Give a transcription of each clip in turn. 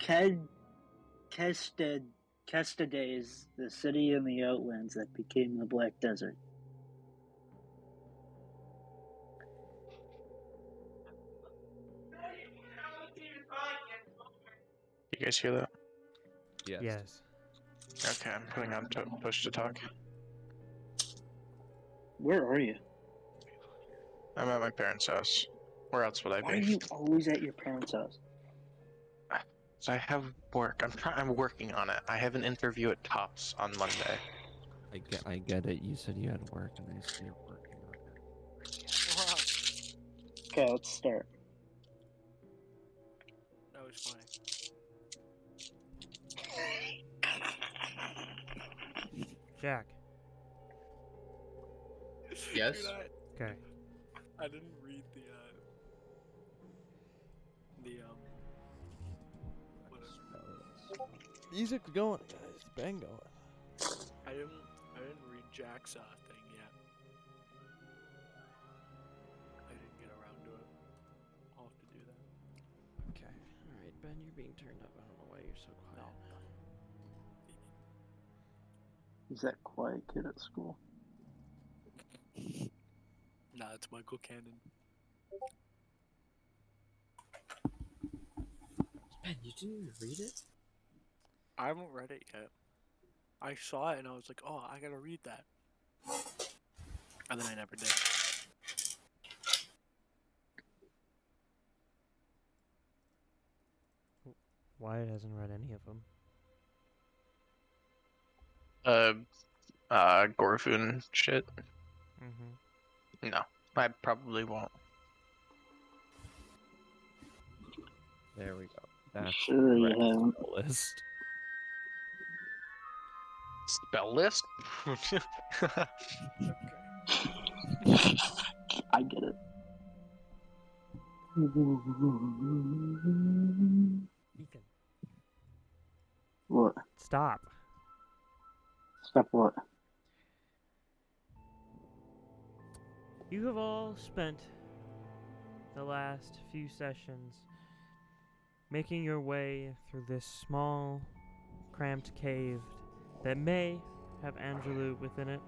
Ked Kestadays, the city in the outlands that became the Black Desert. You guys hear that? Yes. Okay, I'm putting on push to talk. Where are you? I'm at my parents' house. Where else would I Why are be? you always at your parents' house? So I have work. I'm working on it. I have an interview at Tops on Monday. I get it. You said you had work, and I said you're working on it. Okay, let's start. That was funny. Jack. Yes? Dude, Okay. I didn't read the whatever. Music's going, guys. Bang going. I didn't read Jack's thing yet. I didn't get around to it. I'll have to do that. Okay. Alright, Ben, you're being turned up. I don't know why you're so quiet. He's that quiet kid at school. Nah, it's Michael Cannon. Ben, you didn't even read it? I haven't read it yet. I saw it and I was like, oh, I gotta read that. And then I never did. Wyatt hasn't read any of them. Gorfun shit. Mm-hmm. No, I probably won't. There we go. That's Sure you correct haven't. list. Spell list? I get it. Ethan. What? Stop. Stop what? You have all spent the last few sessions making your way through this small, cramped cave that may have Angelou within it,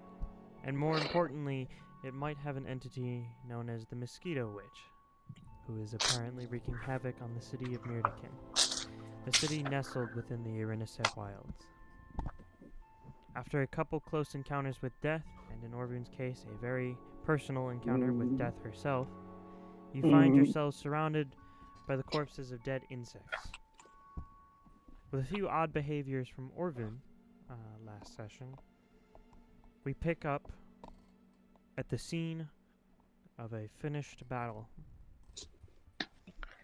and more importantly, it might have an entity known as the Mosquito Witch, who is apparently wreaking havoc on the city of Mirdakin, a city nestled within the Irinisset Wilds. After a couple close encounters with death, and in Orvun's case, a very personal encounter with death herself, you find yourselves surrounded by the corpses of dead insects. With a few odd behaviors from Orvun last session, we pick up at the scene of a finished battle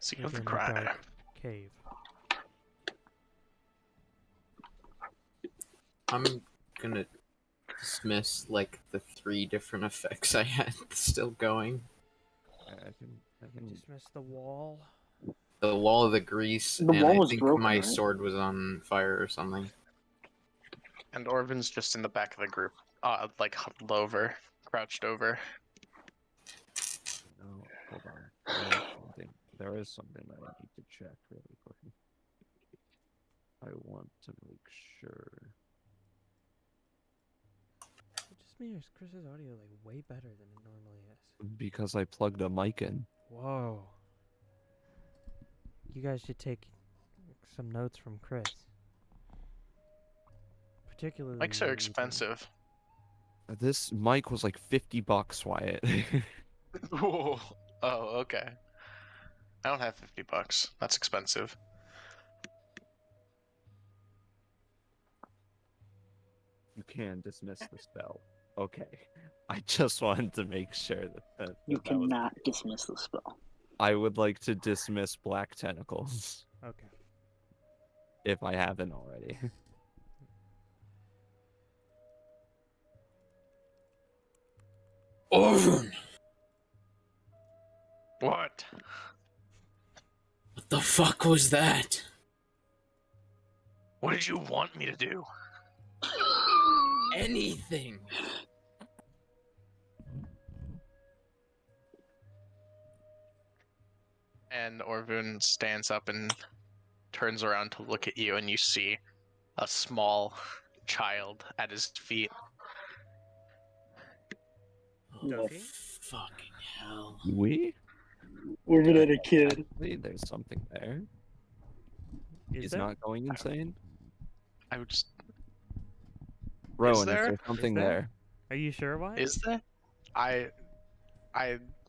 Scene of the within a crime. dark cave. I'm gonna dismiss, like, the 3 different effects I had still going. I can Dismiss the wall. The wall of the grease, The and wall I was think broken, my right? sword was on fire or something. And Orvin's just in the back of the group, like huddled over, crouched over. No, hold on. There is something that I need to check really quick. I want to make sure. It just makes Chris's audio like way better than it normally is. Because I plugged a mic in. Whoa. You guys should take some notes from Chris. Particularly. Mics are Ethan. expensive. This mic was like $50, Wyatt. Ooh. Oh, okay. I don't have $50. That's expensive. You can dismiss the spell. Okay. I just wanted to make sure that You that was... cannot dismiss the spell. I would like to dismiss Black Tentacles, Okay. if I haven't already. Orvun! What? What the fuck was that? What did you want me to do? Anything! And Orvun stands up and turns around to look at you, and you see a small child at his feet. Does he? Fucking hell. We? Orvin had a kid. Actually, there's something there. Is He's there? not going insane. I would just. Rowan, is there? there something there? there? Are you sure, Wyatt? Is there?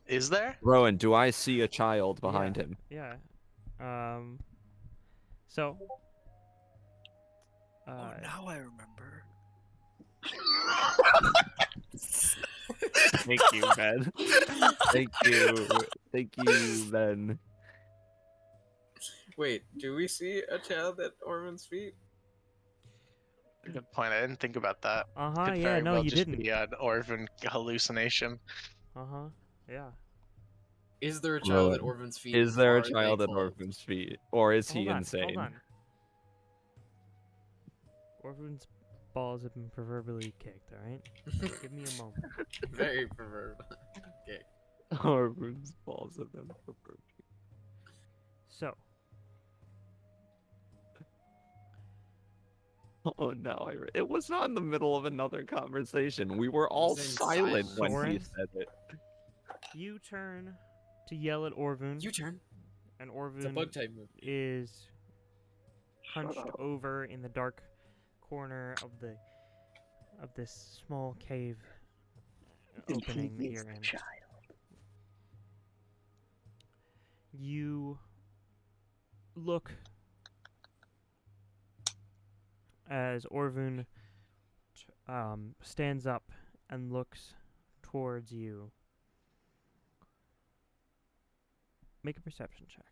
Is there? Rowan, do I see a child behind him? Yeah. So. Oh, now I remember. Thank you, Ben. Thank you. Thank you, Ben. Wait, do we see a child at Orvin's feet? Good point. I didn't think about that. Yeah. Could very No, well you just didn't. be an Orvin hallucination. Yeah. Is there a child at Rowan, Orvin's feet? Is there or a are they child at clothed? Orphan's feet? Or is he Hold on, insane? Hold on. Orphan's balls have been proverbially kicked, alright? Give me a moment. Very perverted. Okay. Orphan's balls have been perverted. So, Oh no, it was not in the middle of another conversation. We were all was in silent when he silence. said it. you turn to yell at Orvun, You turn. and It's a Orvun bug type move. is hunched up. over in the dark corner of this small cave And he opening that is you're the in. child. You look as Orvun stands up and looks towards you. Make a perception check.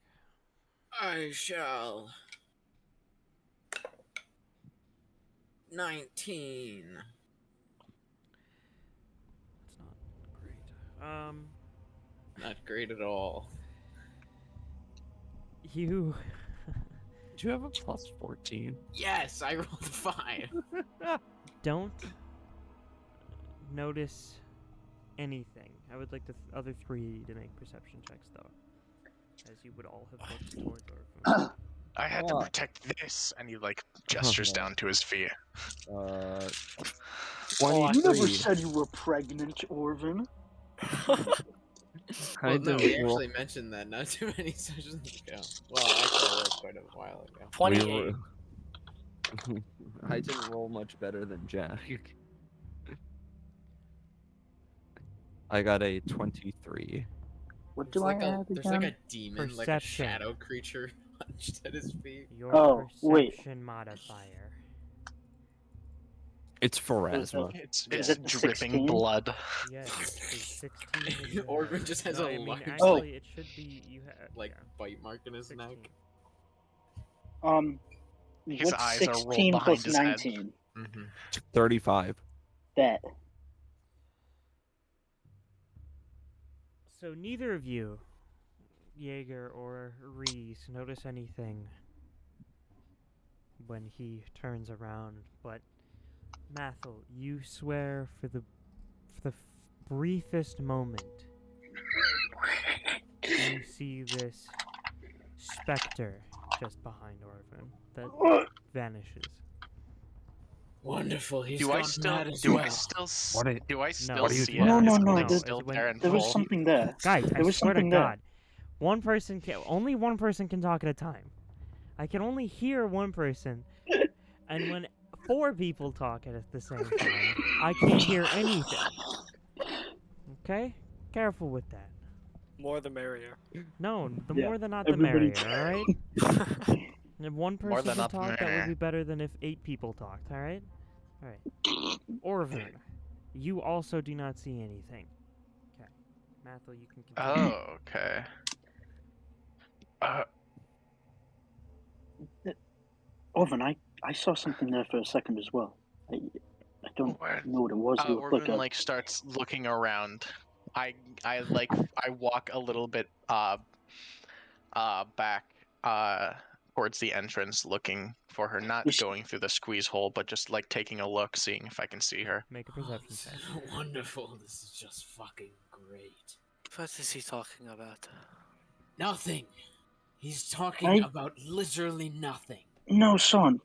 I shall. 19. It's not great. Not great at all. You Do you have a plus 14? Yes, I rolled a 5. don't notice anything. I would like the other three to make perception checks, though, as you would all have looked towards Orvun. I had to Oh. protect this, and he like gestures down to his feet. Uh, Oh, you never 23. said you were pregnant, Orvin. I Well, no, didn't we roll- actually mentioned that not too many sessions ago. Well, actually, that was quite a while ago. 28. I didn't roll much better than Jack. I got a 23. What There's do like I a add there's again? like a demon, like a Perception. shadow creature punched at his feet. Your Oh, wait. perception modifier. It's Is Pharasma. It's Is it's it dripping 16? blood. Yes, it's 16. is Orvin the- just has no, a I mean, large, actually, it should be you have like bite mark in his 16. neck. His What's eyes are rolled 16 behind plus his head. 19? Mm-hmm. 35. Bet. So neither of you, Jaeger or Reese, notice anything when he turns around, but Mathel, you swear for the briefest moment you see this specter just behind Orvin that vanishes. Wonderful. He's Do I gone still mad as do well. I still What are- do I still what are you see doing? it? No, Is no, it, no, like, there- still it's when- there and There was full? something there. Guys, I There was swear to something there. God, one person can only one person can talk at a time. I can only hear one person, and when 4 people talk at the same time, I can't hear anything. Okay, careful with that. More the merrier. No, the Yeah, more the not the everybody merrier. All right. If one More person the can not the talk, that would merrier. be better than if 8 people talked. All right. All right. Orvin, you also do not see anything. Okay, Mathel, you can continue. Oh, okay. Orvin, I saw something there for a second as well. I don't Where- know what it was. It looked Orvin like a... like starts looking around. I walk a little bit back towards the entrance, looking for her, not Is she- going through the squeeze hole, but just like taking a look, seeing if I can see her. Make a Oh, perception this check. is wonderful. This is just fucking great. What is he talking about? Nothing. He's talking I- about literally nothing. No, Sean,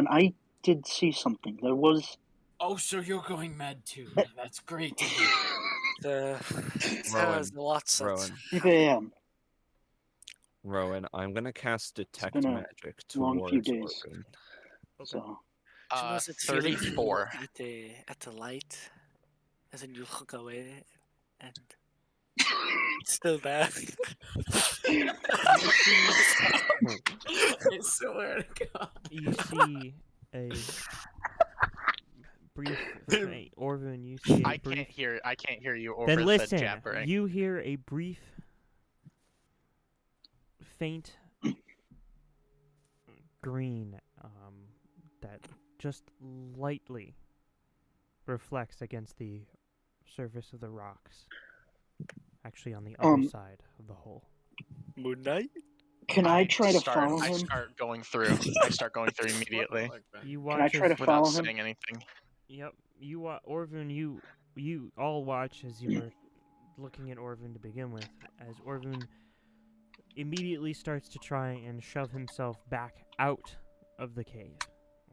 I did see something. There was. Oh, so you're going mad too. That's great to hear. That has a lot of sense. Rowan, 3 a.m. Rowan, I'm gonna cast Detect been a Magic long few towards days. Orphan. So Sometimes it's feeling 34. at the light, and then you look away, and it's still there. I swear to God. You see a brief faint. Orvin, you see a I brief. can't hear you over Then the listen. jabbering. You hear a brief, faint green that just lightly reflects against the surface of the rocks. Actually, on the other side of the hole. Moon Knight? can I try to follow I him? start going through. I start going through immediately You Can watch I try as- to without follow him? saying anything. Yep. Orvin, you all watch as you were looking at Orvin to begin with, as Orvin immediately starts to try and shove himself back out of the cave.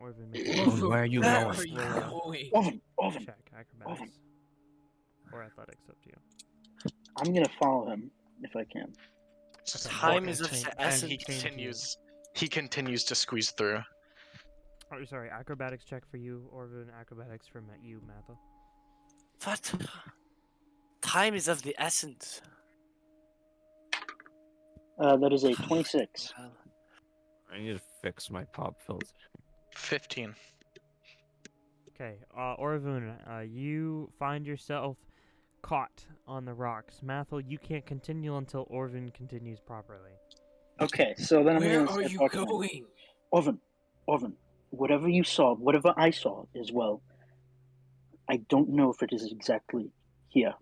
Orvin, make a Orvin, Where are you where going? are you going? Orvin, check, acrobatics. Or athletics, up to you. I'm gonna follow him if I can. Just Time walking. is of the And essence. he continues to squeeze through. Oh, sorry, acrobatics check for you, Orvin, acrobatics for you, Matho. What? Time is of the essence. That is a 26. Well, I need to fix my pop filter. 15. Okay, Orvin, you find yourself caught on the rocks. Mathel, you can't continue until Orvin continues properly. Okay, so then I'm Where gonna are start you talking to him. going? Orvin, whatever you saw, whatever I saw as well, I don't know if it is exactly here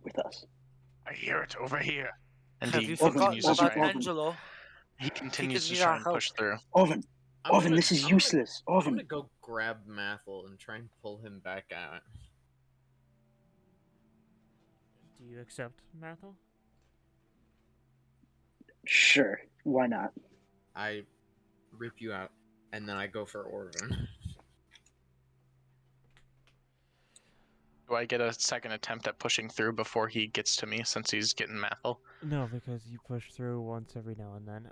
with us. I hear it over here. And have he you Orvin, forgotten continues to Orvin, about try. Orvin. Angelo? He continues to need try our and help. push through. Orvin, I'm Orvin, gonna- this is I'm useless. I'm Orvin, gonna go grab Mathel and try and pull him back out. Do you accept, Mathel? sure, why not? I rip you out, and then I go for Orvin. Do I get a second attempt at pushing through before he gets to me since he's getting Mathel? No, because you push through once every now and then.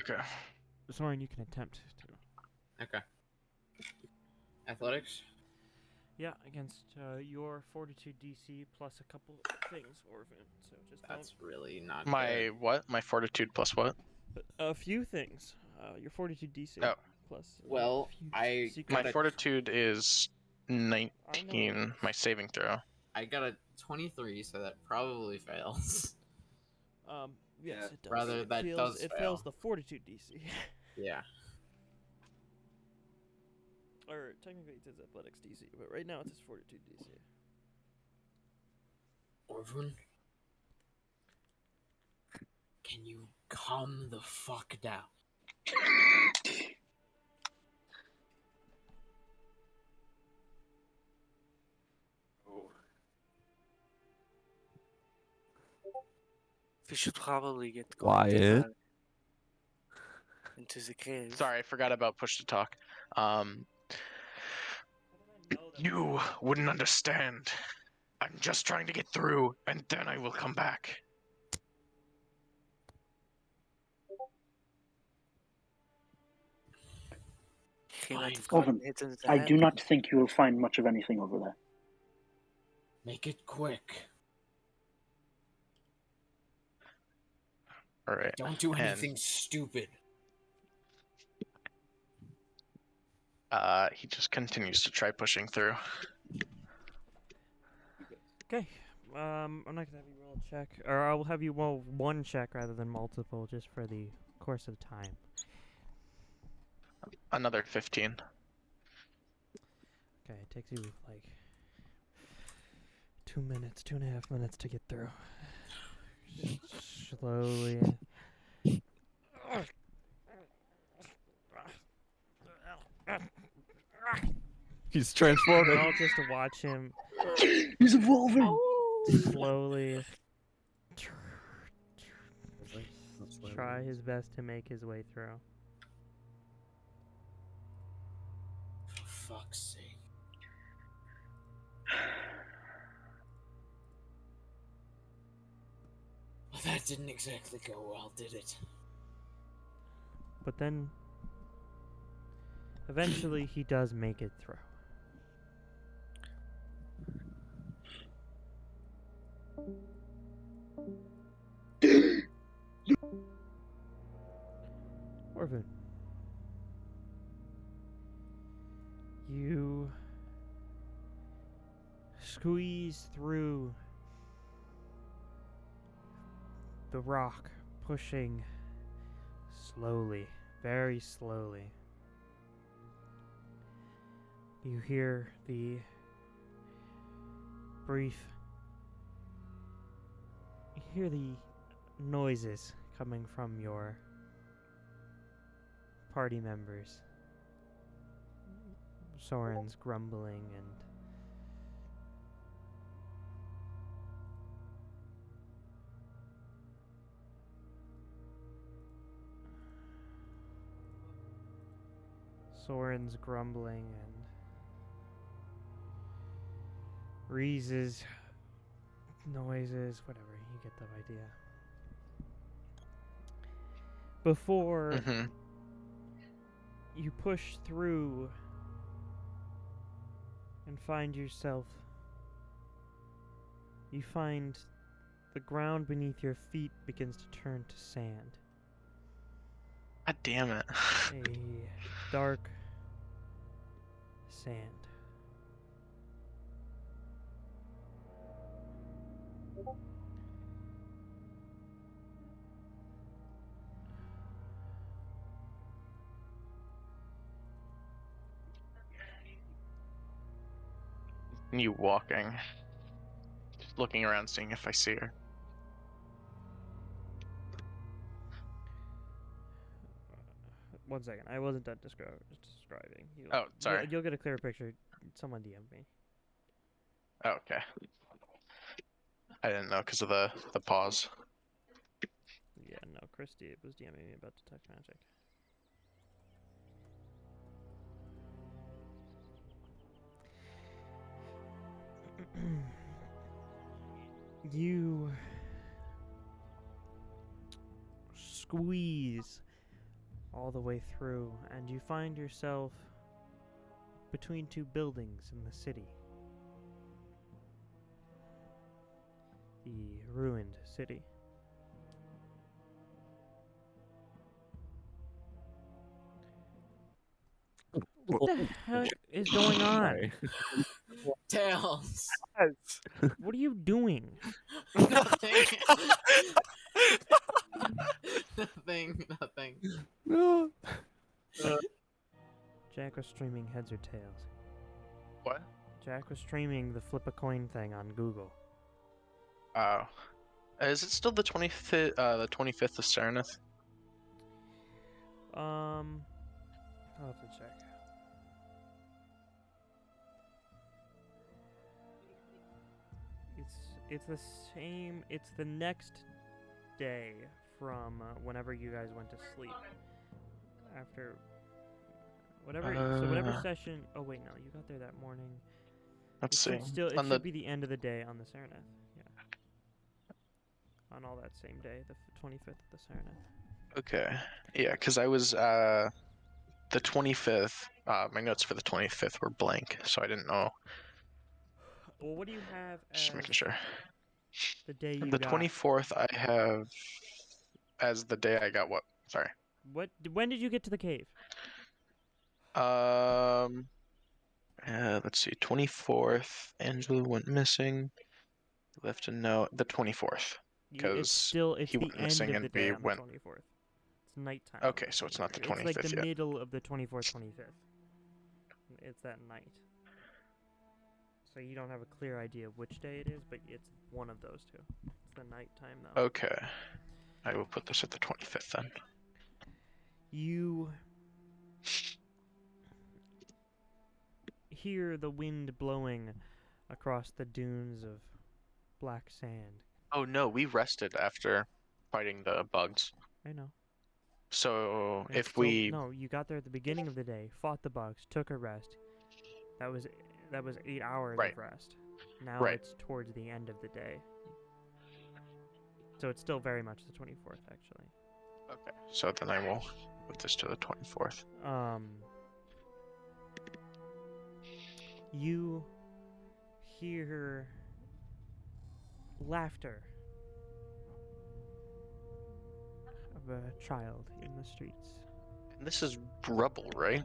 Okay. Soren, you can attempt to. Okay. Athletics? Yeah, against your Fortitude DC plus a couple things, Orvin. So just That's really not My good. what? My fortitude plus what? a few things. Your Fortitude DC Oh. plus. Well, a few I secret- My Got it. fortitude is I know 19. it My is. saving throw. I got a 23, so that probably fails. Yes, Yeah, it does. rather, it that fails, does it fail. fails the Fortitude DC. Yeah. Or technically it says Athletics DC, but right now it says Fortitude DC. Orvin? Can you calm the fuck down? We should probably get Quiet. into the cave. Sorry, I forgot about push to talk. You wouldn't understand. I'm just trying to get through, and then I will come back. He might have Orvin, gotten hit in the I head. do not think you will find much of anything over there. Make it quick. All right. Don't do And- anything stupid. He just continues to try pushing through. Okay. I'm not gonna have you roll a check, or I'll have you roll one check rather than multiple, just for the course of time. Another 15. Okay, it takes you like 2.5 minutes to get through. Slowly. He's You transforming. all just watch him He's evolving. slowly try his best to make his way through. For fuck's sake. Well, that didn't exactly go well, did it? But then, eventually, he does make it through. Orvun, you squeeze through the rock, pushing slowly, very slowly. You hear the noises coming from your party members. Soren's grumbling and Reese's noises, whatever, you get the idea. Before you push through and you find the ground beneath your feet begins to turn to sand. God damn it. A dark sand. You walking. Just looking around, seeing if I see her. One second, I wasn't done describing. Oh, sorry. You'll get a clearer picture. Someone DM'd me. Oh, okay. I didn't know because of the pause. Yeah, no, Christy was DMing me about detect magic. You squeeze all the way through, and you find yourself between two buildings in the city. The ruined city. What the heck is going on? Sorry. Tails! What are you doing? Nothing. Nothing. No. Jack was streaming heads or tails. What? Jack was streaming the flip a coin thing on Google. Oh. Is it still the 25th, the 25th of Serenith? I'll have to check. It's the same. It's the next day from whenever you guys went to sleep. After whatever. So whatever session. Oh wait, no, you got there that morning. Let's see. It should be the end of the day on the Serenith. Yeah. On all that same day, the 25th of the Serenith. Okay. Yeah, because I was the 25th. My notes for the 25th were blank, so I didn't know. Well, what do you have as Just making sure. the day you The got? 24th I have as the day I got what? Sorry. When did you get to the cave? Let's see. 24th. Angela went missing. Left a note. The 24th. Because it's he the went end missing of the and day we on went. the 24th. It's nighttime. Okay, so it's not the 25th It's like the yet. middle of the 24th, 25th. It's that night. So you don't have a clear idea of which day it is, but it's one of those two. It's the nighttime though. Okay. I will put this at the 25th then. You hear the wind blowing across the dunes of black sand. Oh no, we rested after fighting the bugs. I know. So And if still- we no, you got there at the beginning of the day, fought the bugs, took a rest. That was 8 hours Right. of rest. Now Right. it's towards the end of the day. So it's still very much the 24th, actually. okay, so then I will move this to the 24th. You hear laughter of a child in the streets. And this is rubble, right?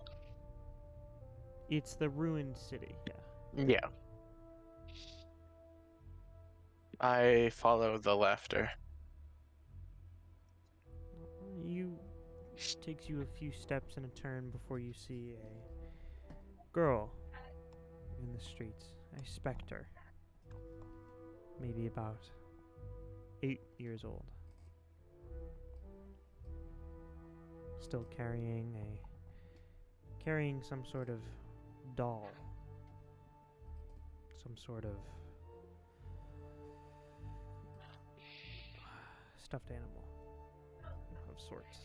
It's the ruined city, yeah. Yeah. I follow the laughter. Takes you a few steps and a turn before you see a girl in the streets, a specter, maybe about 8 years old, still carrying some sort of doll, some sort of stuffed animal of sorts.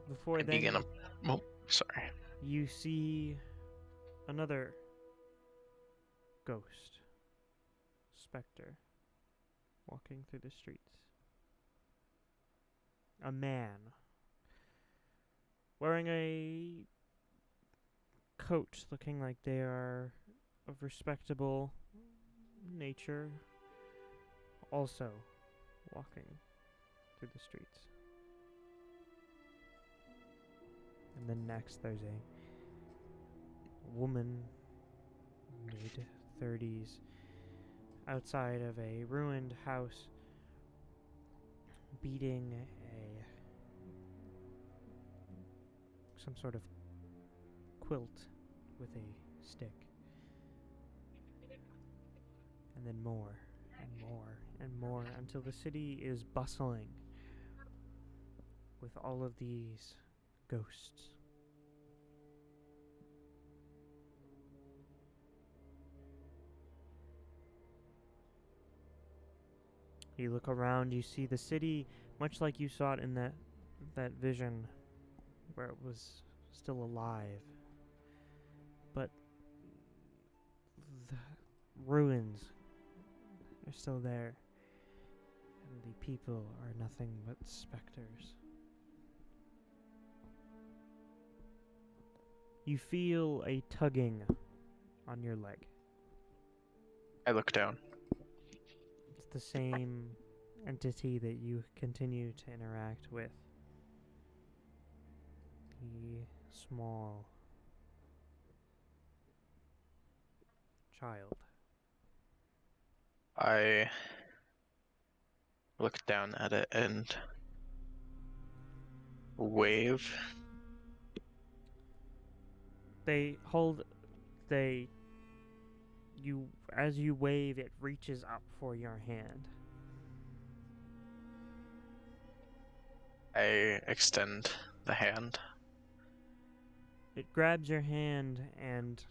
Before I then, begin a. Oh, sorry. you see another ghost, specter, walking through the streets. A man wearing a coat, looking like they are of respectable nature, also walking through the streets. And then next there's a woman, mid-30s, outside of a ruined house, beating some sort of quilt with a stick. And then more and more and more until the city is bustling with all of these ghosts. You look around, you see the city much like you saw it in that vision where it was still alive. But the ruins are still there, and the people are nothing but specters. You feel a tugging on your leg. I look down. It's the same entity that you continue to interact with. The small child. I look down at it and wave. As you wave, it reaches up for your hand. I extend the hand. It grabs your hand and,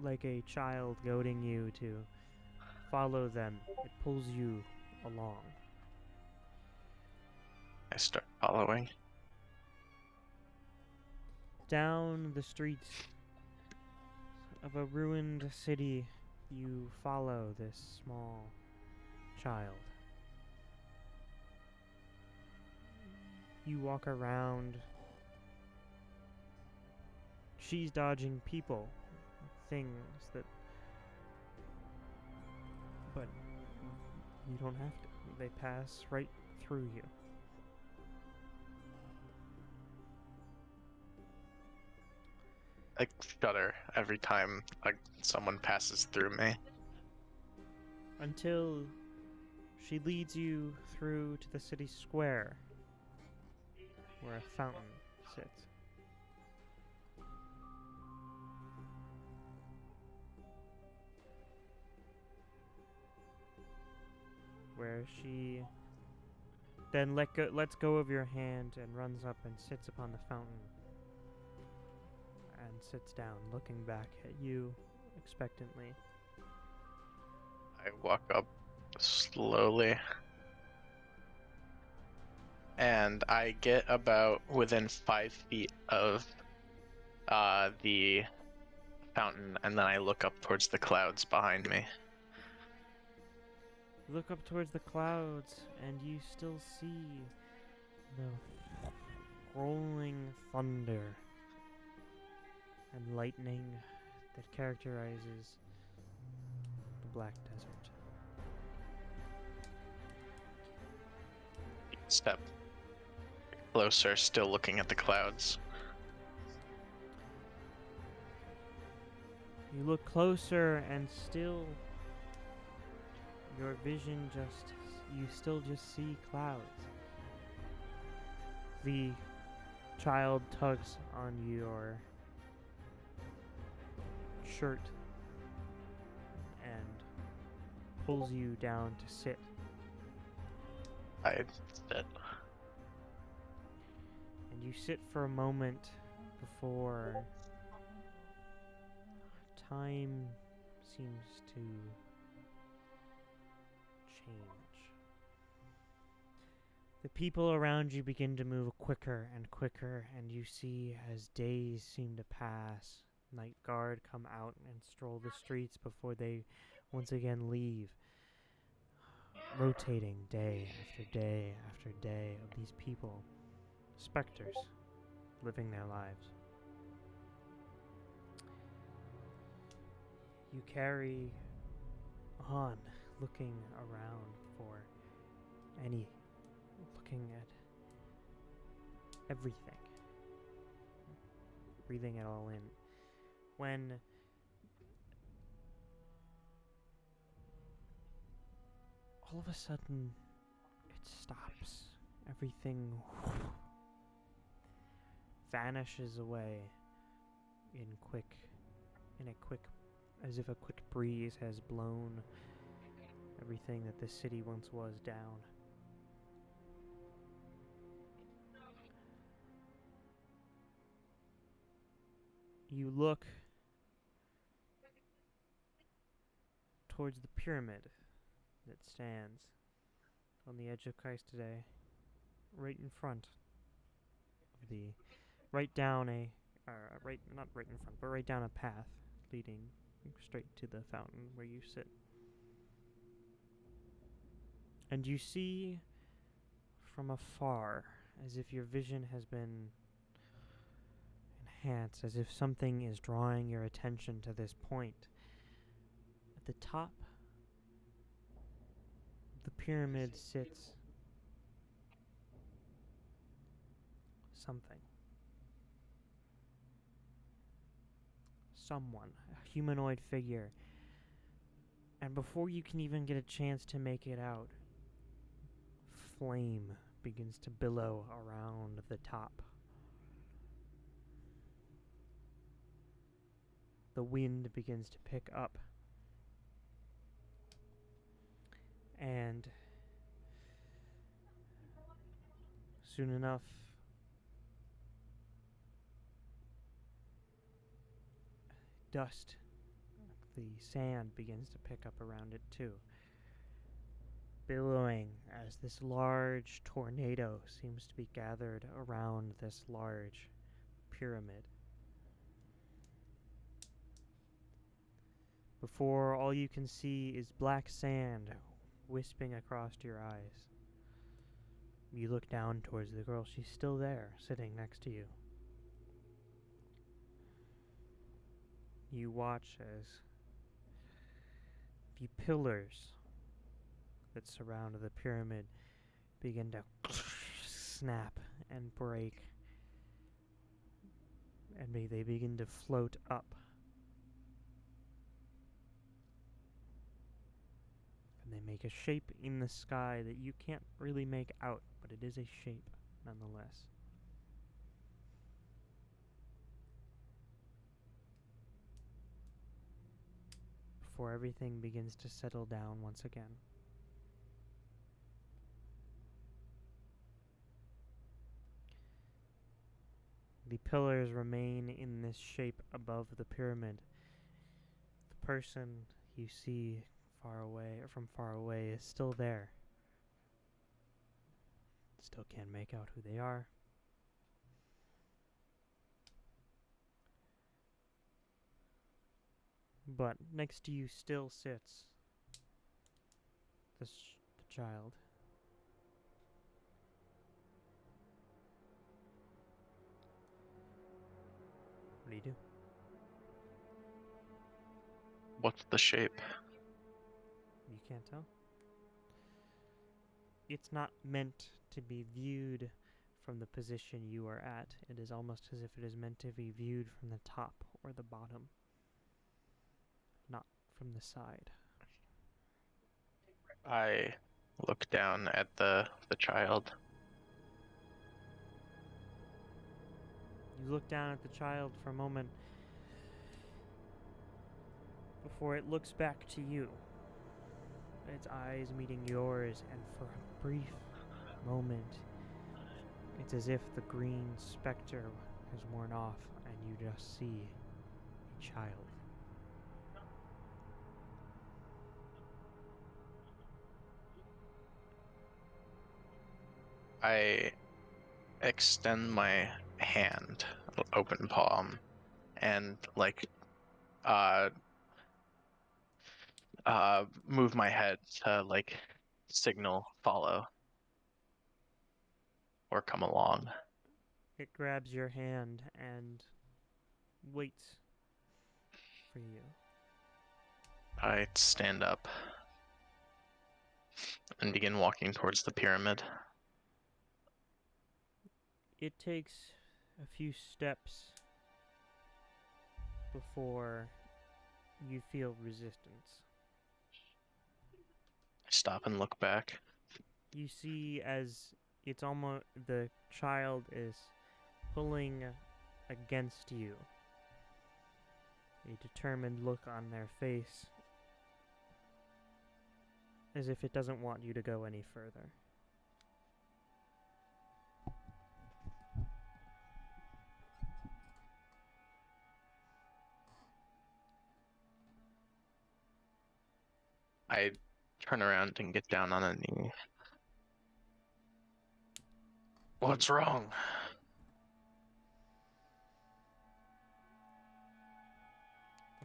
like a child goading you to follow them, it pulls you along. I start following. Down the streets of a ruined city, you follow this small child. You walk around. She's dodging people, things that... But you don't have to. They pass right through you. I shudder every time someone passes through me. Until she leads you through to the city square, where a fountain sits. Where she then lets go of your hand and runs up and sits upon the fountain and sits down, looking back at you expectantly. I walk up slowly. And I get about within 5 feet of the fountain, and then I look up towards the clouds behind me. You look up towards the clouds, and you still see the rolling thunder and lightning that characterizes the Black Desert. Step closer, still looking at the clouds. You look closer, and still your vision you still just see clouds. The child tugs on your shirt and pulls you down to sit. I sit. And you sit for a moment before time seems to change. The people around you begin to move quicker and quicker, and you see as days seem to pass, Night Guard come out and stroll the streets before they once again leave, rotating day after day after day of these people, specters, living their lives. You carry on, looking around for looking at everything, breathing it all in, when all of a sudden it stops. Everything vanishes away as if a quick breeze has blown everything that the city once was down. You look towards the pyramid that stands on the edge of Christ today, right in front of right down a path leading straight to the fountain where you sit. And you see from afar, as if your vision has been enhanced, as if something is drawing your attention to this point. At the top of the pyramid sits something. Someone, a humanoid figure. And before you can even get a chance to make it out, flame begins to billow around the top. The wind begins to pick up. And soon enough, dust, the sand begins to pick up around it too, billowing as this large tornado seems to be gathered around this large pyramid. Before, all you can see is black sand wisping across your eyes. You look down towards the girl. She's still there, sitting next to you. You watch as the pillars that surround the pyramid begin to snap and break, and they begin to float up. And they make a shape in the sky that you can't really make out, but it is a shape nonetheless. Before everything begins to settle down once again. The pillars remain in this shape above the pyramid. The person you see far away, or from far away, is still there. Still can't make out who they are. But next to you still sits the child. What do you do? What's the shape? You can't tell? It's not meant to be viewed from the position you are at. It is almost as if it is meant to be viewed from the top or the bottom, not from the side. I look down at the child. You look down at the child for a moment before it looks back to you. Its eyes meeting yours, and for a brief moment, it's as if the green specter has worn off and you just see a child. I extend my hand, open palm, and move my head to signal follow or come along. It grabs your hand and waits for you. I stand up and begin walking towards the pyramid. It takes a few steps before you feel resistance. I stop and look back. You see as it's almost the child is pulling against you. A determined look on their face, as if it doesn't want you to go any further. I turn around and get down on a knee. What's wrong?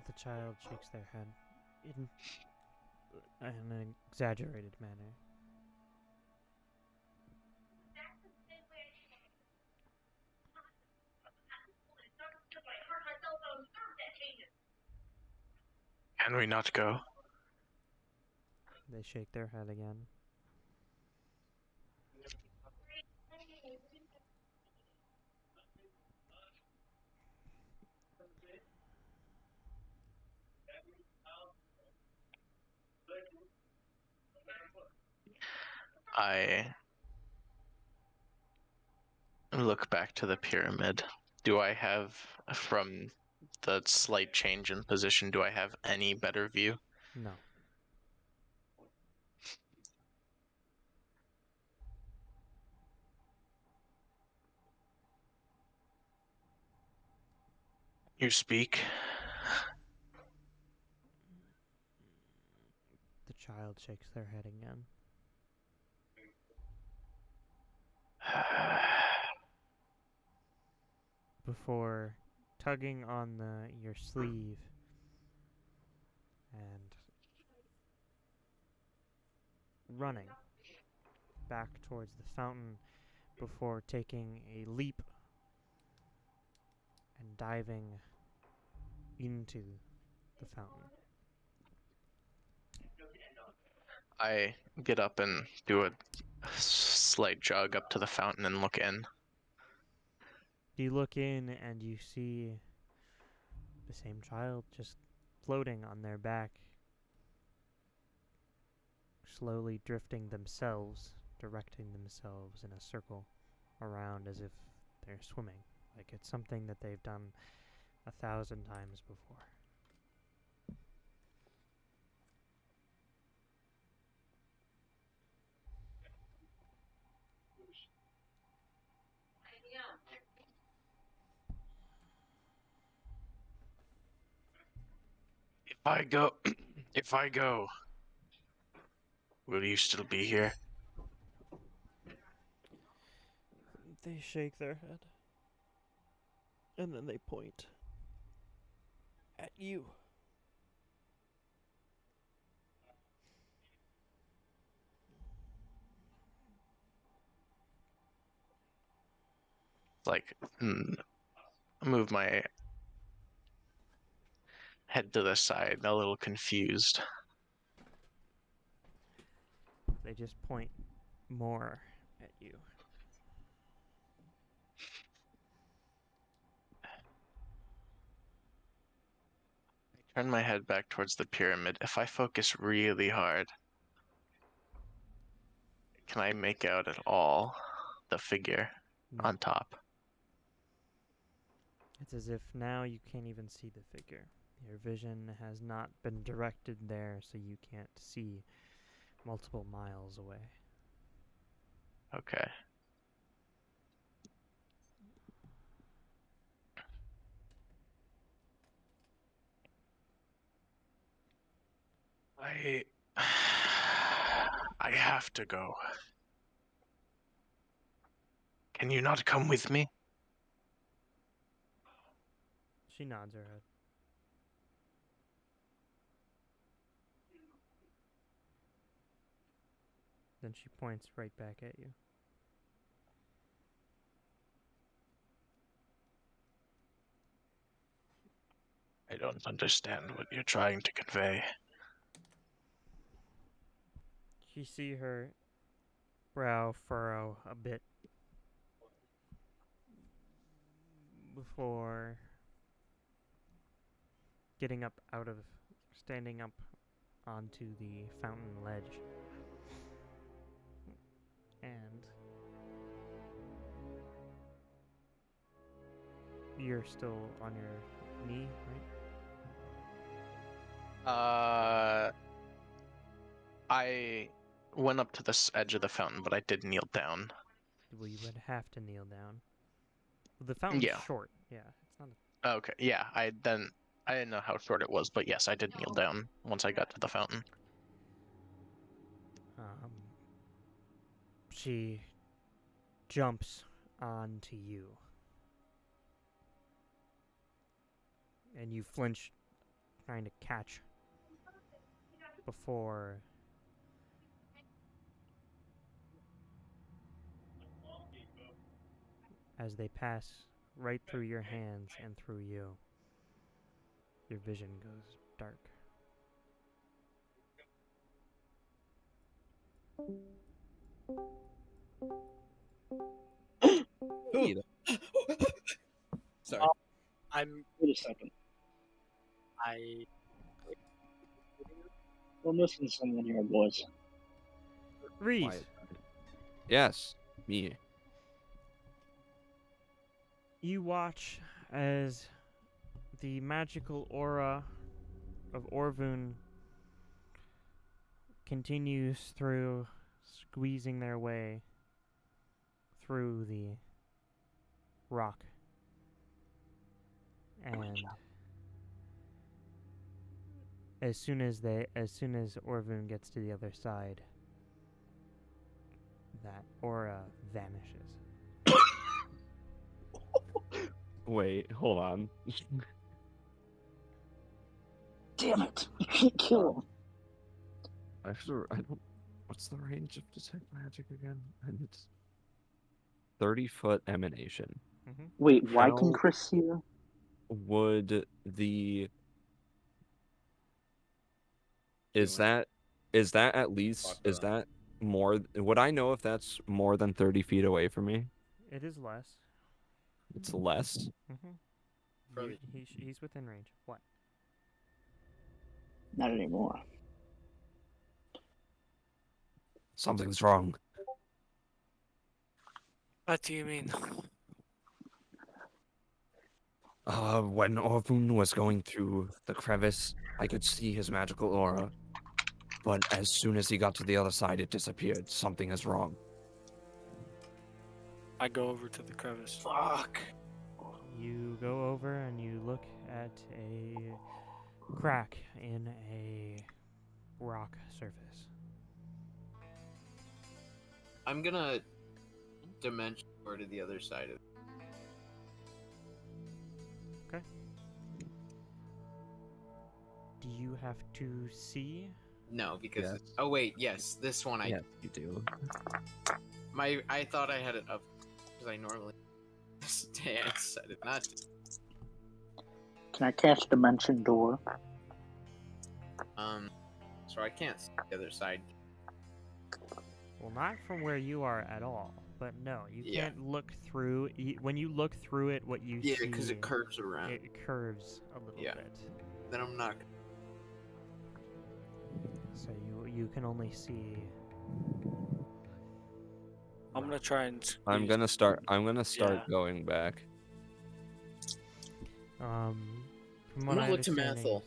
The child shakes their head in an exaggerated manner. Can we not go? They shake their head again. I look back to the pyramid. Do I have, from the slight change in position, do I have any better view? No. You speak? The child shakes their head again. Before tugging on your sleeve and running back towards the fountain before taking a leap and diving into the fountain. I get up and do a slight jog up to the fountain and look in. You look in and you see the same child just floating on their back, slowly drifting themselves, directing themselves in a circle around as if they're swimming. Like it's something that they've done 1,000 times before. If I go, Will you still be here? They shake their head. And then they point at you. Like, move my head to the side, a little confused. They just point more at you. I turn my head back towards the pyramid. If I focus really hard, can I make out at all the figure No. on top? It's as if now you can't even see the figure. Your vision has not been directed there, so you can't see multiple miles away. Okay. I have to go. Can you not come with me? She nods her head. Then she points right back at you. I don't understand what you're trying to convey. You see her brow furrow a bit before standing up onto the fountain ledge. And you're still on your knee, right? I went up to the edge of the fountain, but I did kneel down. Well, you would have to kneel down. The fountain's Yeah. short. Yeah, it's not. Okay, yeah, I didn't know how short it was, but yes, I did kneel down once I got to the fountain. She jumps onto you, and you flinch, trying to catch before as they pass right through your hands and through you. Your vision goes dark. Sorry. Wait a second. We're missing someone here, boys. Reese, Quiet. Yes, me. you watch as the magical aura of Orvun continues through, squeezing their way through the rock. And as soon as Orvun gets to the other side, that aura vanishes. Wait, hold on. Damn it! You can't kill him. Actually, I don't. What's the range of detect magic again? And it's 30-foot emanation. Wait, why How- can Chris see you? Would the is that at least is that more? Would I know if that's more than 30 feet away from me? It is less. It's less. Probably. He's within range. What? Not anymore. Something's wrong. What do you mean? When Orvun was going through the crevice, I could see his magical aura. But as soon as he got to the other side, it disappeared. Something is wrong. I go over to the crevice. Fuck. You go over and you look at a crack in a rock surface. I'm gonna dimension door to the other side of. Do you have to see? No, because Yes. it's... Oh wait, yes, this one I Yes, you do. I thought I had it up because I normally stay. I decided not to. Can I cast Dimension Door? So I can't see the other side. Well, not from where you are at all. But no, you Yeah. can't look through. When you look through it, what you Yeah, see, because it curves around. it curves a little Yeah. bit. Then I'm not. So you can only see. I'm gonna try and. I'm gonna start Yeah. going back. From I'm what gonna I look to understand, Mathel.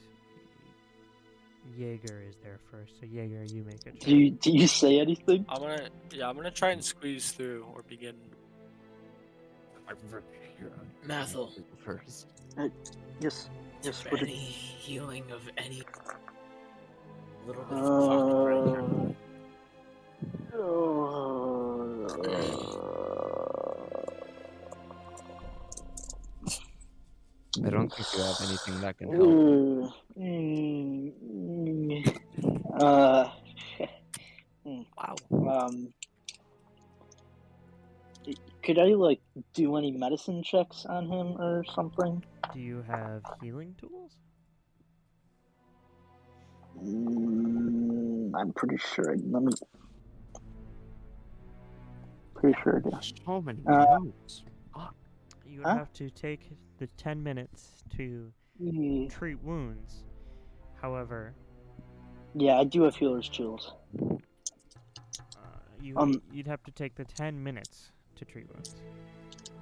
Jaeger is there first. So Jaeger, you make a check. Do you say anything? I'm gonna try and squeeze through or begin. Mathel. First. Yes. Yes. For What any did, healing of any little bit of fuck right I don't think you have anything that can help. Wow. Could I like do any medicine checks on him or something? Do you have healing tools? I'm pretty sure. Let me. Pretty sure I do. So many Uh, notes. You would Huh? have to take the 10 minutes to Yeah. treat wounds. However, Yeah, I do have healer's chills. you'd have to take the 10 minutes to treat wounds.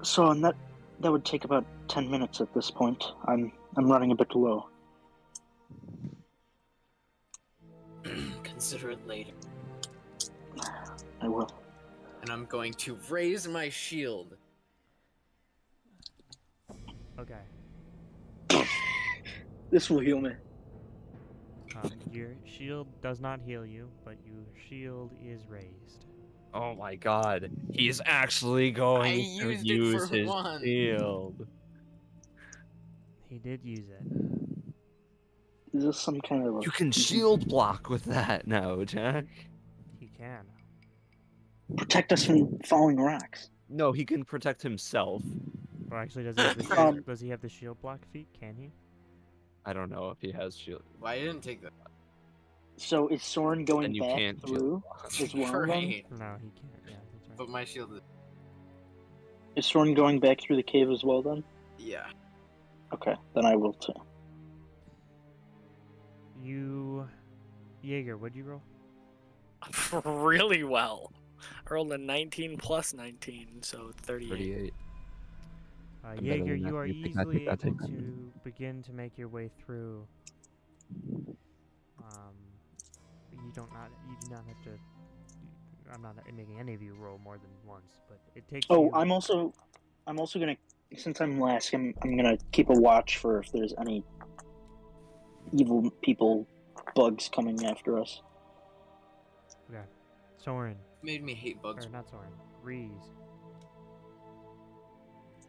So and that would take about 10 minutes at this point. I'm running a bit low. Consider it later. I will. And I'm going to raise my shield. Okay. This will heal me. Your shield does not heal you, but your shield is raised. Oh my god. He's actually I going to used it use for his one. shield. He did use it. Is this some kind of a... You can shield block with that now, Jack. He can. protect us from falling rocks? No, he can protect himself. Or actually, does he have the Um, does he have the shield block feat? Can he? I don't know if he has shield. Well, I didn't take that. So is Soren going And you back can't through shield block. as well? Then? Great. No, he can't. Yeah, that's right. But my shield is... Is Soren going back through the cave as well then? Yeah. Okay, then I will too. You, Jaeger, what'd you roll? Really well. I rolled a 19 plus 19, so 38. 38. better Jaeger, than you that. are You think I easily think I able take that? to begin to make your way through. You do not have to. I'm not making any of you roll more than once, but it takes. Oh, you, I'm also gonna, since I'm last, I'm gonna keep a watch for if there's any evil people, bugs coming after us. Okay, Soren, Made me hate bugs. or not Soren, Reese.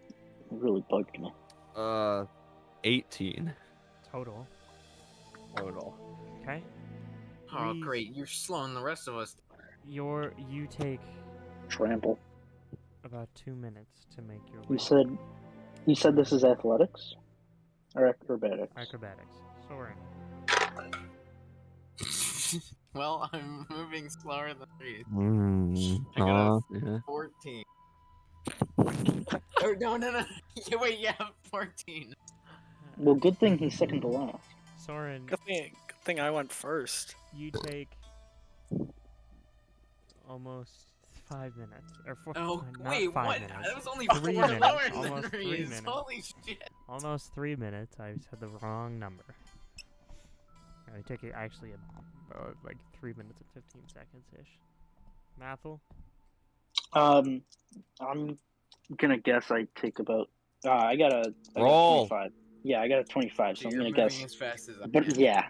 It really bugged me. 18 Total. total. Okay. Oh, Reese. great. You're slowing the rest of us. You take Trample. about 2 minutes to make your You way. said this is athletics or acrobatics? Acrobatics. Soren. Well, I'm moving slower than Reese. I got Yeah. 14. Oh, no. Yeah, wait, yeah, 14. Well, good thing he's second to last. Soren, Good thing I went first. you take almost 5 minutes, or 4. Oh, not wait, 5 what? minutes. That was only 3 4 minutes, lower than almost 3 Reese. minutes. Holy shit. Almost 3 minutes. I said the wrong number. I take it actually like 3 minutes and 15 seconds ish. Mathel. I'm gonna guess I take about. I got a Roll. 25. Yeah, I got a 25, so I'm You're gonna moving guess. as fast as I But can. yeah,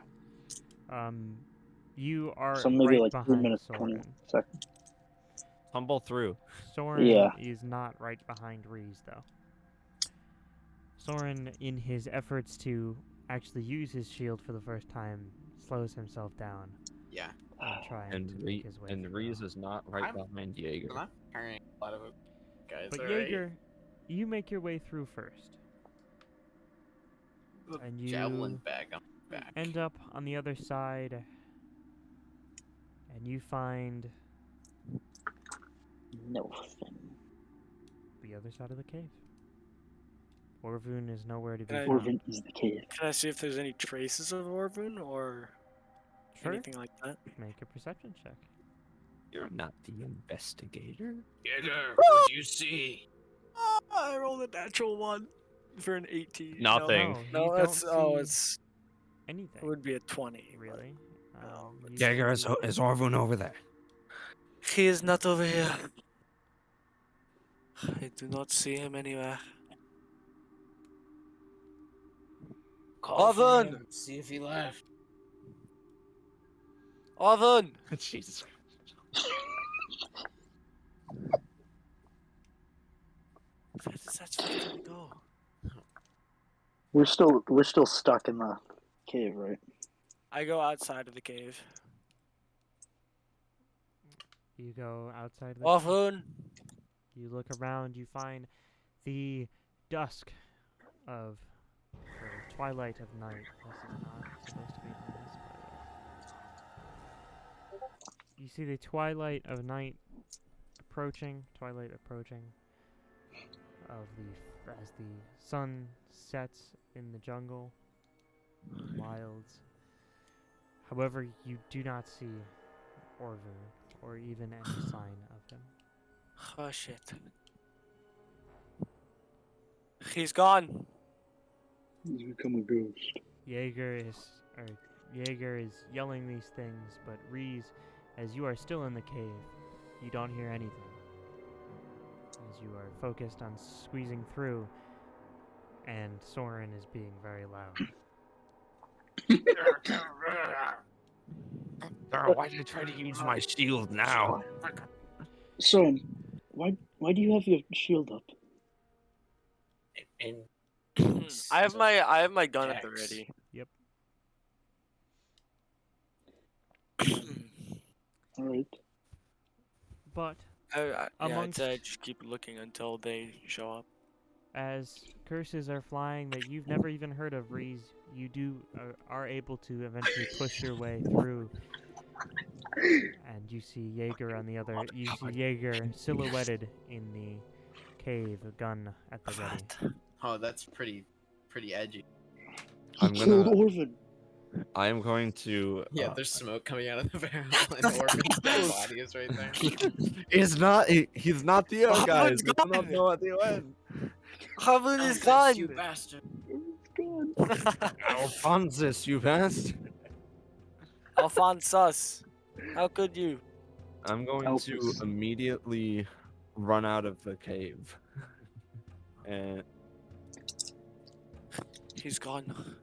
You are so maybe right like 3 behind minutes 20 Soren. seconds. tumble through. Soren Yeah. is not right behind Reese, though. Soren, in his efforts to actually use his shield for the first time, slows himself down Yeah. and trying And to Re- make his way and through. Reese is not right I'm- behind Jaeger. I'm not carrying a lot of guys. But alright? Jaeger, you make your way through first. The and you javelin bag on my back. End up on the other side, and you find Nothing. the other side of the cave. Orvun is nowhere to be Can I- found. Orvin is the cave. Can I see if there's any traces of Orvun or Sure. anything like that? Make a perception check. You're not the investigator. Jaeger, what do you see? I rolled a natural one for an 18. Nothing. No, you No, don't that's see it's it anything. would be a 20. Really? You Jaeger, is see- Orvun over there? He is not over here. I do not see him anywhere. Call for Orvun! him, see if he left. Orvun! Jesus. Where does that fucking go? We're still stuck in the cave, right? I go outside of the cave. You go outside the Orvun! You look around, you find the dusk of the twilight of night. This is not supposed to be in this, but you see the twilight of night approaching, of the as the sun sets in the jungle, wilds. However, you do not see Orvun or even any sign of him. Oh shit. He's gone. He's become a ghost. Jaeger is yelling these things, but Reese, as you are still in the cave, you don't hear anything. As you are focused on squeezing through, and Soren is being very loud. Why did I try to use my shield now? So, why do you have your shield up? And I have my gun at the Jax. ready. Yep. All right. But Yeah, Amongst- I'd say just keep looking until they show up. as curses are flying that you've never even heard of, Reese, you are able to eventually push your way through. And you see Jaeger on the other. You see Jaeger silhouetted in the cave, a gun at the ready. oh, that's pretty edgy. I'm He killed gonna. Orvin. I am going to. Yeah, there's smoke coming out of the barrel, and Orvin's dead body is right there. He's not. He's not the Oh, guys. it's We do not gone. know at the end. Orvun Oh, is that's you gone. bastard. Alphonsus, you bastard. Alphonsus, how could you? I'm going to Alphys. immediately run out of the cave. And He's gone.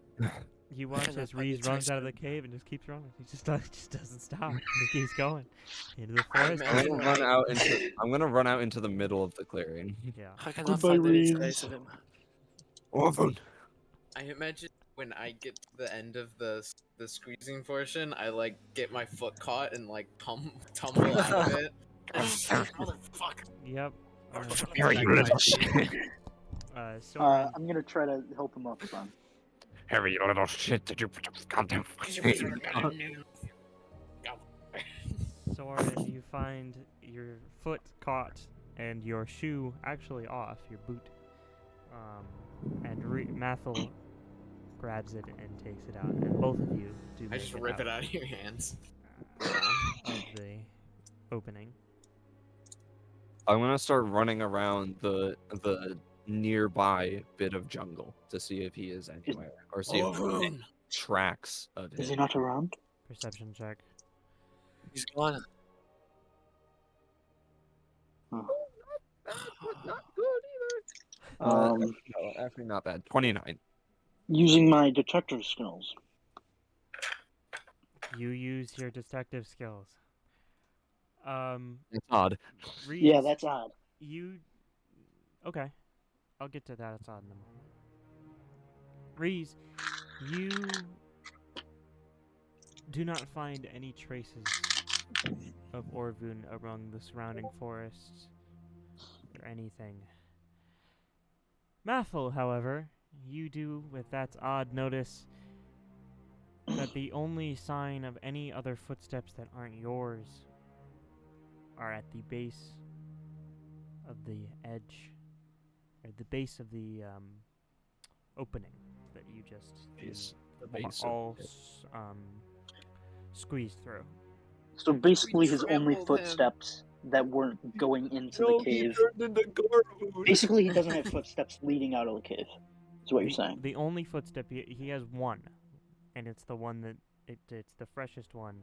You watch Cannot as find Reese the runs out of the trace. cave and just keeps running. He just doesn't stop. He keeps going into the forest. Man. I'm gonna run out into the middle of the clearing. Yeah. I cannot Goodbye, find any Reese. trace of him. Orvun. I imagine when I get to the end of the squeezing portion, I like get my foot caught and like tumble out of it. Motherfucker. Yep. Harry, you little shit. Soren, I'm gonna try to help him up, son. Harry, you little shit. Did you put your goddamn Soren, you find your foot caught and your shoe actually off, your boot. And Mathel grabs it and takes it out, and both of you do I make just it rip out it out of your hands. of the opening. I'm gonna start running around the nearby bit of jungle to see if he is anywhere, or see if there are any tracks of Is he him. not around? Perception check. He's gone. Not good either. Um, No, actually not bad. 29. using my detective skills. You use your detective skills. It's odd. Reese, Yeah, that's odd. you. Okay, I'll get to that. It's odd in a moment. Reese, you do not find any traces of Orvun among the surrounding forests or anything. Mathel, however, you do, with that odd, notice that the only sign of any other footsteps that aren't yours are at the base of the edge, or the base of the opening that you just Base- the wa- base of all it. squeezed through. So basically, his only trampled him. footsteps that weren't going into the cave. Basically, he doesn't have footsteps leading out of the cave. Is what you're saying. The only footstep he has one, and it's the one that it's the freshest one,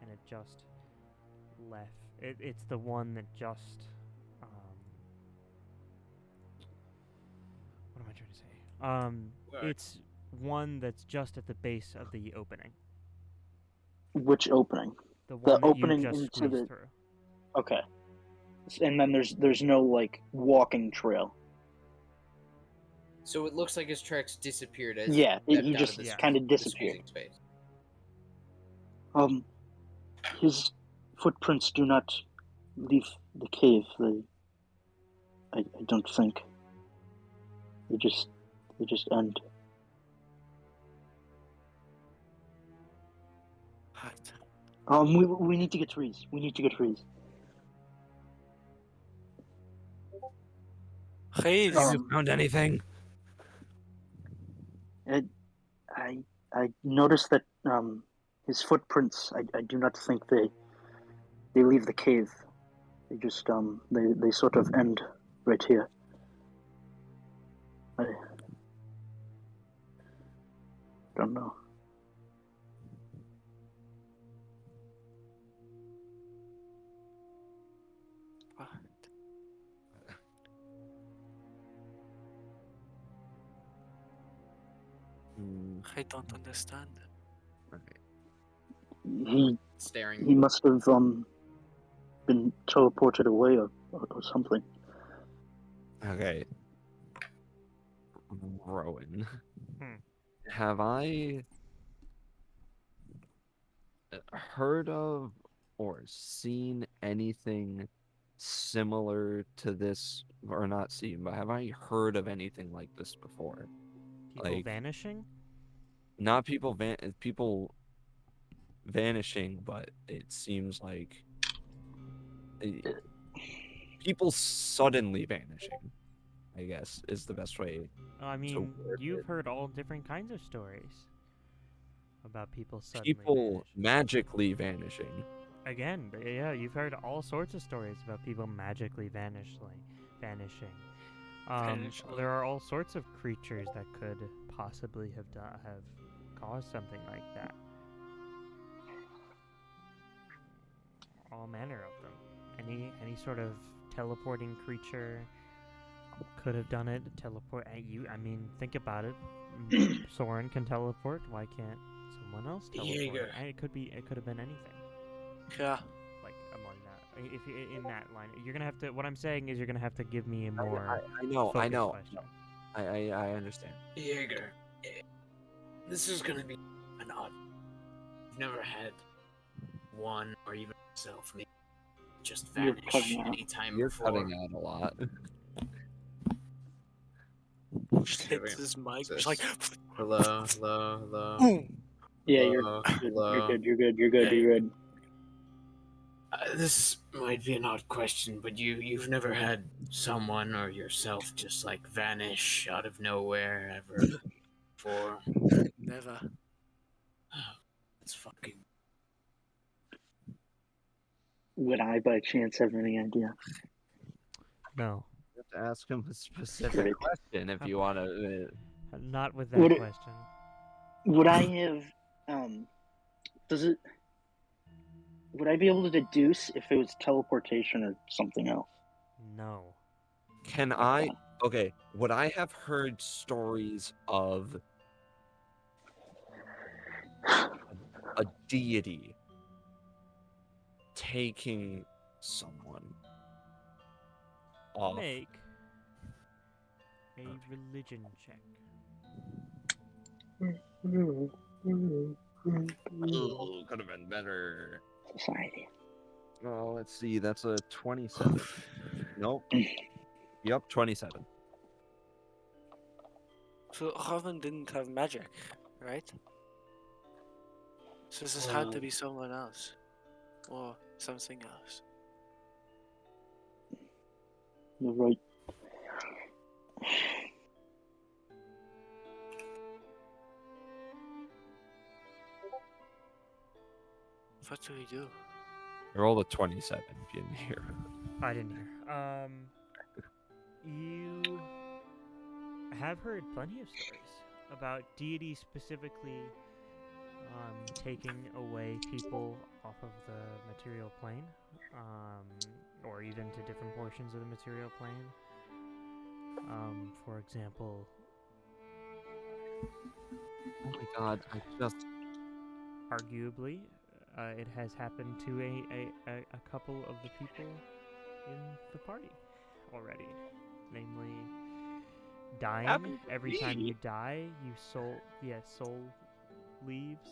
and it just left. It's the one that just what am I trying to say? Where? It's one that's just at the base of the opening. Which opening? The one that opening you just into squeezed the- through. Okay. And then there's no like walking trail. So it looks like his tracks disappeared as Yeah, he he stepped out just of the Yeah. kind of the disappeared. squeezing space. His footprints do not leave the cave. I don't think. They just end. What? We need to get trees. We need to get trees. Reese, Um, Have you found anything? I noticed that his footprints. I do not think they leave the cave. They just they sort of end right here. I don't know. what? I don't understand. He Staring. must have been teleported away or something. Okay. Rowan. Hmm. Have I heard of or seen anything similar to this, or not seen, but have I heard of anything like this before? People Like- vanishing? Not people vanishing, but it seems like people suddenly vanishing, I guess, is the best way. I mean, word you've it. heard all different kinds of stories about people suddenly People vanishing. magically vanishing. Again, yeah, you've heard all sorts of stories about people magically vanishing. Vanishing. There are all sorts of creatures that could possibly have caused something like that. All manner of them. Any sort of teleporting creature could have done it. Teleport. I mean, think about it. Soren can teleport. Why can't someone else teleport? Jaeger. And it could have been anything. Yeah. Like among that, if you in that line, you're gonna have to. What I'm saying is, you're gonna have to give me a more I know, I focused know. question. I understand. Jaeger. This is gonna be an odd. You've never had one or even yourself maybe just You're vanish cutting out. anytime You're before. cutting out a lot. Hits his mic. It's like, Hello, hello, hello. boom. Yeah, hello, hello. you're good. You're good. This might be an odd question, but you've never had someone or yourself just like vanish out of nowhere ever before. Never. It's fucking. Would I by chance have any idea? No, You have to ask him a specific Great. question if you want to. not with that Would it- question. Would I have does it would I be able to deduce if it was teleportation or something else? No. Can I? Okay, would I have heard stories of a deity taking someone off. Make a religion check. Oh, could have been better. Society. Oh, let's see. That's a 27. Nope. Yep, 27. So Hoven didn't have magic, right? So this had to be someone else. Or something else. You're right. What do we do? Roll a 27 if you didn't hear. I didn't hear. You have heard plenty of stories about deities specifically taking away people off of the material plane, or even to different portions of the material plane. For example, Oh my god, I just... arguably, it has happened to a couple of the people in the party already. Namely, dying. Happened to Every time me. you die, soul leaves.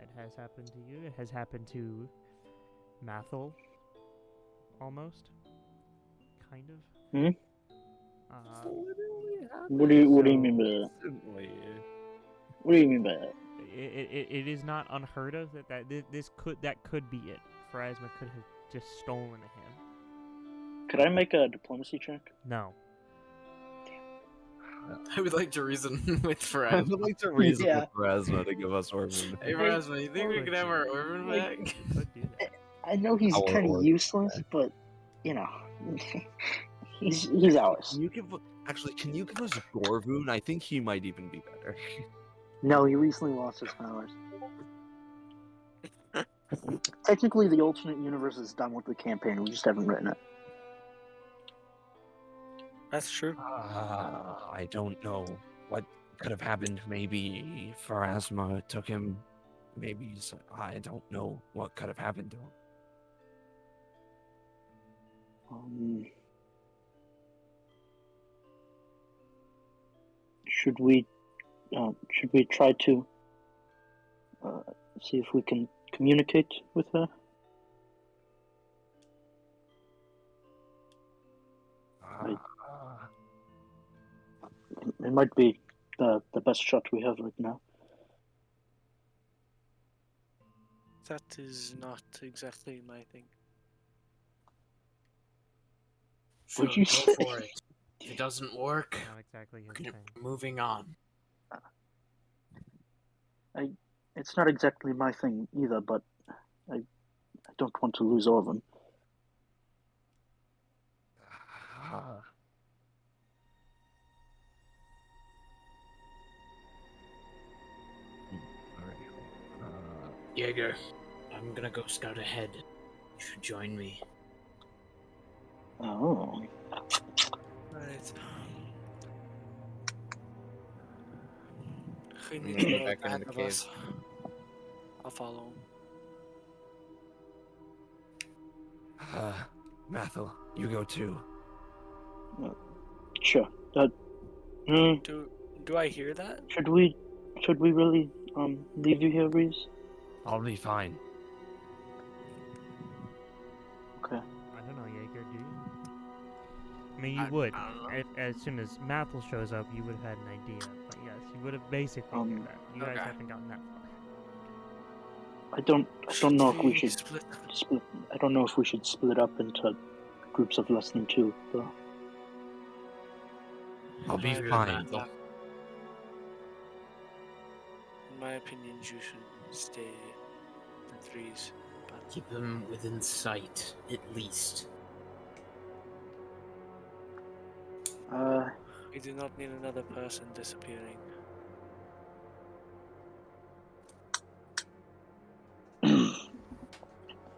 It has happened to you. It has happened to Mathel, almost. Kind of. Hmm? Literally What do you So- mean by that? instantly. What do you mean by that? It is not unheard of that could be it. Pharasma could have just stolen him. Could I make a diplomacy check? No. I would like to reason with I Faraz. would like to reason Yeah. with Pharasma to give us Ormond. Hey Faraz, you think we could have our Orphan Like- back? You could do that. I know he's Our kind of order. useless, but you know, he's ours. Can you give... Actually, can you give us Gorvoon? I think he might even be better. No, he recently lost his powers. Technically, the alternate universe is done with the campaign. We just haven't written it. That's true. I don't know what could have happened. Maybe Pharasma took him. Maybe I don't know what could have happened to him. Should we try to see if we can communicate with her? It might be the best shot we have right now. That is not exactly my thing. Sure, Would you go say? for it. If it doesn't work, Not exactly his we're thing. moving on. It's not exactly my thing either, but I don't want to lose Orvin. Jaeger, I'm gonna go scout ahead. You should join me. Oh, Right. We I'm need gonna to go go back into ahead the of cave. us. I'll follow him. Mathel, you go too. sure. Do I hear that? Should we really leave you here, Reese? I'll be fine. Okay. I don't know, Jaeger, do you? I mean, you I- would. I don't know. If, as soon as Mathel shows up, you would have had an idea. But yes, you would have basically heard that. You guys okay. haven't gotten that far. I don't know if we should split? split. I don't know if we should split up into groups of less than two, though. I'll be Sure, fine. Mathel. In my opinion, you should stay in threes. But Keep them within sight, at least. we do not need another person disappearing.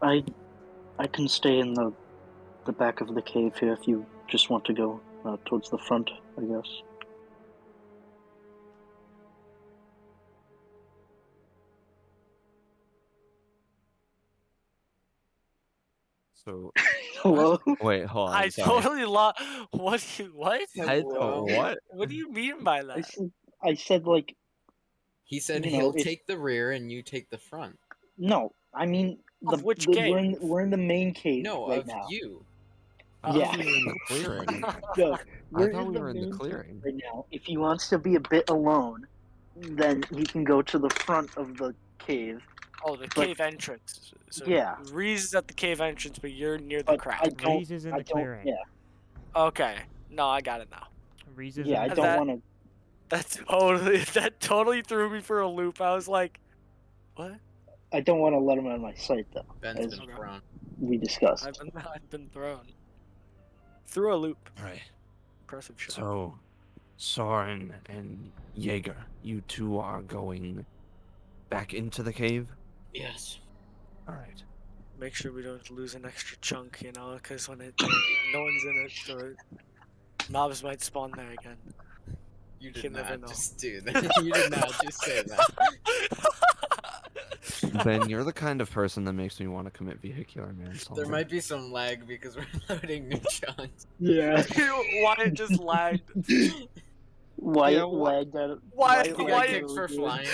I can stay in the back of the cave here if you just want to go towards the front, I guess. So Hello? wait, hold on. I sorry. totally lost. What? What? I Wow. what? What do you mean by I that? said, I said like, He said You know, he'll if- take the rear and you take the front. no, I mean, Of which we're in the main cave No, right of now. you. I Yeah. thought we were in the clearing. No, I we're thought in we the were in the main cave clearing. right now. If he wants to be a bit alone, then he can go to the front of the cave. Oh, the But- cave entrance. So Yeah. Reese is at the cave entrance, but you're near the But crack. I don't. Reese is in I the don't. clearing. Yeah. Okay. No, I got it now. Reese is Yeah. I in the don't that- want to. That totally threw me for a loop. I was like, what? I don't want to let him out of my sight, though. Ben's As been thrown. we discussed. I've been thrown. Through a loop. Alright. Impressive shot. So Soren and Jaeger, you two are going back into the cave? Yes. Alright. Make sure we don't lose an extra chunk, you know, because when it no one's in it, so mobs might spawn there again. You can did never not know. just do that. You did not just say that. Ben, you're the kind of person that makes me want to commit vehicular manslaughter. There might be some lag because we're loading new chunks. Yeah. Why it just lagged? Wyatt Yeah, what- lagged out. Why- He Wyatt got why- lagged kicked out for good. flying.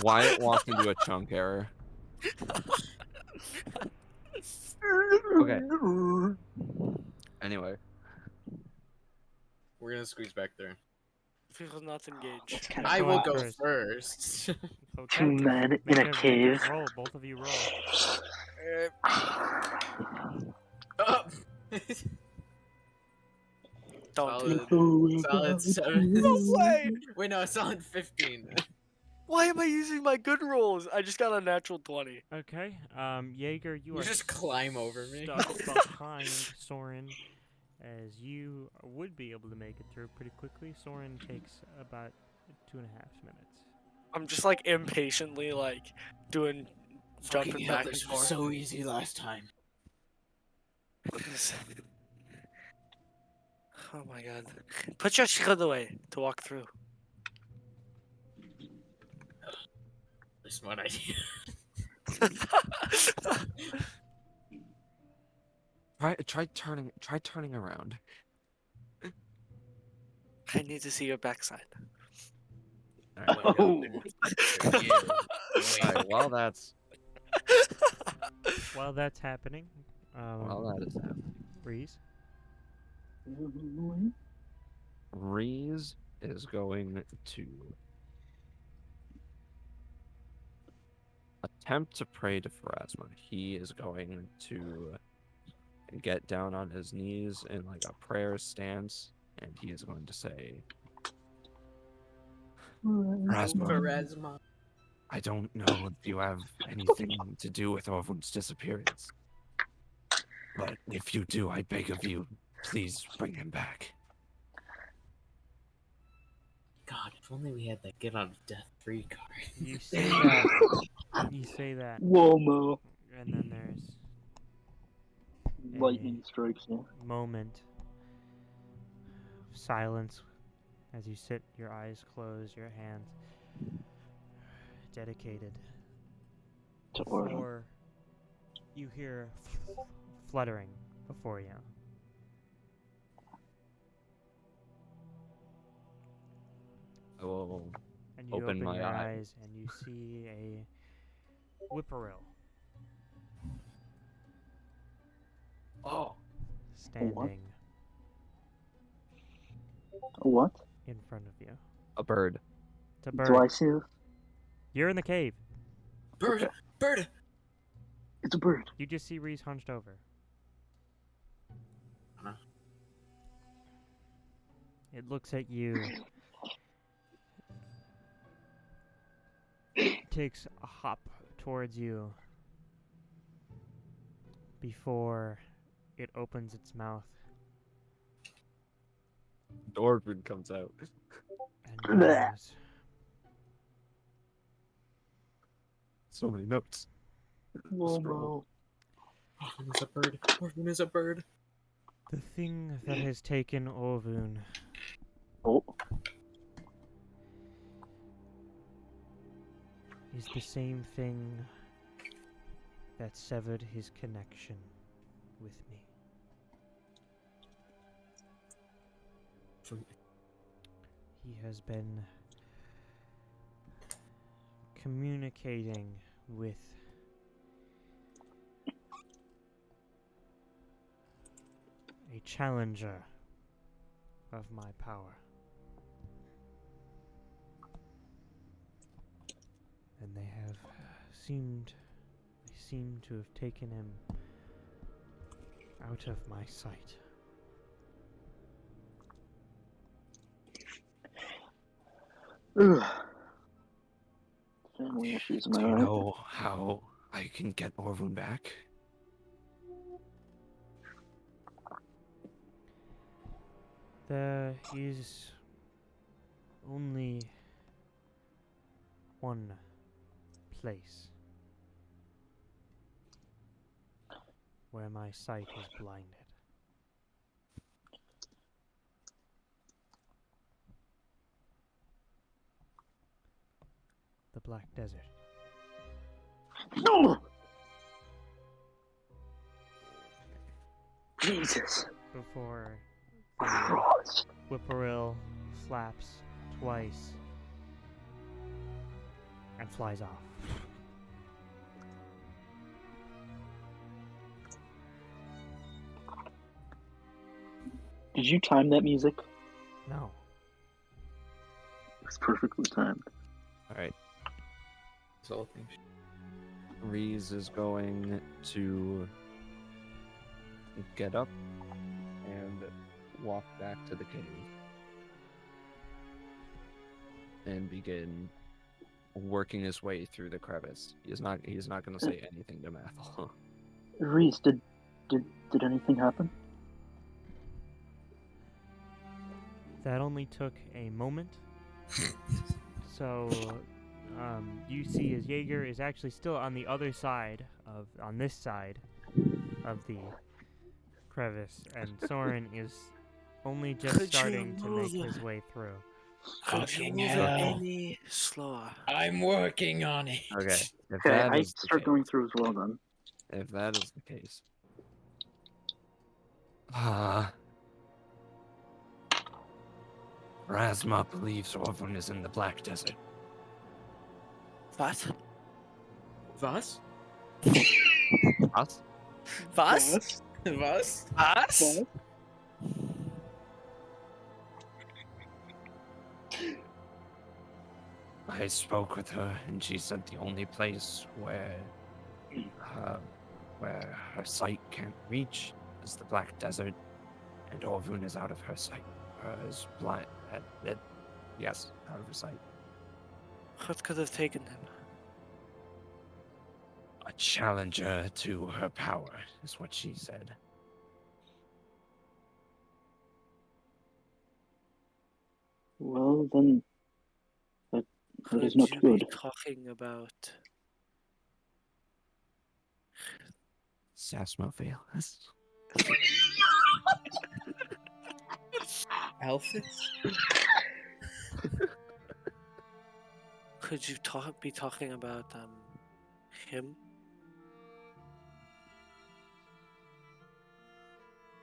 Wyatt walked into a chunk error. Okay. Anyway, We're gonna squeeze back there. People not engaged. That's kind of I will go First. first. Okay. Two men in Make a make cave. roll. Both of you roll. Oh. Don't do Solid. it. Solid 7. No way! Wait, no, solid 15. Why am I using my good rolls? I just got a natural 20. Okay. Jaeger, you You are just climb over me. stuck behind Soren, as you would be able to make it through pretty quickly. Soren takes about 2.5 minutes. I'm just like impatiently like doing jumping back and forth. so easy last time. Oh my god. Put your shield away to walk through. Smart idea. try turning around. I need to see your backside. Alright, Oh. alright, while that's While that's happening, while that is happening, Reese, Reese is going to attempt to pray to Pharasma. He is going to get down on his knees in like a prayer stance, and he is going to say, Pharasma, Pharasma. I don't know if you have anything to do with Orvun's disappearance, but if you do, I beg of you, please bring him back. God, if only we had that get out of death free card. you say that. You say that, Womo. and then there's Lightning strikes you. moment of silence as you sit, your eyes closed, your hands dedicated. To Orville. Before you hear fluttering before you. I will And you Open open my your eye. eyes and you see a whippoorwill standing What? in front of you. a bird. It's a Do bird. I see this? You're in the cave. Bird! Bird! It's a bird. You just see Reese hunched over. Huh? It looks at you. Takes a hop towards you before it opens its mouth Orvun comes out. and Bleh. goes, So many notes. Womo. Orphan is a bird. Orphan is a bird. "The thing that has taken Orvun Oh. is the same thing that severed his connection with me. He has been communicating with a challenger of my power. And they seem to have taken him out of my sight. Ugh. Family issues, am Do I you right? know how I can get Orvun back? There is only one place where my sight is blinded. The Black Desert. No! Jesus Before the Christ. whippoorwill flaps twice and flies off. Did you time that music? No. It was perfectly timed. Alright. So things. Reese is going to get up and walk back to the cave and begin working his way through the crevice. He's not going to say anything to Mathel. Reese, did anything happen? That only took a moment. So, you see as Jaeger is actually still on the other side on this side of the crevice, and Soren is only just Could you starting to make move his way through. Could you Fucking move it hell. any slower? I'm working on it. Okay, if Okay, that I is the start case, going through as well then. if that is the case, Rasma believes Orvun is in the Black Desert. What? Was? Us? Was? Was? Us? I spoke with her, and she said the only place where her sight can't reach is the Black Desert, and Orvun is out of her sight. Is blind. Yes, out of her sight. What could have taken him? A challenger to her power is what she said. Well, then, that Could is not you good. be talking about? Sasmophiles. Alphys? Could you be talking about him?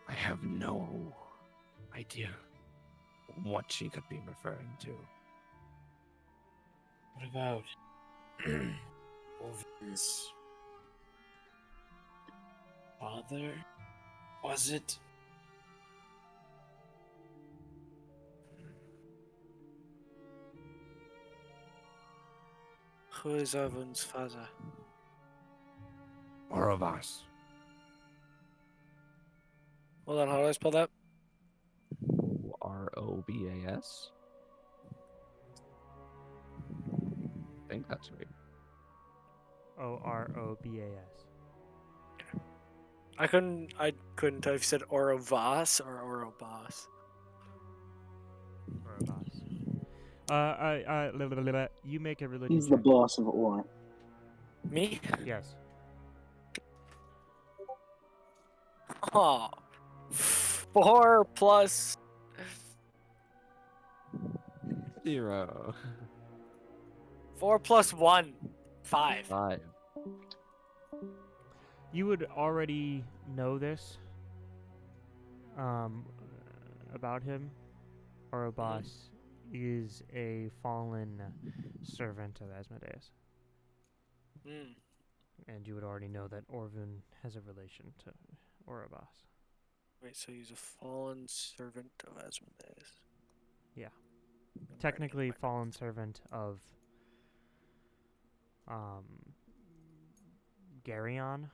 I have no idea what she could be referring to. What about Orvun's father? Was it? Who is Orvun's father? Orovas. Hold on, how do I spell that? Robas. I think that's right. Orobas. I couldn't tell if you said Orovas or Orobas. Orobas. You make a religion He's the check. boss of Or. Me? Yes. Oh. 4 plus 0. 4 plus 1. 5. 5. You would already know this about him. Orobas is a fallen servant of Asmodeus. Hmm. And you would already know that Orvun has a relation to Orobas. Wait, so he's a fallen servant of Asmodeus. Technically fallen servant of Garyon,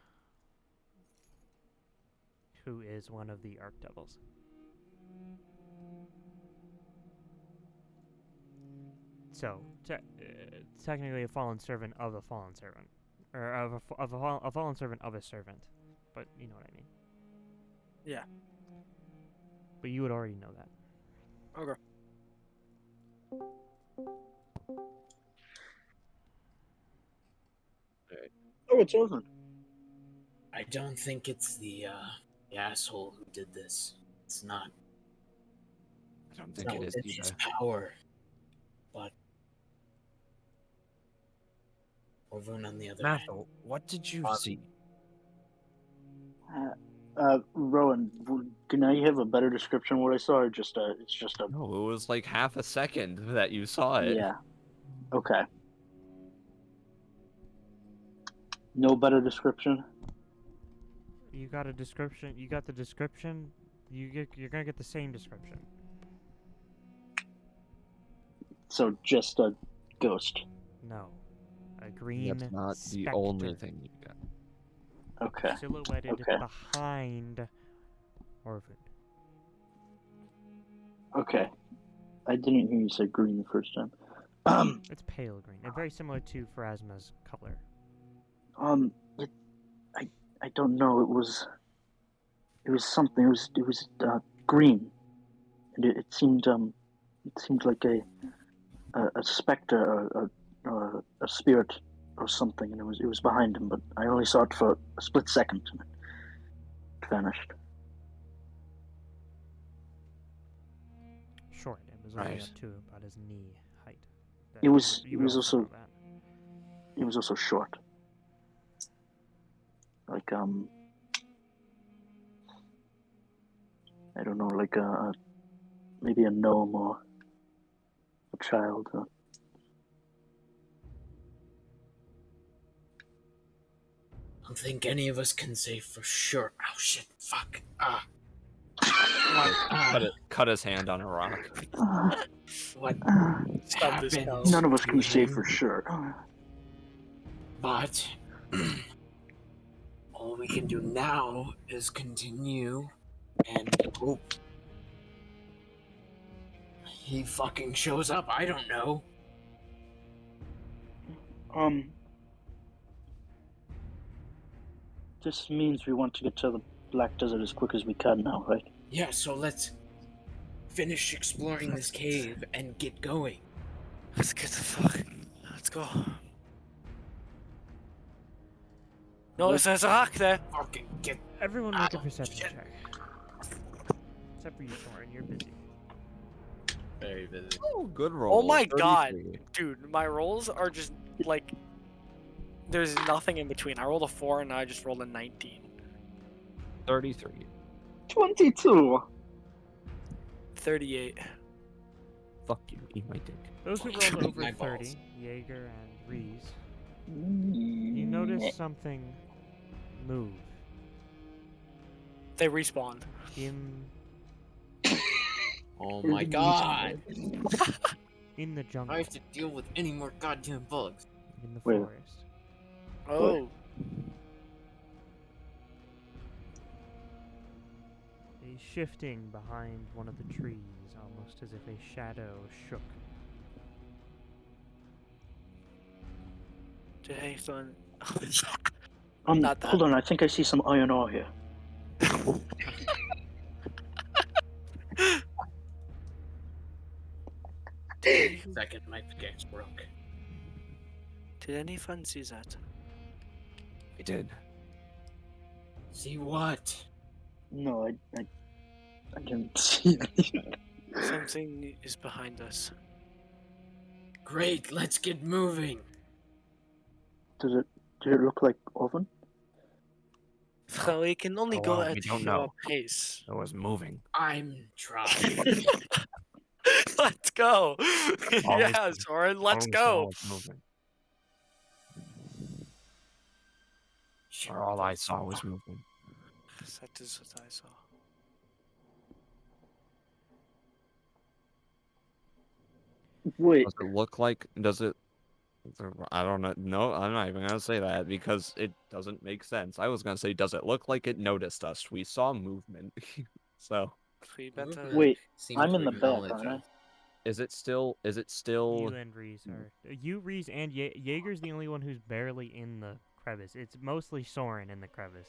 who is one of the Archdevils. So, technically a fallen servant of a fallen servant. Or a fallen servant of a servant. But you know what I mean. Yeah. But you would already know that. Okay. Oh, it's Orvin. I don't think it's the asshole who did this. It's not. I don't think it is It's his either. power. But Orvun on the other hand. Mathel, what did you see? Rowan, can I have a better description of what I saw, or just it's just a... No, it was like half a second that you saw it. Yeah. Okay. No better description? You got a description. You got the description. You're gonna get the same description. So just a ghost. No, a green. That's not the specter only thing you got. Okay. silhouetted Okay. behind Orvin. Okay. I didn't hear you say green the first time. It's pale green, and very similar to Pharasma's color. I don't know. It was something. It was green, and it seemed like a specter or a spirit or something, and it was behind him. But I only saw it for a split second, and it vanished. Short. It was only Right. up to about his knee height. It was- You it was also also- know that. It was also short. Like I don't know, like maybe a gnome or a child. I don't think any of us can say for sure. Oh shit! Fuck! Cut his hand on a rock. What Stop this, happened? Cal. None of us can to say him? for sure. But all we can do now is continue and hope he fucking shows up. I don't know. This means we want to get to the Black Desert as quick as we can now, right? Yeah, so let's finish exploring this cave and get going. Let's get the fuck. Let's go. No, there's a rock there. Fucking get. Everyone make a Ah, perception shit. check. Except for you, Soren. You're busy. Very busy. Oh, good roll. Oh my god. 33. Dude, my rolls are just like. There's nothing in between. I rolled a 4 and I just rolled a 19. 33. 22. 38. Fuck you, eat my dick. Those who Fuck rolled you, over my 30, balls. Jaeger and Reese, you notice something move They respawned. in Oh my god! the jungle, I have to deal with any more goddamn bugs. in the Where? forest. Oh. A shifting behind one of the trees, almost as if a shadow shook. Did anyone. Not that. Hold on, I think I see some iron ore here. Second, my pickaxe broke. Did anyone see that? I did. See what? No, I didn't see anything. Something is behind us. Great, let's get moving. Did it look like oven? So we can only Oh, go well, at we don't your know. pace. It was moving. I'm trying. Let's go. All we Yeah, saw- Soren, let's all we saw go. was moving. Shut Or all the I saw was fuck- moving. That is what I saw. Wait, Does it look like? Does it? I don't know. No, I'm not even gonna say that because it doesn't make sense. I was gonna say, does it look like it noticed us? We saw movement. So, We better. Wait, Seem I'm to in the back, acknowledge aren't I? us. is it still? Is it still? You and Reese are. You, Reese, and Jaeger's the only one who's barely in the crevice. It's mostly Soren in the crevice.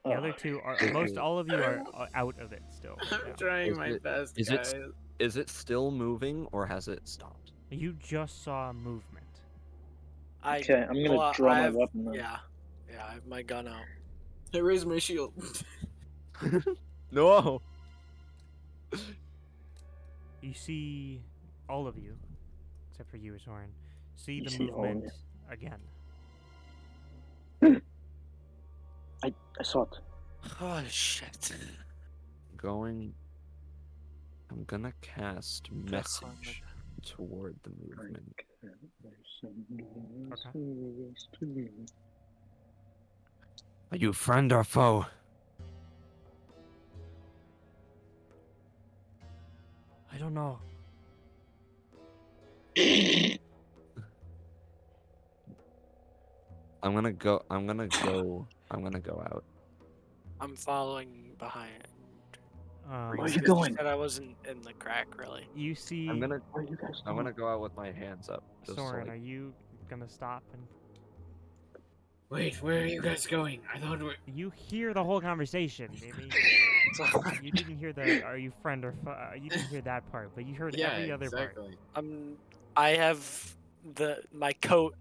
The other two are. Most all of you are out of it still. I'm now. trying Is my it- best, is it guys. Is it still moving or has it stopped? You just saw movement. Okay, I'm gonna draw my weapon then. Yeah, I have my gun out. Hey, raise my shield. No. You see all of you, except for you, Soren, see You the see all of movement again. I saw it. Oh shit. I'm gonna cast message toward the movement. Are you friend or foe? I don't know. I'm gonna go out. I'm following behind. Where are you Because going? said I wasn't in the crack, really. You see, I'm gonna Where are you guys I'm going? gonna go out with my hands up. Just Soren, like, are you gonna stop and Wait, where are you guys going? I thought we. you hear the whole conversation? Maybe you didn't hear the "Are you friend or foe?" You didn't hear that part, but you heard Yeah, every other part. exactly. I have my coat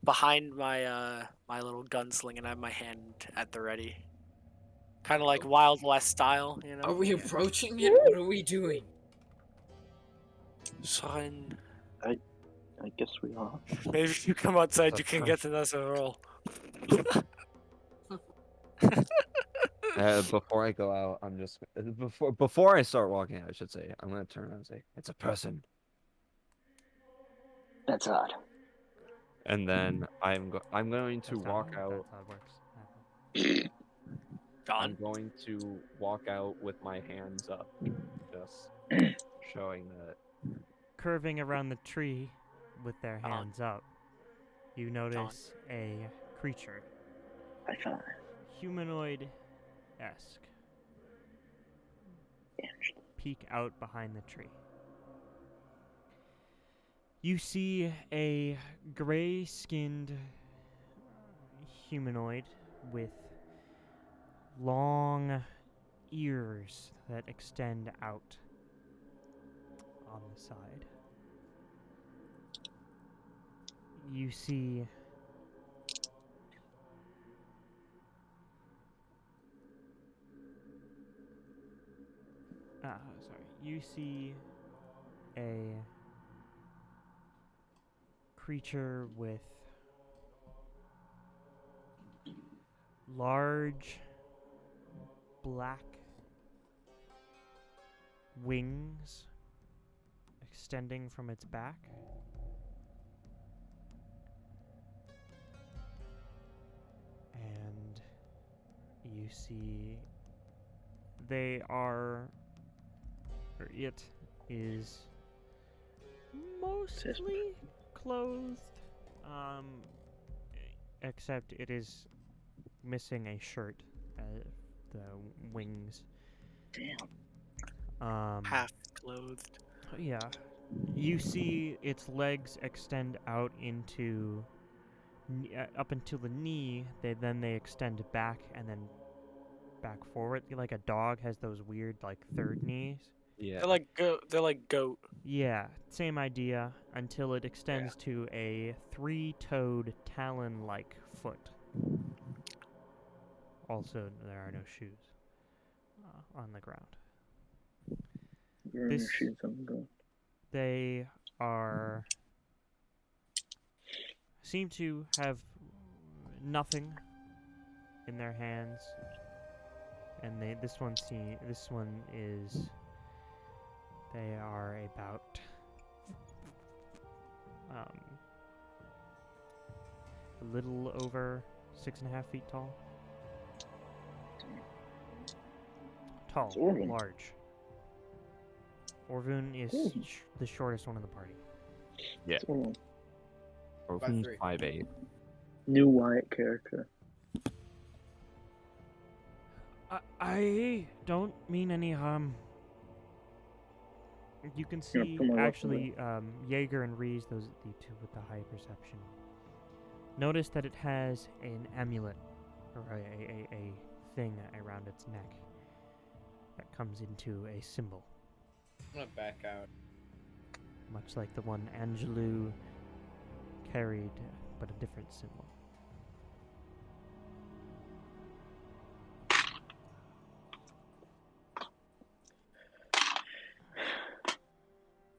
behind my my little gunsling, and I have my hand at the ready. Kind of like Wild West style, you know. Are we approaching it? What are we doing? Son, I guess we are. maybe if you come outside, That's you can right. get to this and roll. before I go out, I'm just before I start walking, I should say, I'm gonna turn around and say, "It's a person," That's odd. and then I'm going to That's not- walk out. That's how it works. I'm John, going to walk out with my hands up, just showing that. Curving around the tree with their John. hands up, you notice a creature, I found humanoid-esque, Angela. peek out behind the tree. You see a gray-skinned humanoid with long ears that extend out on the side. You see you see a creature with large black wings extending from its back. And you see it is mostly clothed, except it is missing a shirt, the wings. Damn. half clothed. Yeah. You see its legs extend out into up until the knee. They extend back and then back forward, like a dog has those weird like third knees. Yeah. They're like goat. They're like goat. Yeah, same idea until it extends to a three-toed talon-like foot. Also, there are no shoes on the ground. You're in your This- shoes on the ground. They seem to have nothing in their hands, and this one is they are about a little over 6.5 feet tall. Tall, It's Orvin. large. Orvun is Ooh. the shortest one in the party. Oh, Orphan's three. 5'8". new Wyatt character. I don't mean any harm. You can Yeah, see, from my left actually, Jaeger and Reese, those are the two with the high perception. Notice that it has an amulet, or a thing around its neck that comes into a symbol, I'm gonna back out. much like the one Angelou carried, but a different symbol.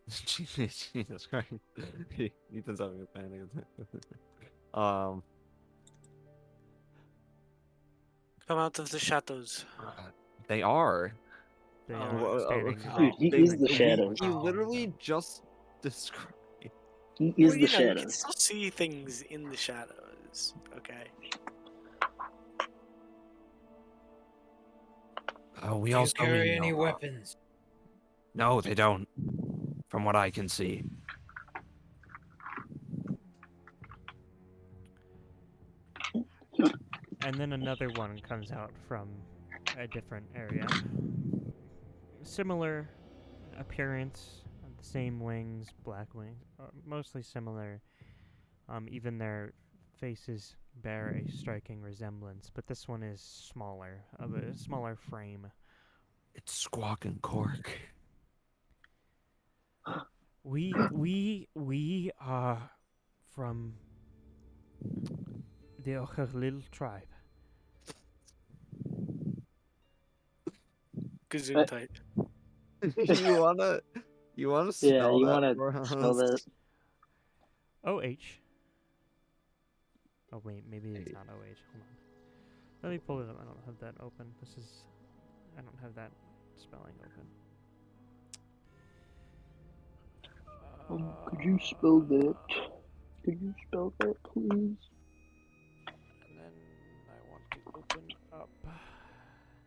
Jesus Christ. Ethan's having a panic attack. Come out of the shadows. They are. They Oh, are standing. Dude, he They- is the we- shadows. He literally just described. He is Well, the you can shadows. still see things in the shadows. Okay. We Do all you still carry need any no- weapons? No, they don't. From what I can see. And then another one comes out from a different area. Similar appearance, the same wings, black wings, mostly similar. Even their faces bear a striking resemblance, but this one is smaller, of a smaller frame. It's Squawk and Cork. We are from the Ochrlil tribe. Gesundheit. you wanna Yeah, spell you that want for to us? spell that? OH. Oh wait, maybe it's not OH. Hold on. Let me pull it up. I don't have that open. I don't have that spelling open. Could you spell that? Could you spell that, please? And then I want to open up.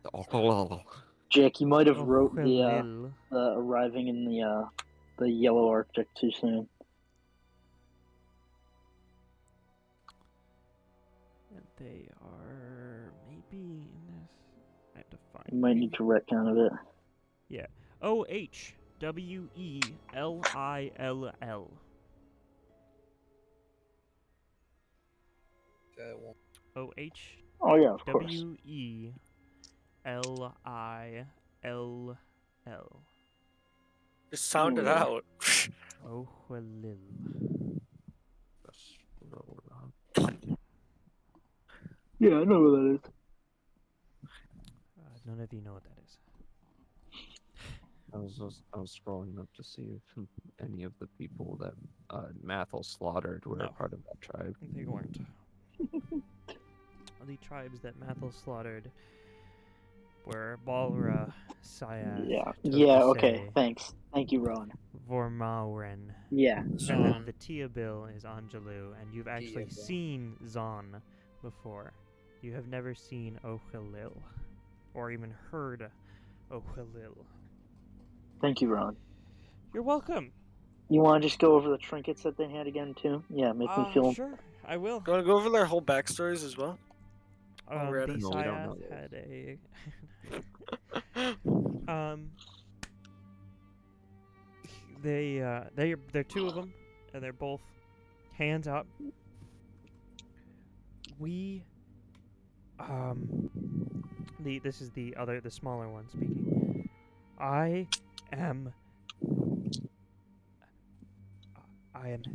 The Ochrlil. Jack, you might have wrote the Ochrlil. arriving in the yellow Arctic too soon. And they are maybe in this. I have to find. You might need to retcon a bit. Yeah. OHWELILL. That one. Oh yeah, of course. OHWELILL. Just sound it out. Ochrlil. Yeah, I know what that is. None of you know what that is. I was scrolling up to see if any of the people that Mathel slaughtered were No. a part of that tribe. They weren't. The tribes that Mathel slaughtered were Balra, Sayath, Yeah, okay, Tokuse, thanks. Thank you, Rowan. Vormauren, Yeah. and then Zon. the Teobil is Angelou, and you've actually Teobil. seen Zon before. You have never seen Ochrlil, or even heard Ochrlil. Thank you, Rowan. You're welcome. You want to just go over the trinkets that they had again, too? Yeah, make me feel... Sure, I will. You want to go over their whole backstories as well? The we're at it. No, we don't know Sayath those. had a they're two of them, and they're both hands up. We this is the smaller one speaking. I am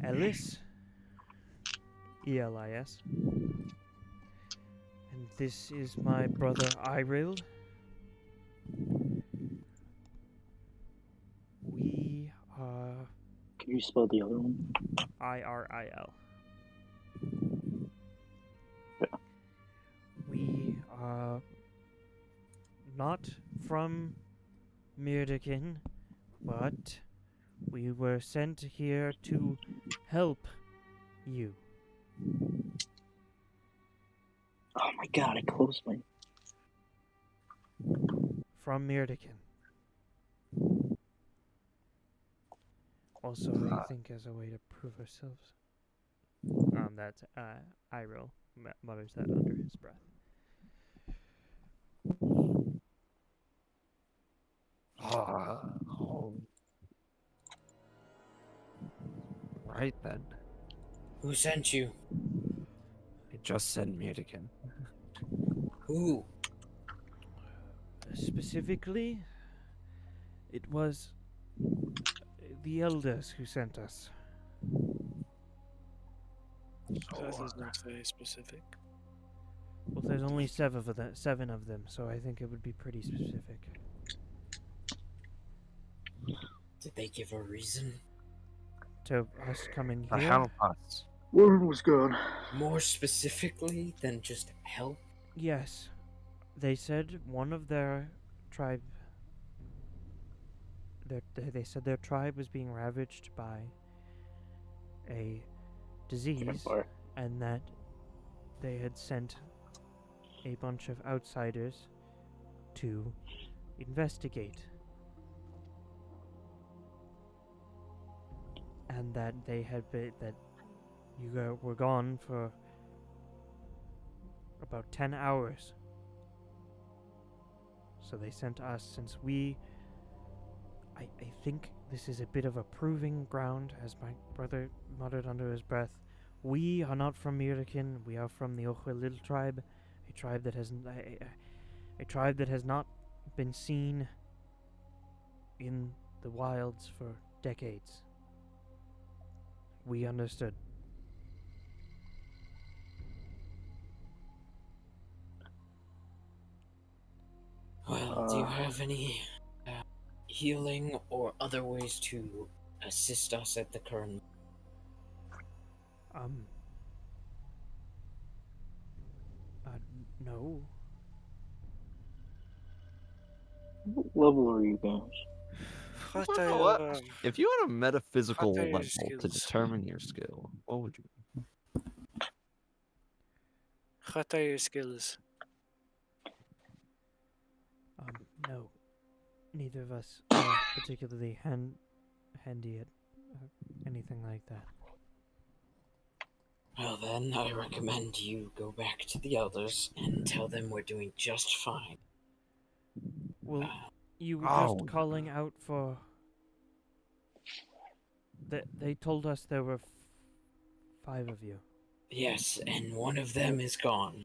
Ellis, ELIS, and this is my brother Iril. We are Can you spell the other one? IRIL. Yeah. We not from Mirdakin, but we were sent here to help you. Oh my god, I closed my. From Mirdakin. Also, I think as a way to prove ourselves. That's Iroh mutters that under his breath. Oh. Right then. Who sent you? I just said Mirdakin. Who? Specifically, it was the elders who sent us. That is not very specific. Well, there's only seven of them, so I think it would be pretty specific. Did they give a reason? To us coming To here? help us. Word was good. More specifically than just help? Yes. They said one of their tribe... They said their tribe was being ravaged by a disease, Vampire. and that they had sent a bunch of outsiders to investigate. And that they had been, that you were gone for about 10 hours. So they sent us, since I think this is a bit of a proving ground, as my brother muttered under his breath. We are not from Mirdakin, we are from the Ojuelil tribe, a tribe that has not been seen in the wilds for decades. We understood. Well, do you have any healing or other ways to assist us at the current? No. What level are you guys? What? If you had a metaphysical What are your level to skills? determine your skill, what would you? What are your skills? No. Neither of us are particularly handy at anything like that. Well then, I recommend you go back to the elders and tell them we're doing just fine. Well, you were Oh. just calling out for... They told us there were 5 of you. Yes, and one of them is gone.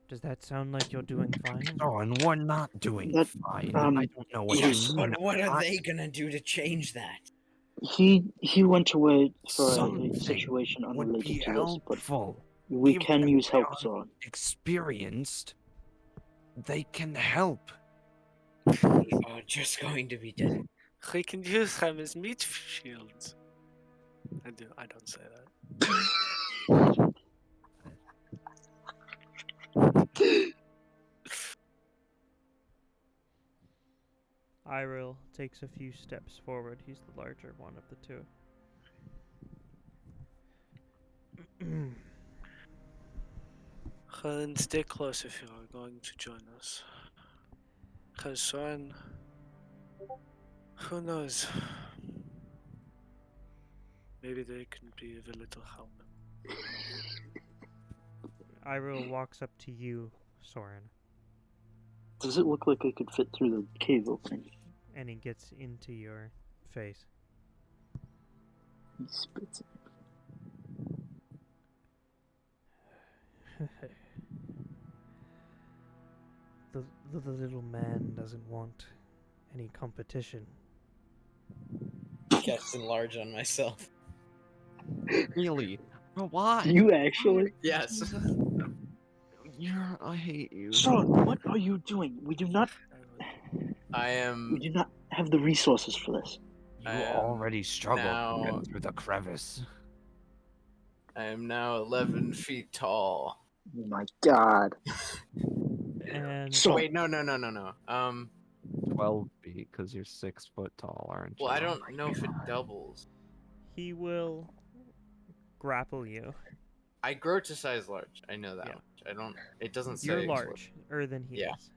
Does that sound like you're doing fine? Oh, and we're not doing That, fine. um, I don't know what Yes, you mean. but what are they gonna do to change that? He went away for a Something situation would unrelated be to this, but helpful. we Even can if use they help, aren't Zoran. Experienced, they can help. We are just going to be dead. We can use them as meat shields. I don't say that. Iril takes a few steps forward. He's the larger one of the two. Then stay close if you are going to join us. Because Soren, who knows? Maybe they can be of a little help. Iril walks up to you, Soren, Does it look like I could fit through the cave opening? and he gets into your face. He spits it. The little man doesn't want any competition. Cast enlarge on myself. Really? But why? You actually? Yes. I hate you. Zoran, what are you doing? We do not I am have the resources for this. You I am already struggled to now- get through the crevice. I am now 11 feet tall. Oh my god. And So- Wait, no. 12 feet, because you're 6 foot tall, aren't you? Well, I don't know if it doubles. he will grapple you. I grow to size large. I know that Yeah. much. I don't. It doesn't say. You're explicit. larger than he Yeah. is.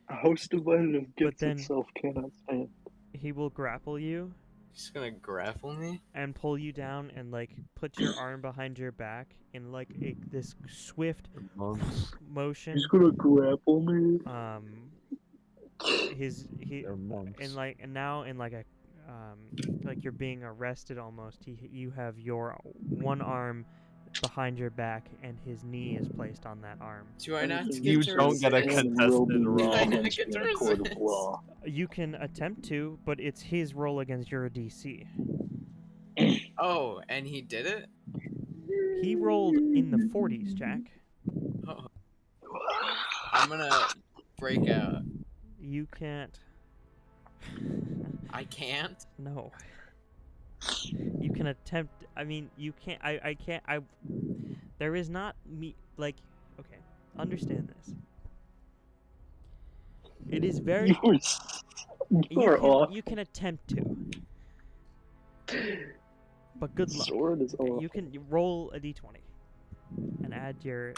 A host divided of gifts then- itself cannot stand. He will grapple you He's gonna grapple me. and pull you down and like put your arm behind your back in like this swift Monks. motion. He's gonna grapple me. They're monks. and now in like a like you're being arrested almost. You have your one arm behind your back and his knee is placed on that arm. Do I not get You to don't get a resist? contested Will be roll. I against get me to in a court of resist. law. You can attempt to, but it's his roll against your DC. Oh, and he did it. He rolled in the 40s, Jack. Oh. I'm gonna break out. You can't. I can't. No. You can attempt. I mean, you can't. I can't. There is not me. Like, okay. Understand this. It is very. You're off. You can attempt to. But good luck. Sword is Okay, off. you can roll a d20 and add your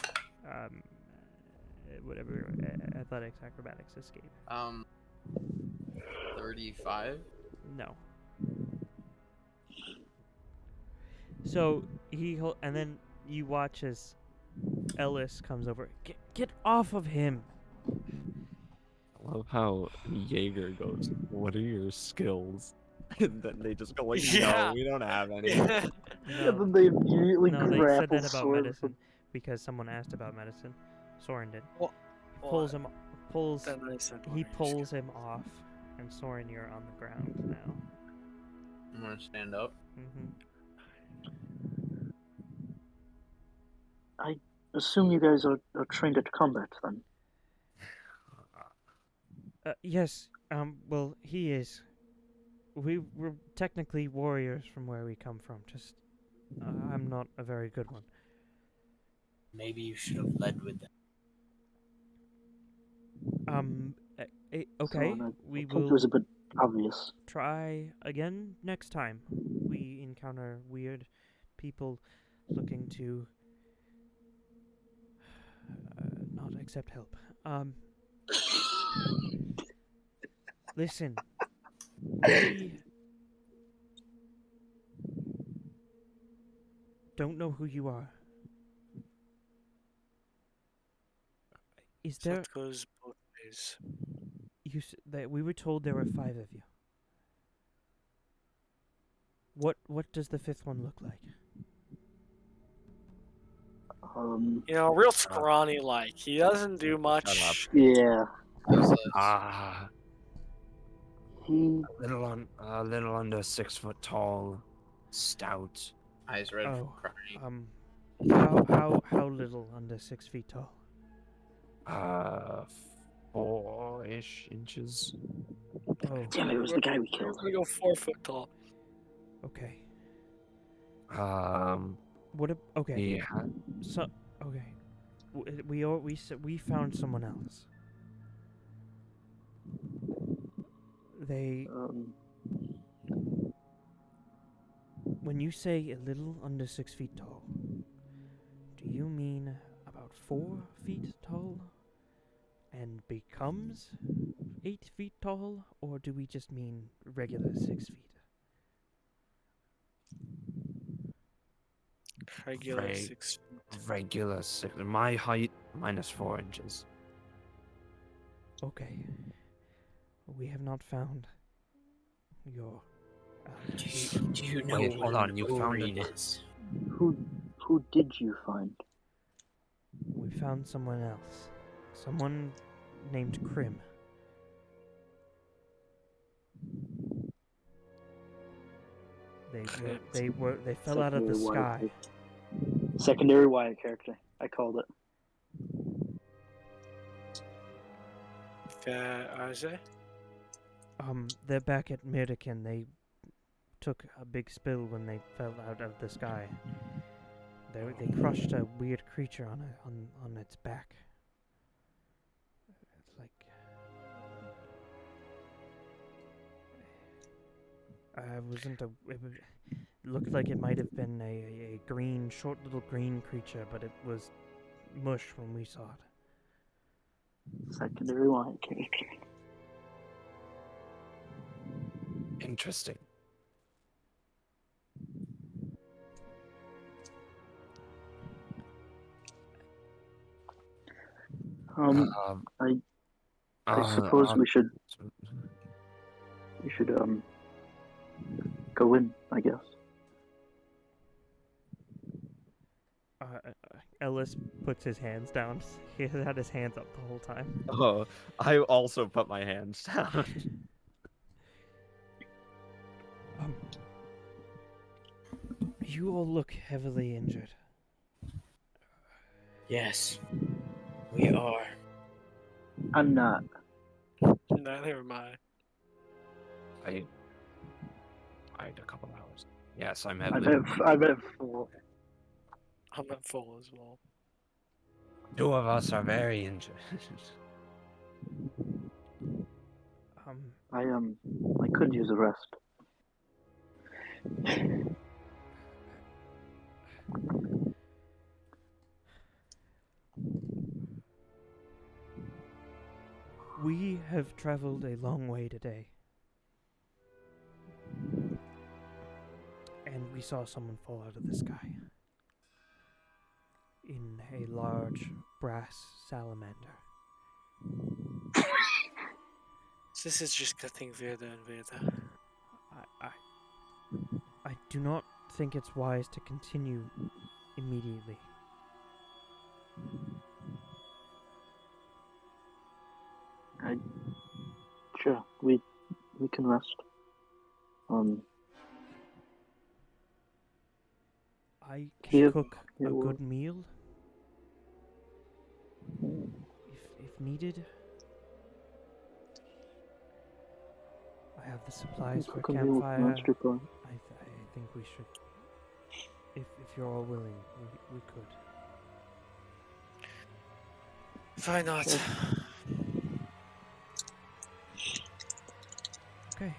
whatever athletics, acrobatics, escape. 35. No. So and then you watch as Ellis comes over. Get off of him. I love how Jaeger goes, "What are your skills?" And then they just go like, Yeah. "No, we don't have any." Yeah, No, then they immediately no, they grapple said that about sword. medicine because someone asked about medicine. Soren did. What? He pulls him. Pulls. Then I said He what I pulls him off, and Soren, you're on the ground now. I'm gonna stand up. Assume you guys are trained at combat then. Yes. Well, he is. We're technically warriors from where we come from. Just, I'm not a very good one. Maybe you should have led with them. Okay. So, I We think it will was a bit obvious. try again next time we encounter weird people looking to not accept help. Listen. We don't know who you are. Is So there it goes both ways. that we were told there were 5 of you? What does the 5th one look like? You know, real scrawny like. He doesn't do much. Yeah. There's a- He A little under 6 foot tall, stout. eyes red from Oh, crying. How little under 6 feet tall? 4-ish inches. Oh, damn it, it was the guy we We're killed. gonna go 4 foot tall. okay. Okay. Yeah. So okay. We found someone else. They when you say a little under 6 feet tall, do you mean about 4 feet tall and becomes 8 feet tall, or do we just mean regular 6 feet? Regular Right. 6 feet. Regular 6. My height minus 4 inches. Okay. We have not found your. Do you know Wait, what hold on, you an found Orin it. is? Who did you find? We found someone else. Someone named Krim. They fell out of the sky. Secondary Wyatt character. I called it. Isaiah? They're back at Mirdakin. They took a big spill when they fell out of the sky. They crushed a weird creature on its back. I wasn't a. It looked like it might have been a green, short little green creature, but it was mush when we saw it. Secondary line character. Interesting. I suppose we should go in, I guess. Ellis puts his hands down. He had his hands up the whole time. Oh, I also put my hands down. You all look heavily injured. Yes, we are. I'm not. Neither am I. I had a couple hours. Yes, I'm I've heavily. had 4. I'm at full as well. 2 of us are very injured. I could use a rest. We have traveled a long way today. And we saw someone fall out of the sky. In a large brass salamander. This is just getting weirder and weirder. I do not think it's wise to continue immediately. Sure, we can rest. I can Here- cook a here we'll- good meal if needed. I have the supplies for a cook a meal with campfire. monster pie. I think we should, if you're all willing, we could. Why not? Okay.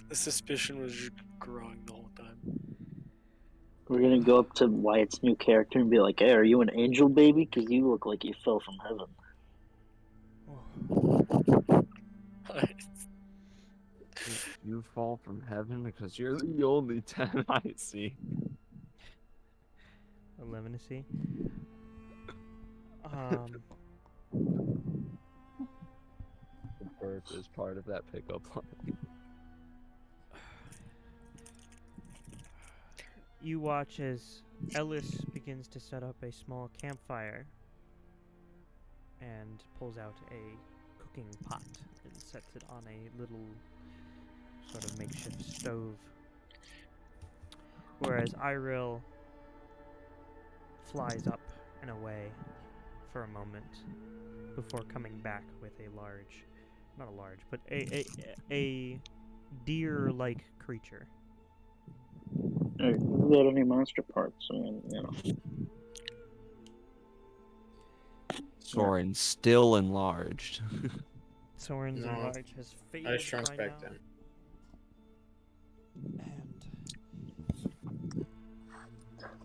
The suspicion was just growing the whole time. We're gonna go up to Wyatt's new character and be like, "Hey, are you an angel baby? Because you look like you fell from heaven." You fall from heaven because you're the only 10 I see. 11 to see. The bird is part of that pickup line. You watch as Ellis begins to set up a small campfire and pulls out a cooking pot and sets it on a little sort of makeshift stove. Whereas Iril flies up and away for a moment before coming back with a large, not a large, but a deer-like creature. Hey, you got any monster parts? I mean, you know. Soren still enlarged. Soren's No, enlarge has faded I shrunk by back now. then. And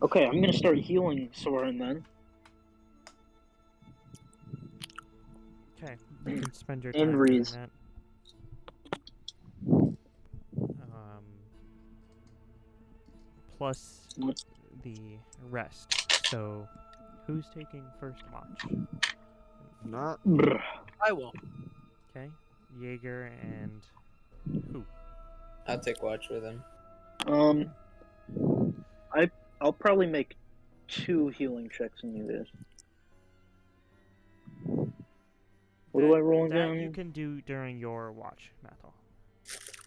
Okay, I'm gonna start healing Soren then. okay, you can spend your And time doing Reese. that. Plus What? the rest. So, who's taking first watch? Not. Brr. I will. Okay, Jaeger and who? I'll take watch with him. I'll probably make 2 healing checks on you guys. What do I roll That again? you can do during your watch, Mathal.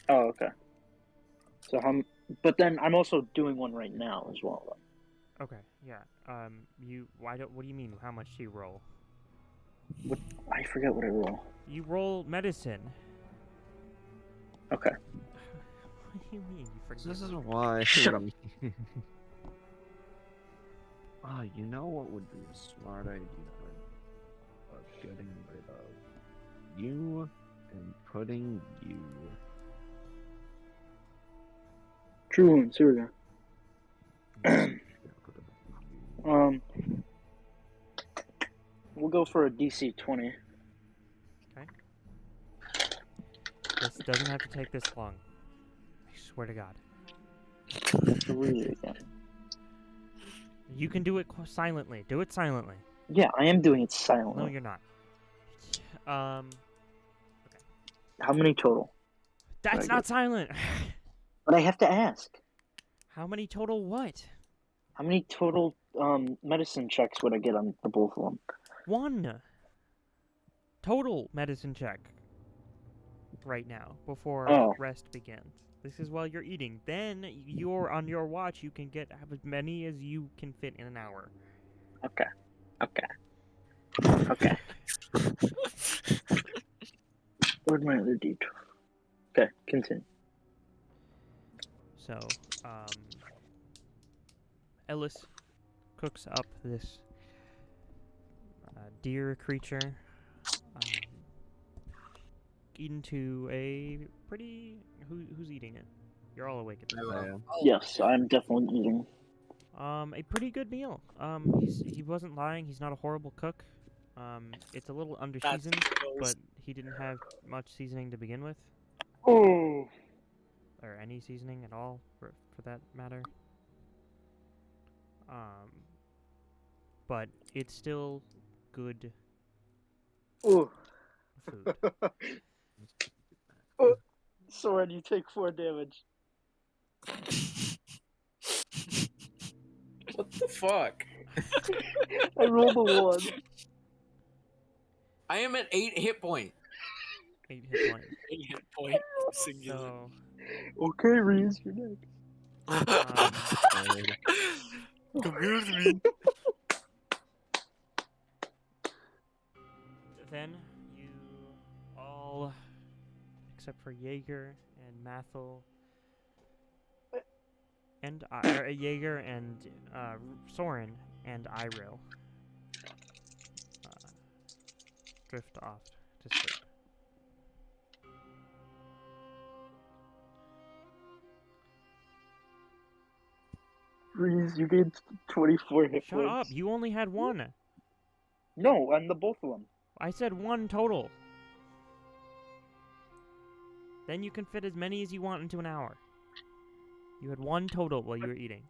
Oh, okay. So but then I'm also doing one right now as well. Though. Okay, yeah. What do you mean? How much do you roll? I forget what I roll. You roll medicine. Okay. What do you mean? You forget? This is why. Shut up. You know what would be a smart idea of getting rid of you And putting you. True wounds. Here we go. We'll go for a DC 20. This doesn't have to take this long. I swear to God. Really? You can do it silently. Do it silently. Yeah, I am doing it No, silently. you're not. How many total? That's Very not good. silent. But I have to ask. How many total what? How many total medicine checks would I get on the both of them? 1 total medicine check right now before Oh. rest begins. This is while you're eating. Then you're on your watch. You can have as many as you can fit in an hour. Okay. Where'd my other D12? Okay, continue. So, Ellis cooks up this deer creature into a pretty... Who's eating it? You're all awake at this point. Yes, I'm definitely eating. A pretty good meal. He wasn't lying. He's not a horrible cook. It's a little underseasoned, but he didn't have much seasoning to begin with, Oh. or any seasoning at all, for that matter. But it's still good Oh. food. Soren, you take 4 damage. What the fuck? I rolled a 1. I am at 8 hit points. 8 hit points. 8 hit point. Singular. So, Okay, Reese, you're next. Come here with me. then you all, except for Jaeger and Mathel, and Jaeger and Soren and Iril, drift off to sleep. Reese, you gained 24 hit Shut points. up! You only had 1. No, on the both of them. I said 1 total. Then you can fit as many as you want into an hour. You had 1 total while you were eating.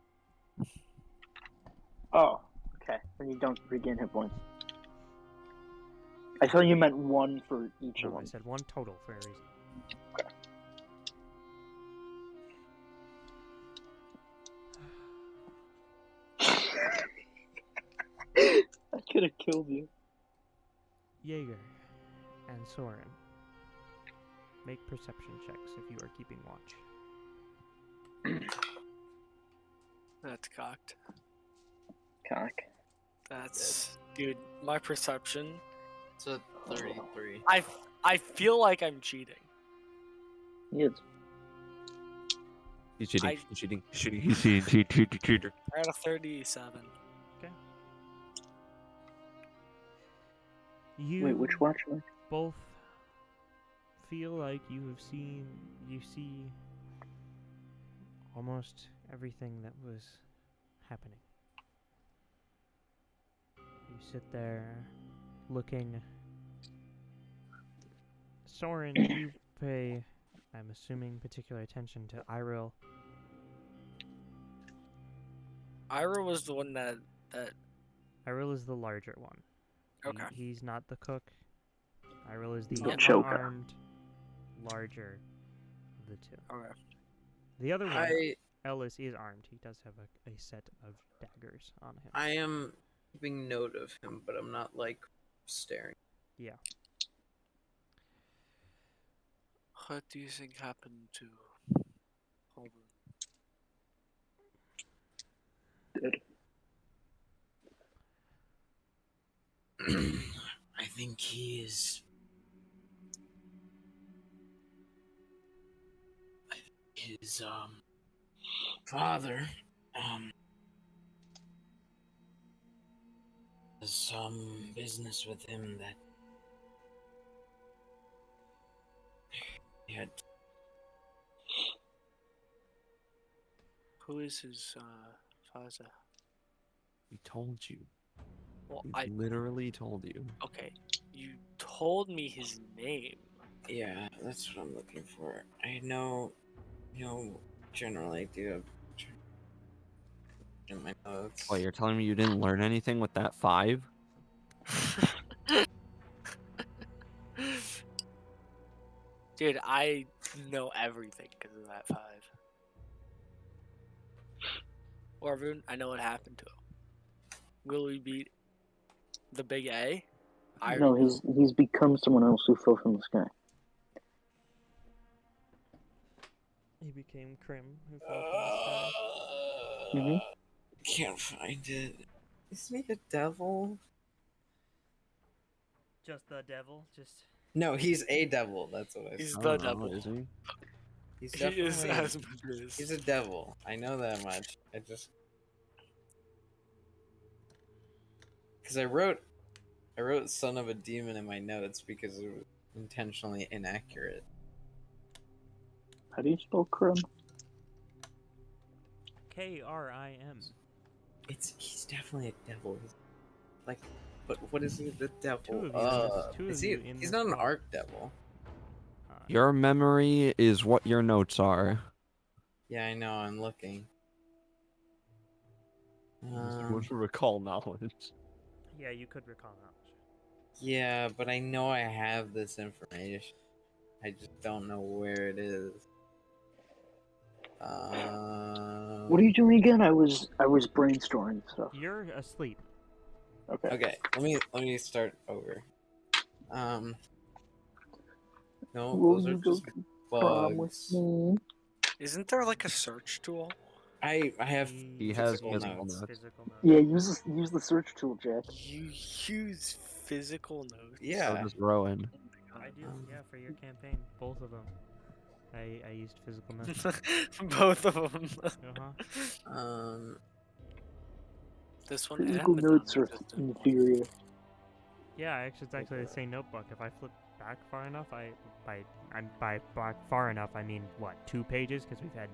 Oh, okay. Then you don't regain hit points. I thought you meant 1 for each of No, I them. said 1 total for a reason. I could have killed you. Jaeger and Soren, make perception checks if you are keeping watch. That's cocked. Cock. That's dude. My perception. It's a 33. I feel like I'm cheating. He is. He's cheating. I- He's cheating. He's cheating. He's cheating. I got a 37. You Wait, which watch am I? both feel like you see almost everything that was happening. You sit there looking. Soren, you pay, I'm assuming, particular attention to Iril. Ira was the one that Iril is the larger one. Okay. He's not the cook. Iril is the The choker. unarmed, larger of the two. Okay. The other one, I Ellis, is armed. He does have a set of daggers on him. I am keeping note of him, but I'm not like staring. Yeah. What do you think happened to Holden? Dead. I think he is. I think his father has some business with him that Yeah. Who is his father? We told you. Well, We literally told you. okay. You told me his name. Yeah, that's what I'm looking for. I know, general idea in my notes. Oh, you're telling me you didn't learn anything with that 5? Dude, I know everything because of that 5. Orvun, I know what happened to him. Will we beat the big A? I No, already know. he's become someone else who fell from the sky. He became Krim, who fell from the sky. Mhm. Can't find it. Isn't he a devil? Just the devil, just No, he's a devil. That's what I He's said. the Oh, devil. is he? He's He is definitely. as much as. He's a devil. I know that much. Because I wrote son of a demon in my notes because it was intentionally inaccurate. How do you spell Krim? Krim. He's definitely a devil. Like, but what is he? The devil? Two of you, two is of he? you in He's this not an book. archdevil. Your memory is what your notes are. Yeah, I know. I'm looking. You would recall knowledge. Yeah, you could recall knowledge. Yeah, but I know I have this information. I just don't know where it is. What are you doing again? I was brainstorming stuff. You're asleep. Okay. Okay, let me start over. No, Will those are you go just to prom with bugs. me? Isn't there like a search tool? I have He has physical physical notes. notes. Physical notes. Yeah, use the search tool, Jack. You use physical notes. So Yeah. does Rowan. I do, yeah, for your campaign. Both of them. I used physical notes. Both of them. Uh-huh. This one Physical and notes are Madonna just- inferior. Yeah, actually, it's actually the same notebook. If I flip back far enough, by back far enough, I mean what, 2 pages? Because we've had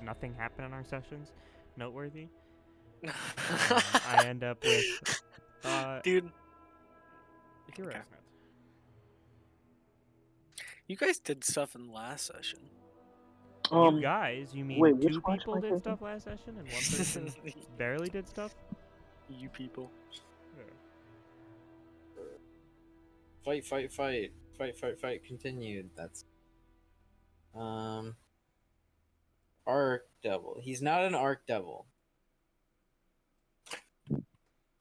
nothing happen in our sessions, noteworthy. I end up with Dude, hero's okay. notes. You guys did stuff in last session. You guys, you mean wait, which 2 one's people my did favorite? stuff last session and 1 person barely did stuff? You people. Fight, continued. That's Arc Devil. He's not an Arc Devil.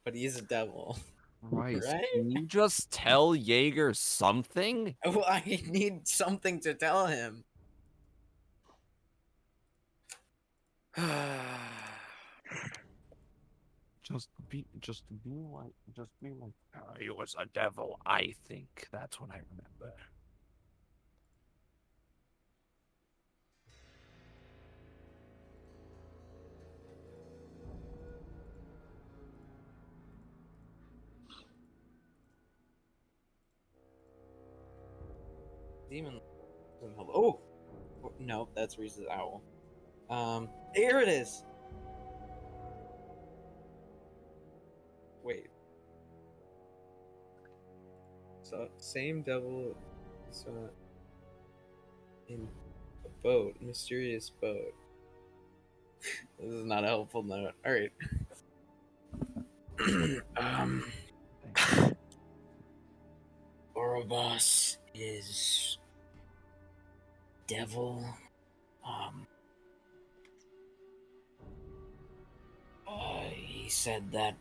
But he's a devil. Right. Right? Can you just tell Jaeger something? Well, I need something to tell him. Just be like, he was a devil. I think that's what I remember. Demon. Oh! No, that's Reese's owl. Here it is! Wait. So, same devil in a boat, mysterious boat. This is not a helpful note. Alright. Ouroboros is devil. He said that.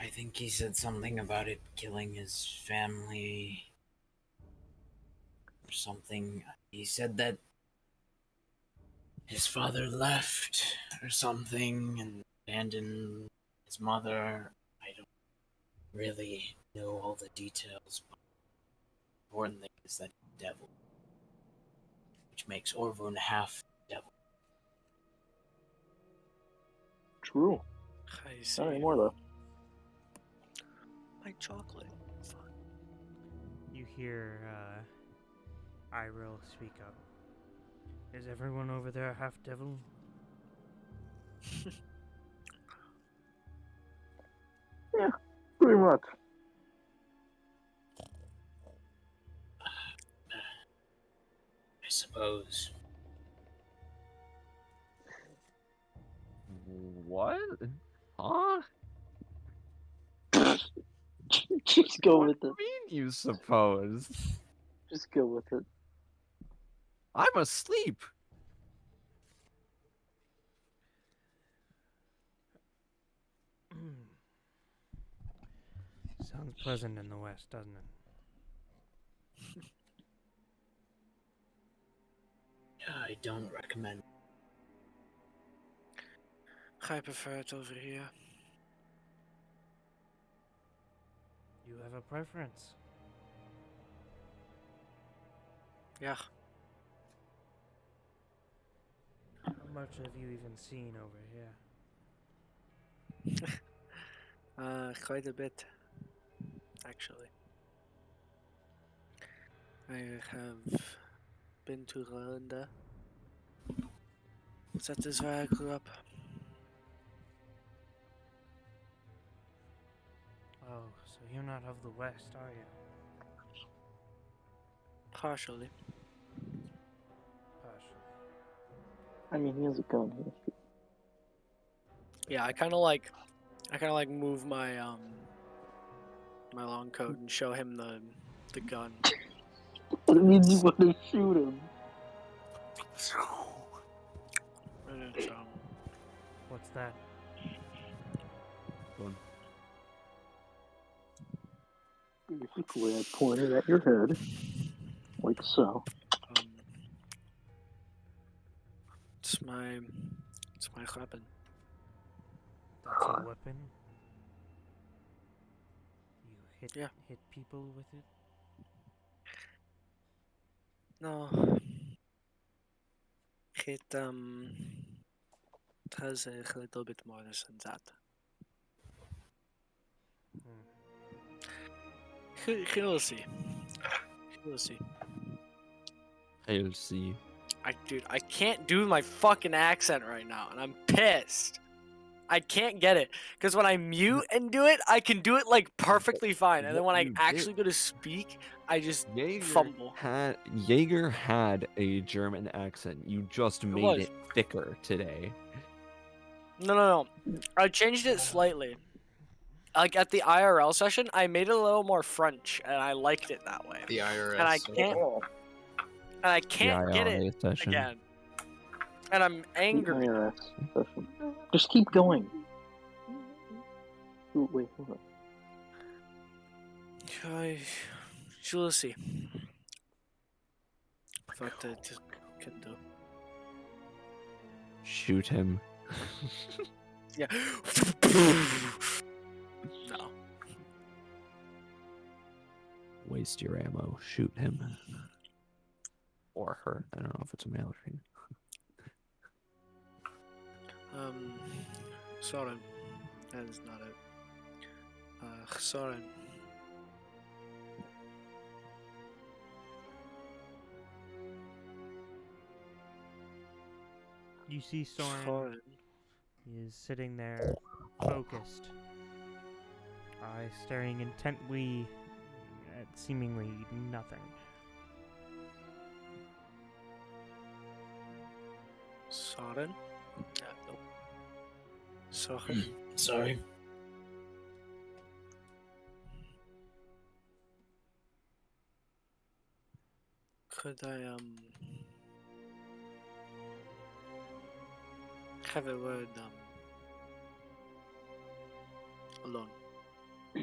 I think he said something about it killing his family or something. He said that his father left or something and abandoned his mother. I don't really know all the details, but the important thing is that he's devil, which makes Orvun half devil. True. I see. Not anymore though. My chocolate. Fuck. You You hear Iril speak up. Is everyone over there half devil? Yeah, pretty much. I suppose. What? Huh? Just go with it. What do you mean you suppose? Just go with it. I'm asleep. Sounds pleasant in the west, doesn't it? I don't recommend. I prefer it over here. You have a preference. Yeah. How much have you even seen over here? Quite a bit, actually. I have been to Rwanda. That is where I grew up. Oh, so you're not of the west, are you? Partially. Partially. I mean, he has a gun. Yeah, I kind of like move my my long coat and show him the gun. It means you want to shoot him. And it's, What's that? Basically, I pointed at your head, like so. it's my weapon. That's a weapon? You hit people with it? No. It has a little bit more than that. He'll see. He'll see. I'll see. Dude, I can't do my fucking accent right now, and I'm pissed. I can't get it, because when I mute and do it, I can do it like perfectly fine, and then when I actually go to speak, I just fumble. Jaeger had a German accent. You just made it thicker today. No. I changed it slightly. Like at the IRL session, I made it a little more French, and I liked it that way. The IRS. And I can't get it session. again. And I'm angry. Just keep going. Ooh, wait, hold on. We'll see. What I can do. Shoot him. Yeah. No. Waste your ammo. Shoot him. Or her. I don't know if it's a male or female. Soren. That is not it. Soren. You see Soren. He is sitting there, focused. Eyes staring intently at seemingly nothing. Soren? Nope. Soren? Sorry. Could I, have a word, alone? I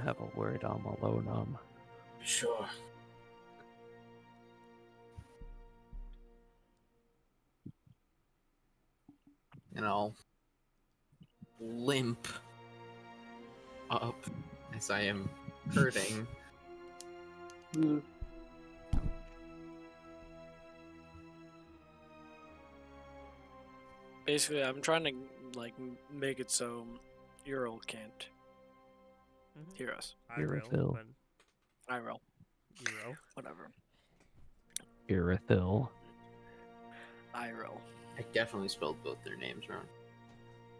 have a word alone. Sure. And I'll limp up as I am hurting. Basically, I'm trying to like make it so Ural can't hear us. I will, Phil. but Iroh. Zero. Whatever. Irithil. Iroh. I definitely spelled both their names wrong.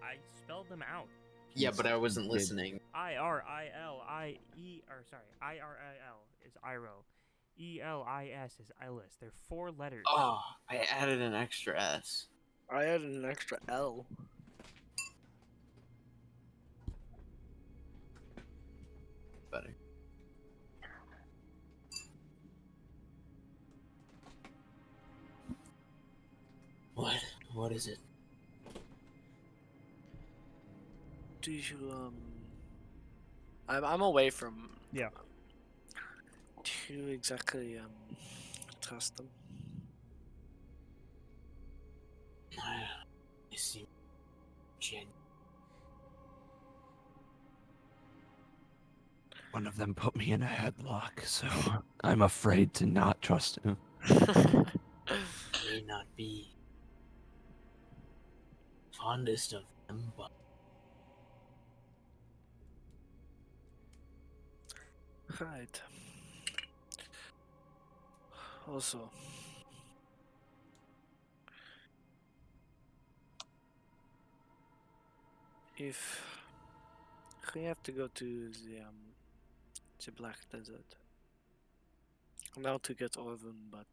I spelled them out. Yeah, but I wasn't Did- listening. I-R-I-L is Iroh. E-L-I-S is Ellis. They're 4 letters. Oh, I added an extra S. I added an extra L. Better. What? What is it? Do you I'm away from. Yeah. Do you exactly trust them? They seem genuine. One of them put me in a headlock, so I'm afraid to not trust him. May not be fondest of them, but Right. Also, if we have to go to the Black Desert, now to get Orvin, but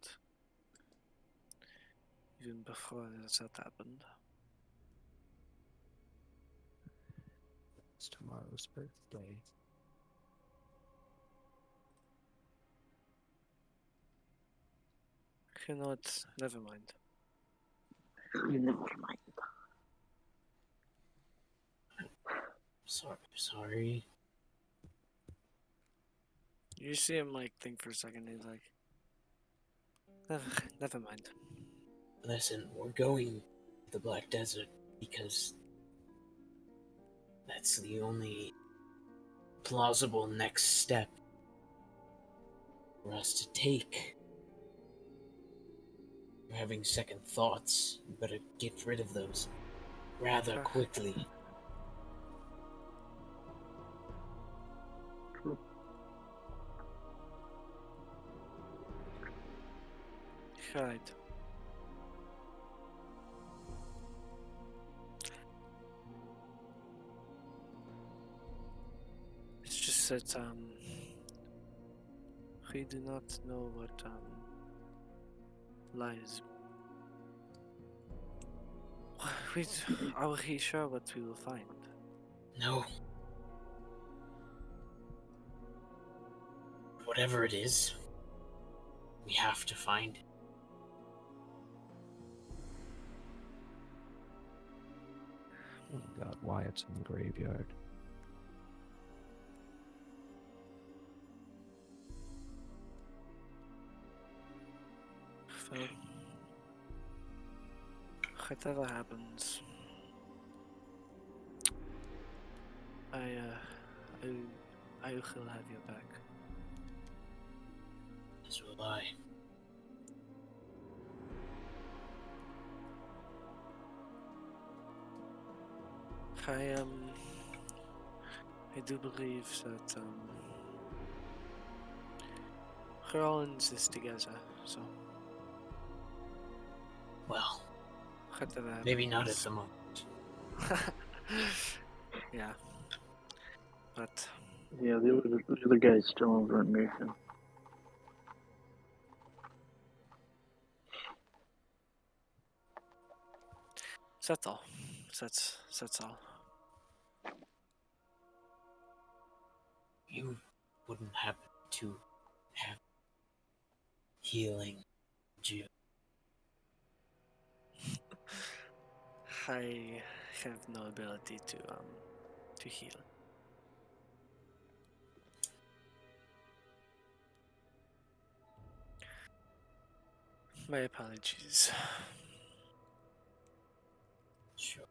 even before that happened, It's tomorrow's birthday. you know what? Never mind. Never mind. sorry. You see him like think for a second. He's like, never mind. Listen, we're going to the Black Desert because that's the only plausible next step for us to take. We're having second thoughts. We better get rid of those rather quickly. Right. It's just that we do not know what lies. Are we sure what we will find? No. Whatever it is, we have to find it. Oh god, Wyatt's in the graveyard. So, whatever happens, I will have your back. As will I. I do believe that we're all in this together. So, Well, whatever happens. maybe not at the moment. Yeah, but Yeah, the other guy's still over in Mayfield. that's all. That's all. You wouldn't happen to have healing, would you? I have no ability to heal. My apologies. Sure.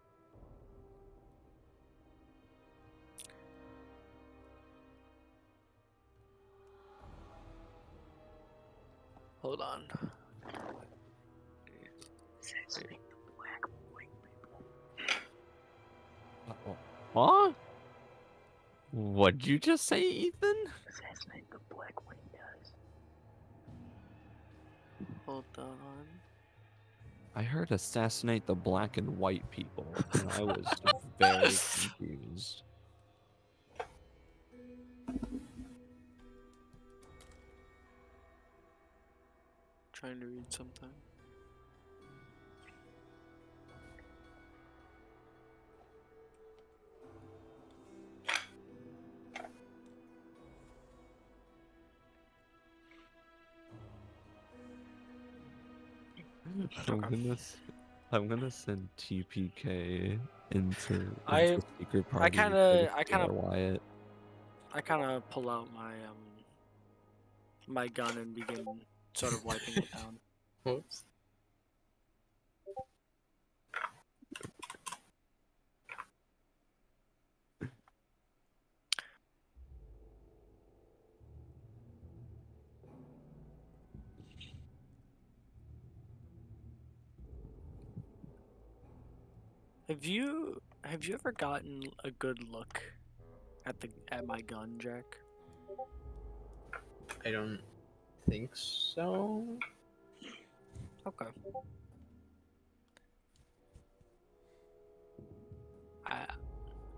Hold on. What? What'd you just say, Ethan? Assassinate the Black White Hold on. I heard assassinate the black and white people, and I was very confused. Trying to read something. I'm gonna send TPK into I secret party. I kind of Wyatt. I kind of pull out my gun and begin sort of wiping it down. Whoops. Have you ever gotten a good look at my gun, Jack? I don't think so. Okay.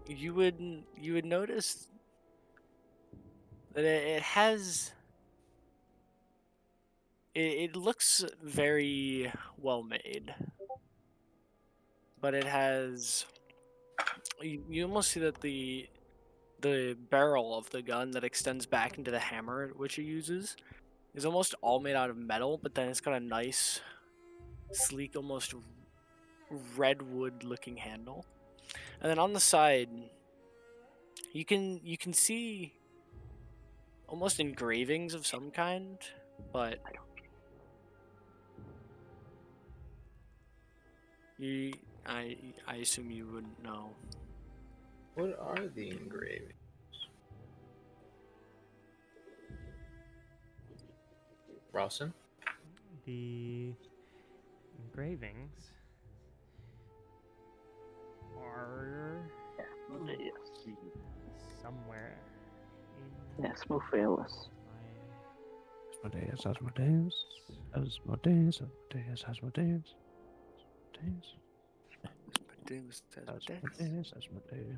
You would notice that it has. It looks very well made, but it has. You almost see that the barrel of the gun that extends back into the hammer which it uses is almost all made out of metal, but then it's got a nice, sleek, almost redwood looking handle. And then on the side, you can see almost engravings of some kind, but I assume you wouldn't know. What are the engravings? Rawson? The engravings are somewhere in Yes, Mophaelus. Asmodeus, Asmodeus, Asmodeus, Asmodeus, Asmodeus, Asmodeus, Asmodeus, Asmodeus.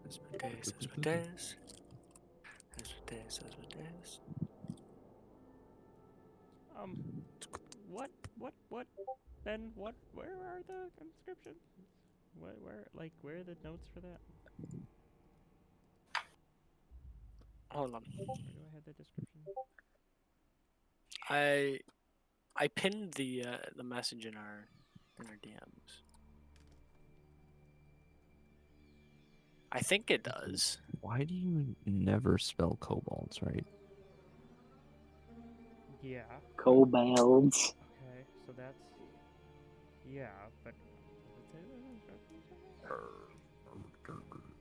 Asmodeus, Asmodeus, Asmodeus, Asmodeus. What? Ben, what? Where are the inscriptions? Where are the notes for that? Hold on. Where do I have the description? I pinned the message in our DMs. I think it does. Why do you never spell kobolds right? Yeah. Kobolds. Okay, so that's yeah, but Asmodeus.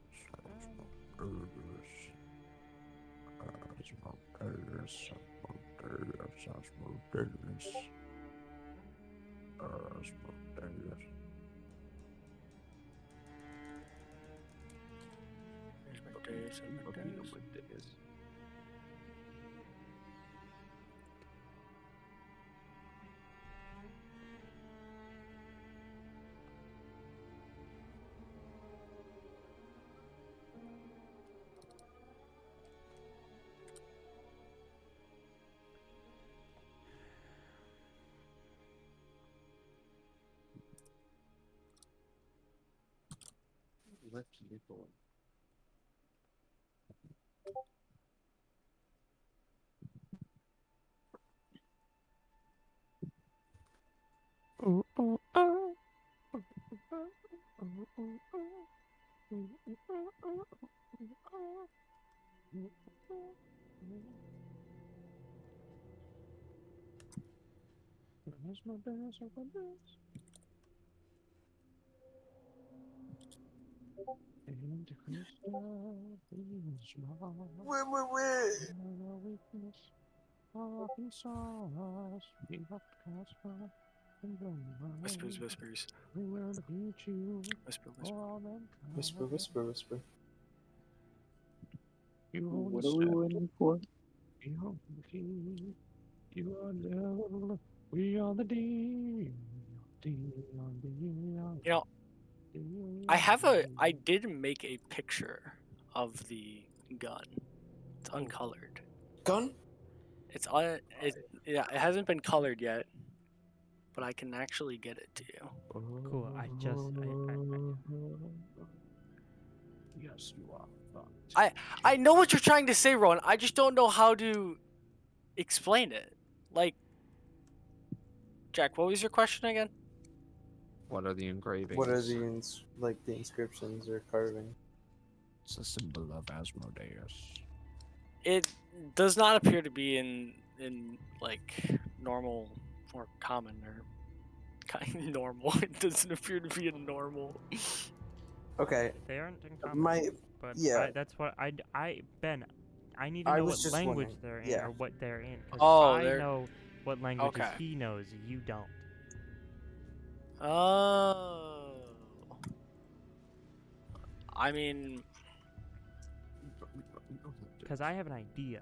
Whispers. Whisper, Whisper, whisper, whisper. What are we waiting for? You are We are the D. You know, I did make a picture of the gun. It's uncolored. Gun? Yeah, it hasn't been colored yet, but I can actually get it to you. Cool. Yes, you are. I know what you're trying to say, Ron. I just don't know how to explain it. Like, Jack, what was your question again? What are the engravings? What are the the inscriptions or carving? It's a symbol of Asmodeus. It does not appear to be in like normal or common or kind of normal. It doesn't appear to be in normal. Okay. They aren't in common. But yeah. that's what Ben. I need to I know was what just language wondering, they're in yeah. or what they're in. 'Cause Oh, I they're- know what languages Okay. he knows. You don't. Oh. I mean, Because I have an idea.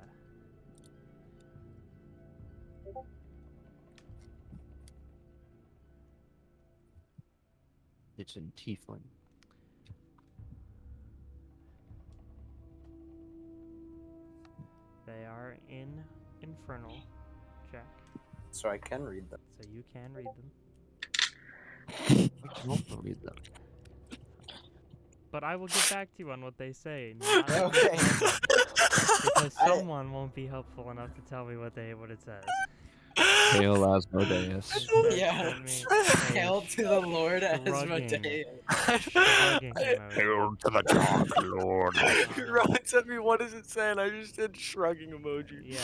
It's in Tiefling. They are in Infernal, Jack. So I can read them. So you can read them. I can also read them. But I will get back to you on what they say. Not Okay. because someone won't be helpful enough to tell me what it says. Hail Asmodeus. Instead, Yeah. send me a Hail to the Lord shrugging- Asmodeus. shrugging emoji. Hail to the Dark Lord. Ron sent me what does it say, and I just did shrugging emoji. Yeah.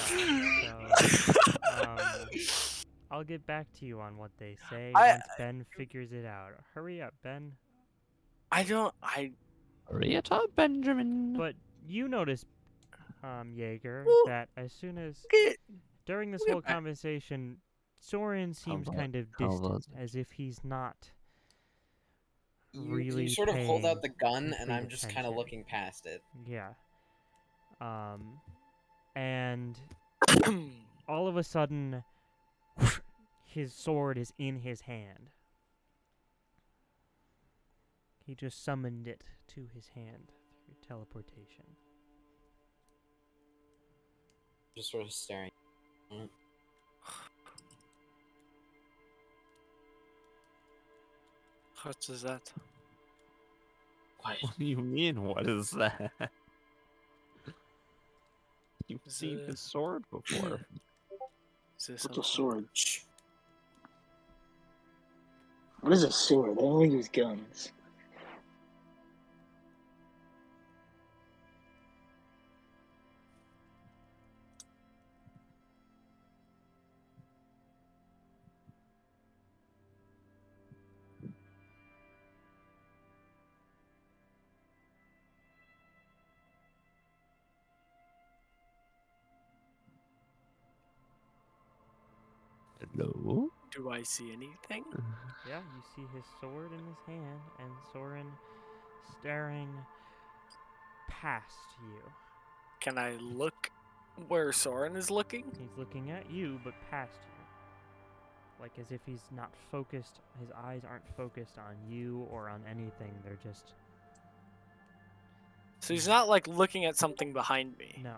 So, I'll get back to you on what they say I- once Ben figures it out. Hurry up, Ben. Hurry it up, Benjamin. But you notice, Jaeger, Well, that as soon as Okay. during this Yeah, whole conversation, Soren seems about- kind of how distant, about- as if he's not You really sort of hold out the paying gun, and complete I'm just kind of attention. looking past it. Yeah. And all of a sudden, his sword is in his hand. He just summoned it to his hand through teleportation. Just sort of staring. What is that? Quiet. What do you mean? What is that? You've Is seen it- his sword before. Is this What's a something? sword? Shh. What is a sword? I only use guns. Hello? Do I see anything? Yeah, you see his sword in his hand, and Soren staring past you. Can I look where Soren is looking? He's looking at you, but past you. Like as if he's not focused, his eyes aren't focused on you or on anything, they're just... So he's not like looking at something behind me. No.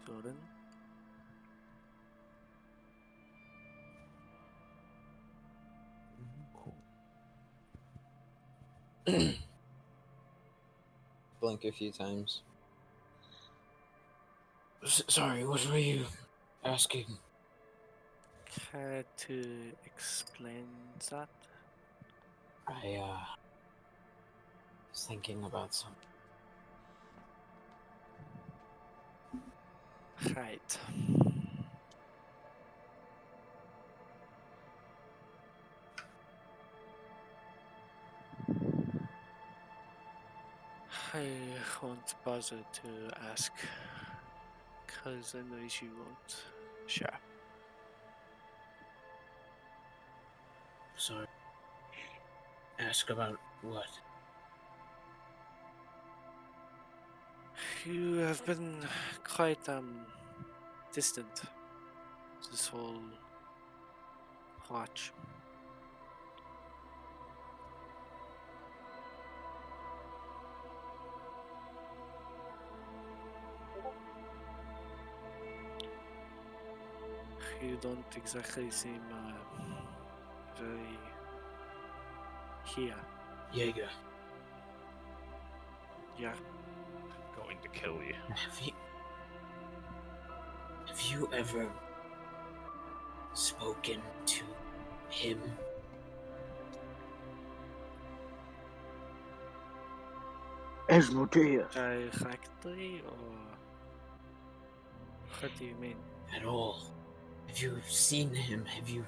Soren? Blink a few times. Sorry, what were you asking? Care to explain that? I was thinking about something. Right. I won't bother to ask, cause I know you won't. Sure. Sorry. Ask about what? You have been quite distant this whole watch. You don't exactly seem very here. Jaeger, Yeah. Going to kill you. have you ever spoken to him? Asmodeus. Directly, or what do you mean? At all? Have you seen him? Have you?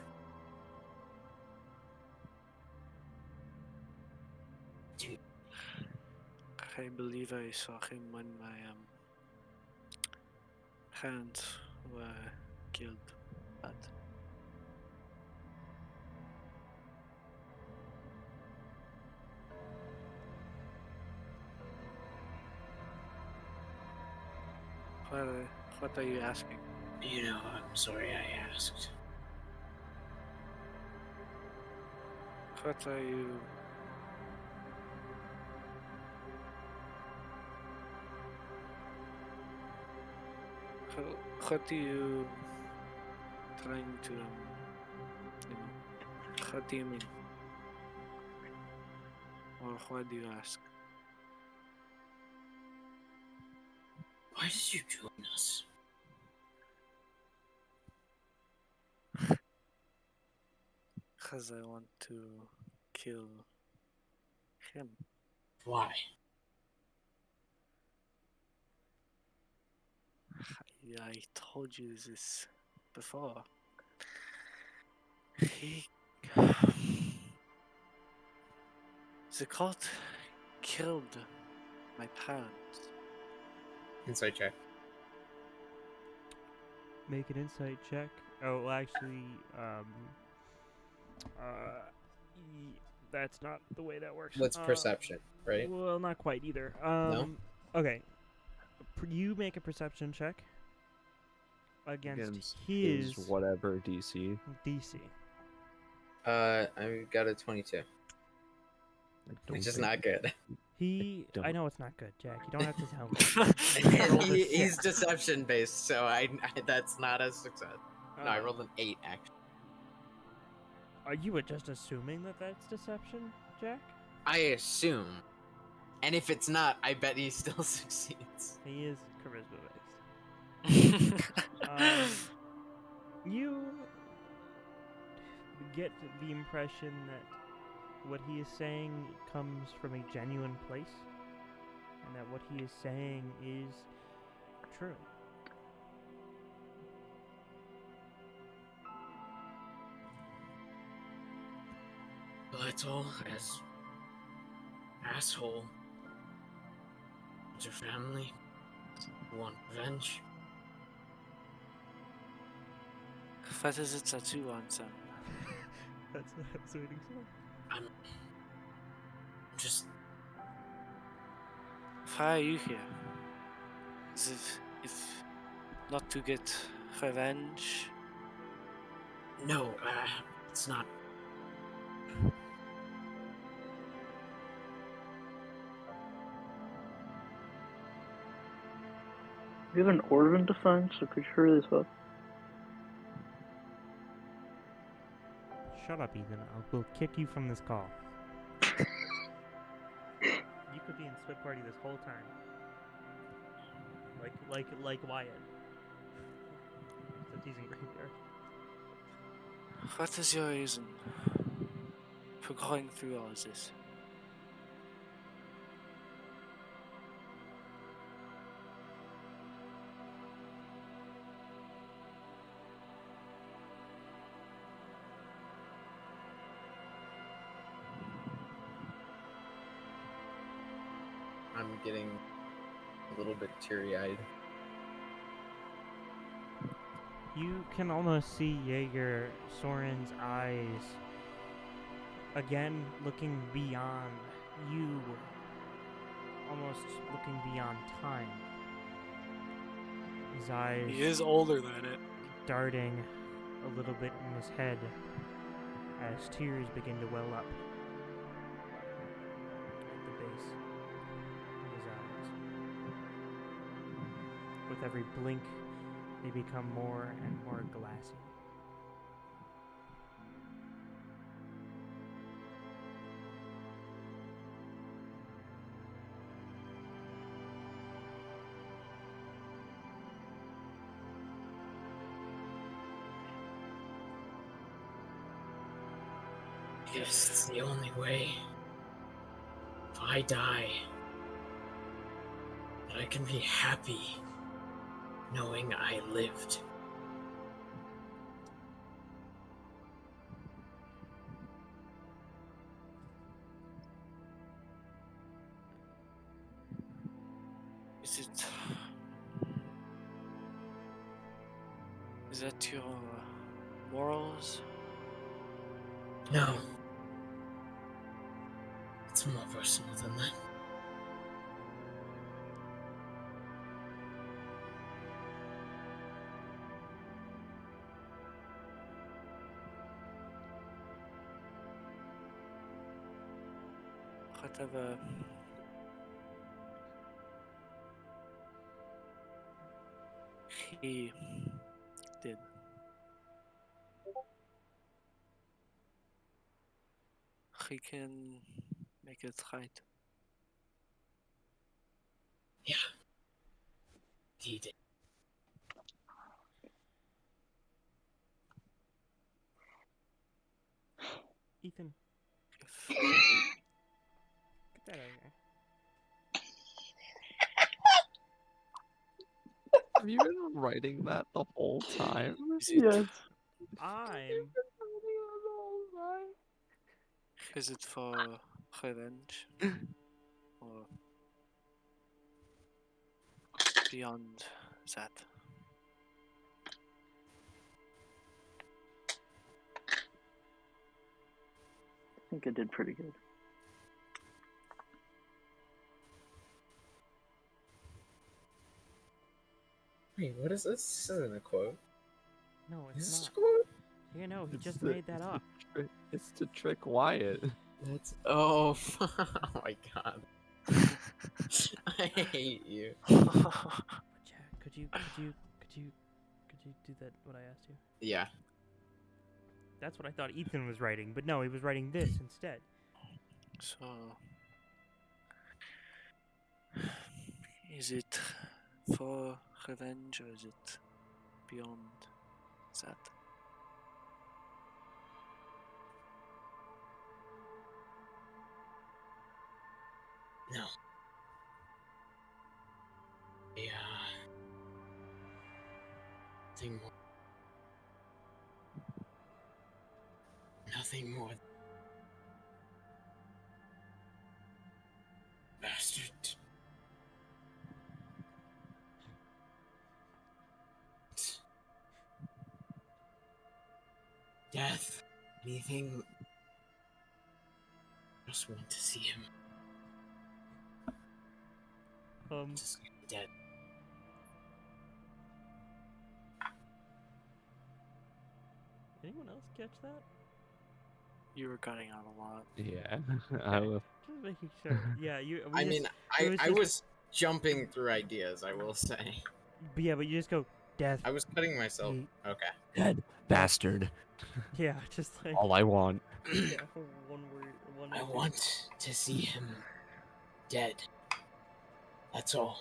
I believe I saw him when my parents were killed, but what are you asking? You know, I'm sorry I asked. What are you? What are you trying to what do you mean? Or what do you ask? Why did you join us? Because I want to kill him. Why? I told you this before. The cult killed my parents. Insight check. Make an insight check. Oh, well, actually, that's not the way that works. What's perception, right? Well, not quite either. No? Okay. You make a perception check against his whatever DC. DC. I got a 22. Which is not good. I know it's not good, Jack. You don't have to tell me. He's deception based, so I that's not a success. No, I rolled an 8 actually. Are you just assuming that that's deception, Jack? I assume. And if it's not, I bet he still succeeds. He is charisma based. You get the impression that what he is saying comes from a genuine place, and that what he is saying is true. Little as asshole. Your family want revenge. What is it that you want, son? That's what I was waiting for. I'm just Why are you here? Is if not to get revenge? no. It's not. We have an Orvin to find, so could you hurry this up? Shut up, Ethan. We'll kick you from this call. You could be in Spit Party this whole time. Like Wyatt. Except he's in Graveyard. What is your reason for going through all of this? I'm getting a little bit teary-eyed. You can almost see Jaeger Soren's eyes again looking beyond you, almost looking beyond time. His eyes He is older than it. darting a little bit in his head as tears begin to well up at the base of his eyes. With every blink, they become more and more glassy. I guess it's the only way. If I die, that I can be happy knowing I lived. Is that your morals? No. It's more personal than that. Whatever. He did. He can make it right. Yeah. He did. Ethan, If get that out of here. Have you been writing that the whole time? Yes. Is it for revenge or beyond that? I think I did pretty good. Wait, what is this? This isn't a quote. No, Is it's this a not. quote? Yeah, no, he just the- made that up. It's to trick Wyatt. That's oh, oh my god. I hate you. But yeah, could you do that? What I asked you? Yeah. That's what I thought Ethan was writing, but no, he was writing this instead. So, is it for revenge or is it beyond that? No. Yeah. Nothing more. Nothing more. Bastard. Death. Anything. Just want to see him. Just dead. Anyone else catch that? You were cutting out a lot. Yeah, I will. Just making sure. Yeah, you. I mean, it I was I just- was jumping through ideas, I will say. But yeah, but you just go death. I was cutting myself. hate. Okay. Dead bastard. Yeah, just like All I want. yeah, one word. One I word. want to see him dead. That's all.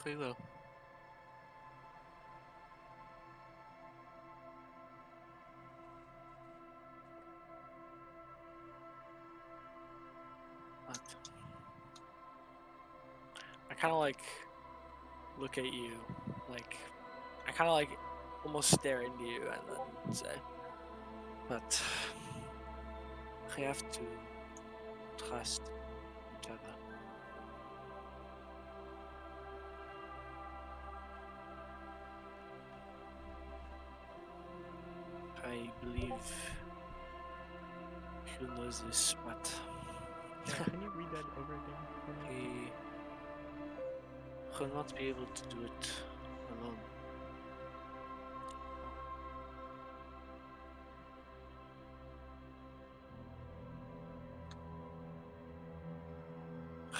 We will. But I kind of like look at you, like I kind of like almost stare into you and then say, But we have to trust each other. I believe you know this, but Can you read that over again for me? we will not be able to do it alone.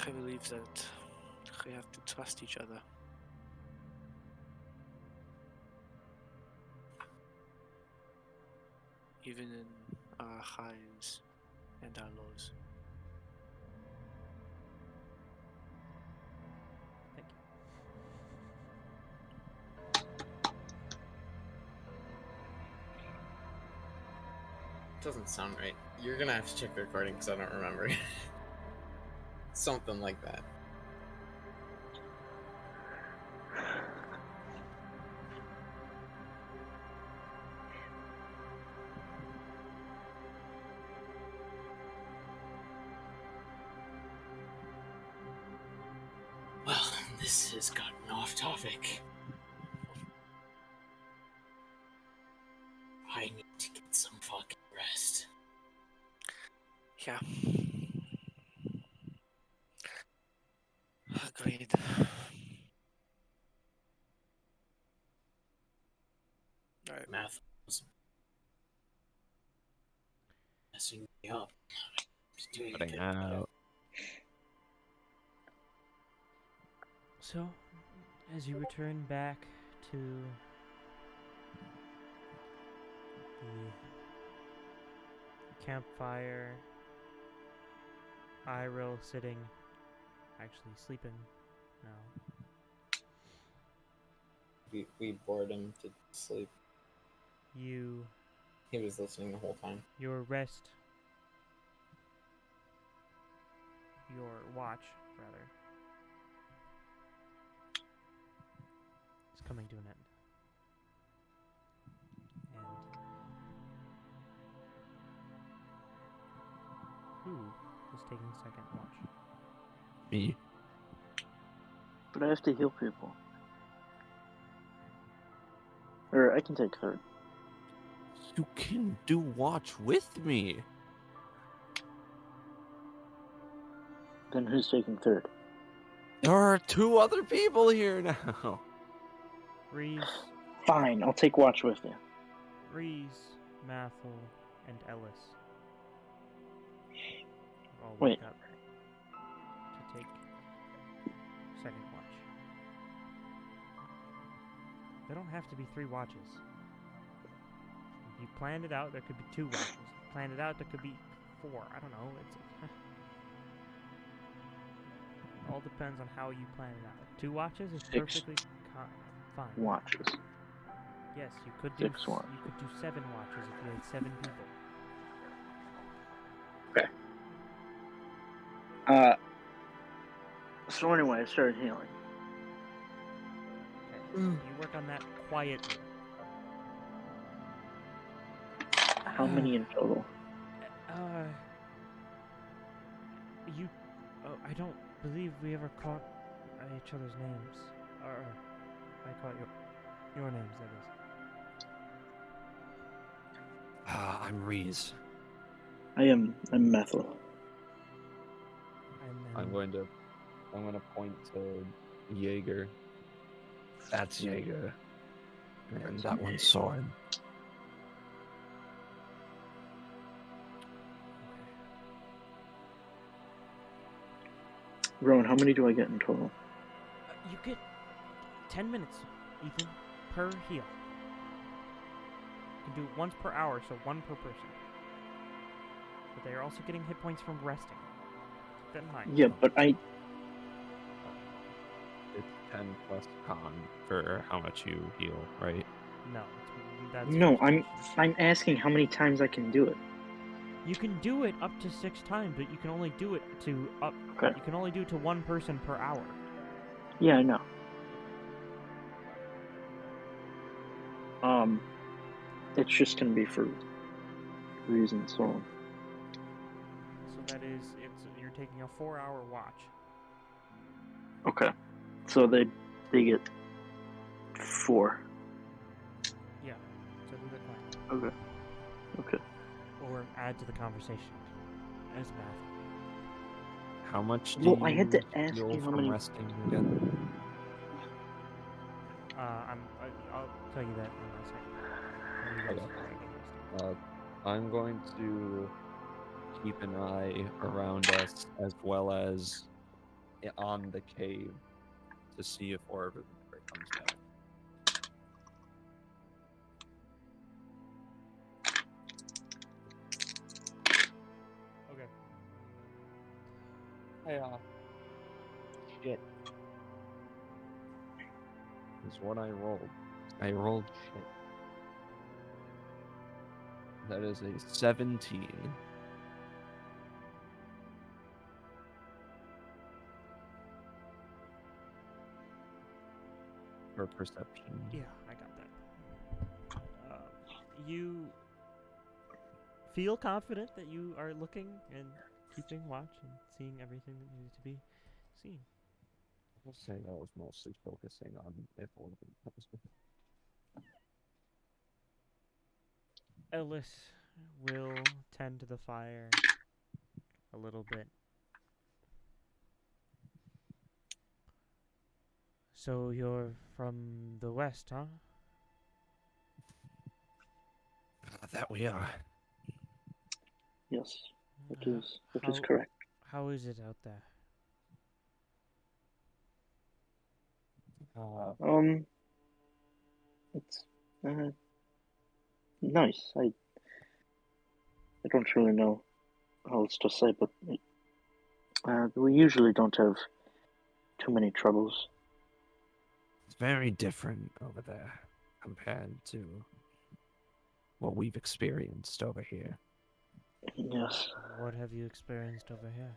I believe that we have to trust each other. Even in our highs and our lows. Thank you. Doesn't sound right. You're gonna have to check the recording because I don't remember. Something like that. Well, this has gotten off topic. I need to get some fucking rest. Yeah. Agreed. Alright. Math was messing me up. I'm doing a Cutting bit better. out. So, as you return back to the campfire, Iril sitting, actually sleeping now. We bored him to sleep. You, He was listening the whole time. your rest, your watch, rather, is coming to an end. And who is taking second watch? Me. But I have to heal people. Or I can take third. You can do watch with me. Then who's taking third? There are 2 other people here now. Reese, Fine, I'll take watch with you. Mathel, and Ellis all Wait. wake up to take second watch. There don't have to be 3 watches. If you planned it out, there could be 2 watches. If you planned it out, there could be 4. I don't know. It all depends on how you plan it out. 2 watches is 6 perfectly fine. watches. Yes, you could do 6 watches. you could do 7 watches if you had 7 people. So anyway, I started healing. Okay. You work on that quietly. How many in total? You. Oh, I don't believe we ever caught each other's names. Or I caught your names, that is. I'm Reese. I'm Methyl. And then I'm going to point to Jaeger. That's Jaeger. And that one's Soren. Rowan, how many do I get in total? you get 10 minutes, Ethan, per heal. You can do it once per hour, so 1 per person. But they are also getting hit points from resting. Keep that in mind. Yeah, but I... It's 10 plus con for how much you heal, right? No, that's No, first I'm asking how many times I can do it. You can do it up to 6 times, but you can only do it to Okay. You can only do it to 1 person per hour. Yeah, I know. It's just gonna be for degrees and so on. So that is, you're taking a 4-hour watch. Okay. So they get 4. Yeah. So do the plan. Okay. Okay. Or add to the conversation. As math. How much do Well, you I had to ask heal you how from many. resting again? I'll tell you that in a second. Let me guess. Okay. I'm going to keep an eye around us as well as on the cave to see if Orb ever comes back. Okay. Hey, shit. Is what I rolled. I rolled shit. That is a 17. For perception. Yeah, I got that. You feel confident that you are looking and keeping watch and seeing everything that needs to be seen. I'll say I was mostly focusing on if Orb comes back. Ellis will tend to the fire a little bit. So you're from the west, huh? That we are. Yes, that is How- correct. How is it out there? It's nice. I don't really know how else to say, but we usually don't have too many troubles. It's very different over there compared to what we've experienced over here. Yes. What have you experienced over here?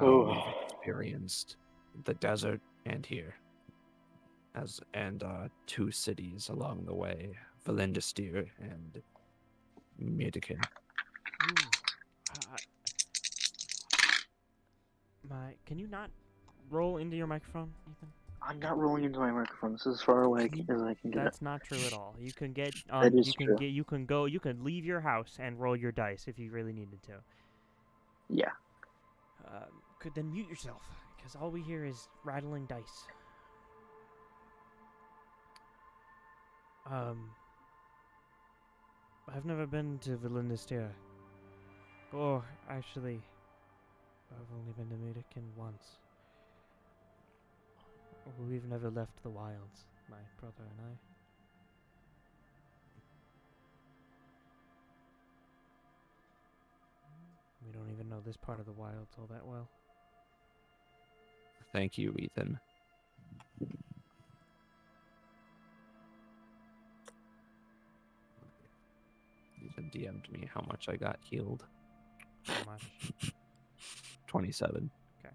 We've experienced the desert and here, and 2 cities along the way, Valendistir and Midikin. Can you not roll into your microphone, Ethan? I'm not rolling into my microphone. This is as far away as I can get. That's not true at all. You can get That is true. you can leave your house and roll your dice if you really needed to. Yeah. Could then mute yourself, because all we hear is rattling dice. I've never been to Valendistir. Or, actually, I've only been to Midikin once. We've never left the wilds, my brother and I. We don't even know this part of the wilds all that well. Thank you, Ethan. Ethan DM'd me how much I got healed. How much? 27. Okay.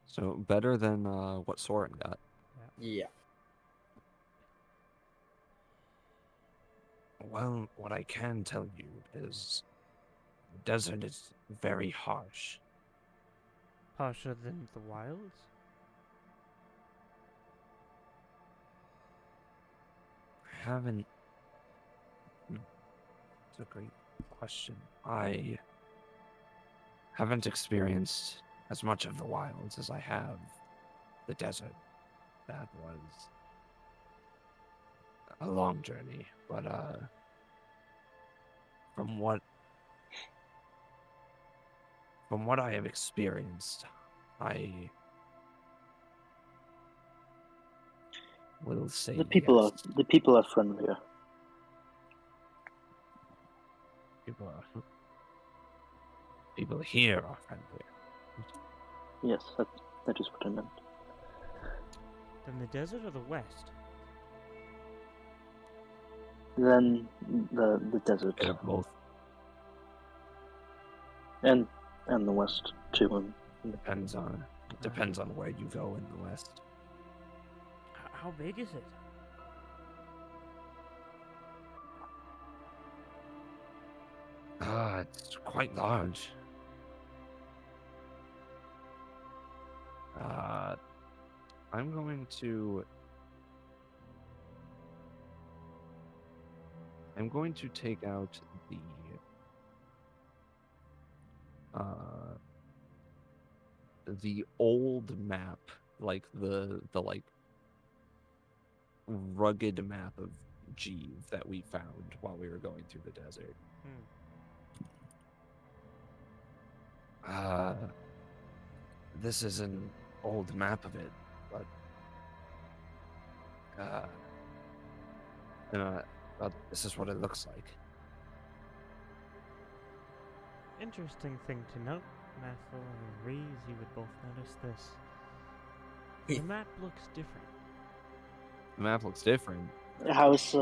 So better than what Soren got. Yeah. Well, what I can tell you is the desert is very harsh. Harsher than the wilds? I haven't... It's a great question. I haven't experienced as much of the wilds as I have the desert. That was a long journey, but from what I have experienced, I will say The people yes. are friendlier. People here are friendlier. Yes, that is what I meant. Then the desert or the west? Then the desert. Bit of both. And the west too. Depends on where you go in the west. How big is it? It's quite large. I'm going to take out the old map, like the like rugged map of Jeeve that we found while we were going through the desert. This is an old map of it, but this is what it looks like. Interesting thing to note, Mathil and Reese, you would both notice this. The map looks different. The map looks different. How's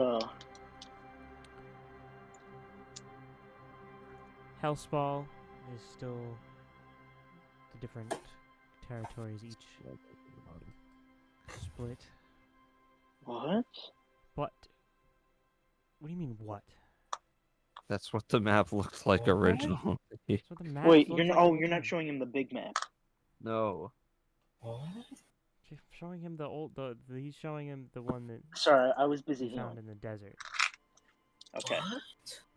Hellspawn is still the different territories each split. what? But what do you mean what? That's what the map looks like What? originally. That's what the map Wait, looks you're like not, all you're the not time. showing him the big map. No. What? You're showing him the old he's showing him the one that Sorry, I was busy he found healing. in the desert. Okay. What?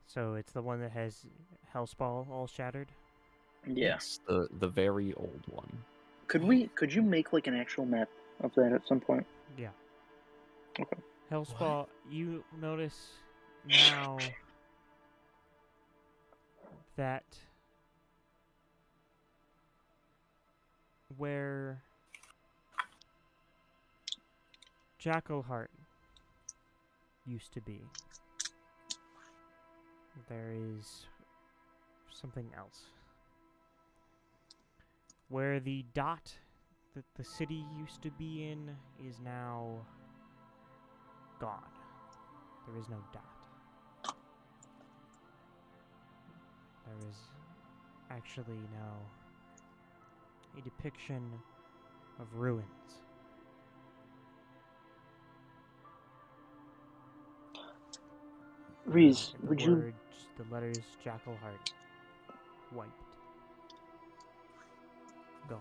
So it's the one that has Hellspawn all shattered. Yeah. It's the very old one. Could you make like an actual map of that at some point? Yeah. Okay. Hellspawn, you notice now that where Jackalheart used to be, there is something else. Where the dot that the city used to be in is now gone. There is no dot. There is actually now a depiction of ruins. Reese, And the would you? words, the letters Jackalheart wiped. Gone.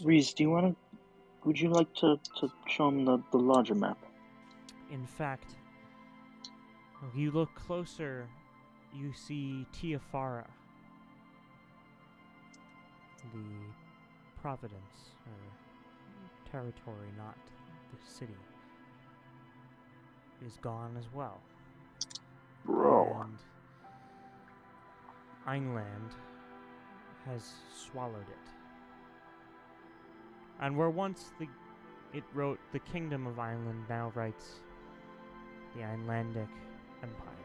Reese, do you want to? Would you like to show him the larger map? In fact, if you look closer, you see Tiafara, the province, or territory, not the city, is gone as well. Bro. And Einland has swallowed it. And where once it wrote the Kingdom of Einland, now writes the Einlandic Empire.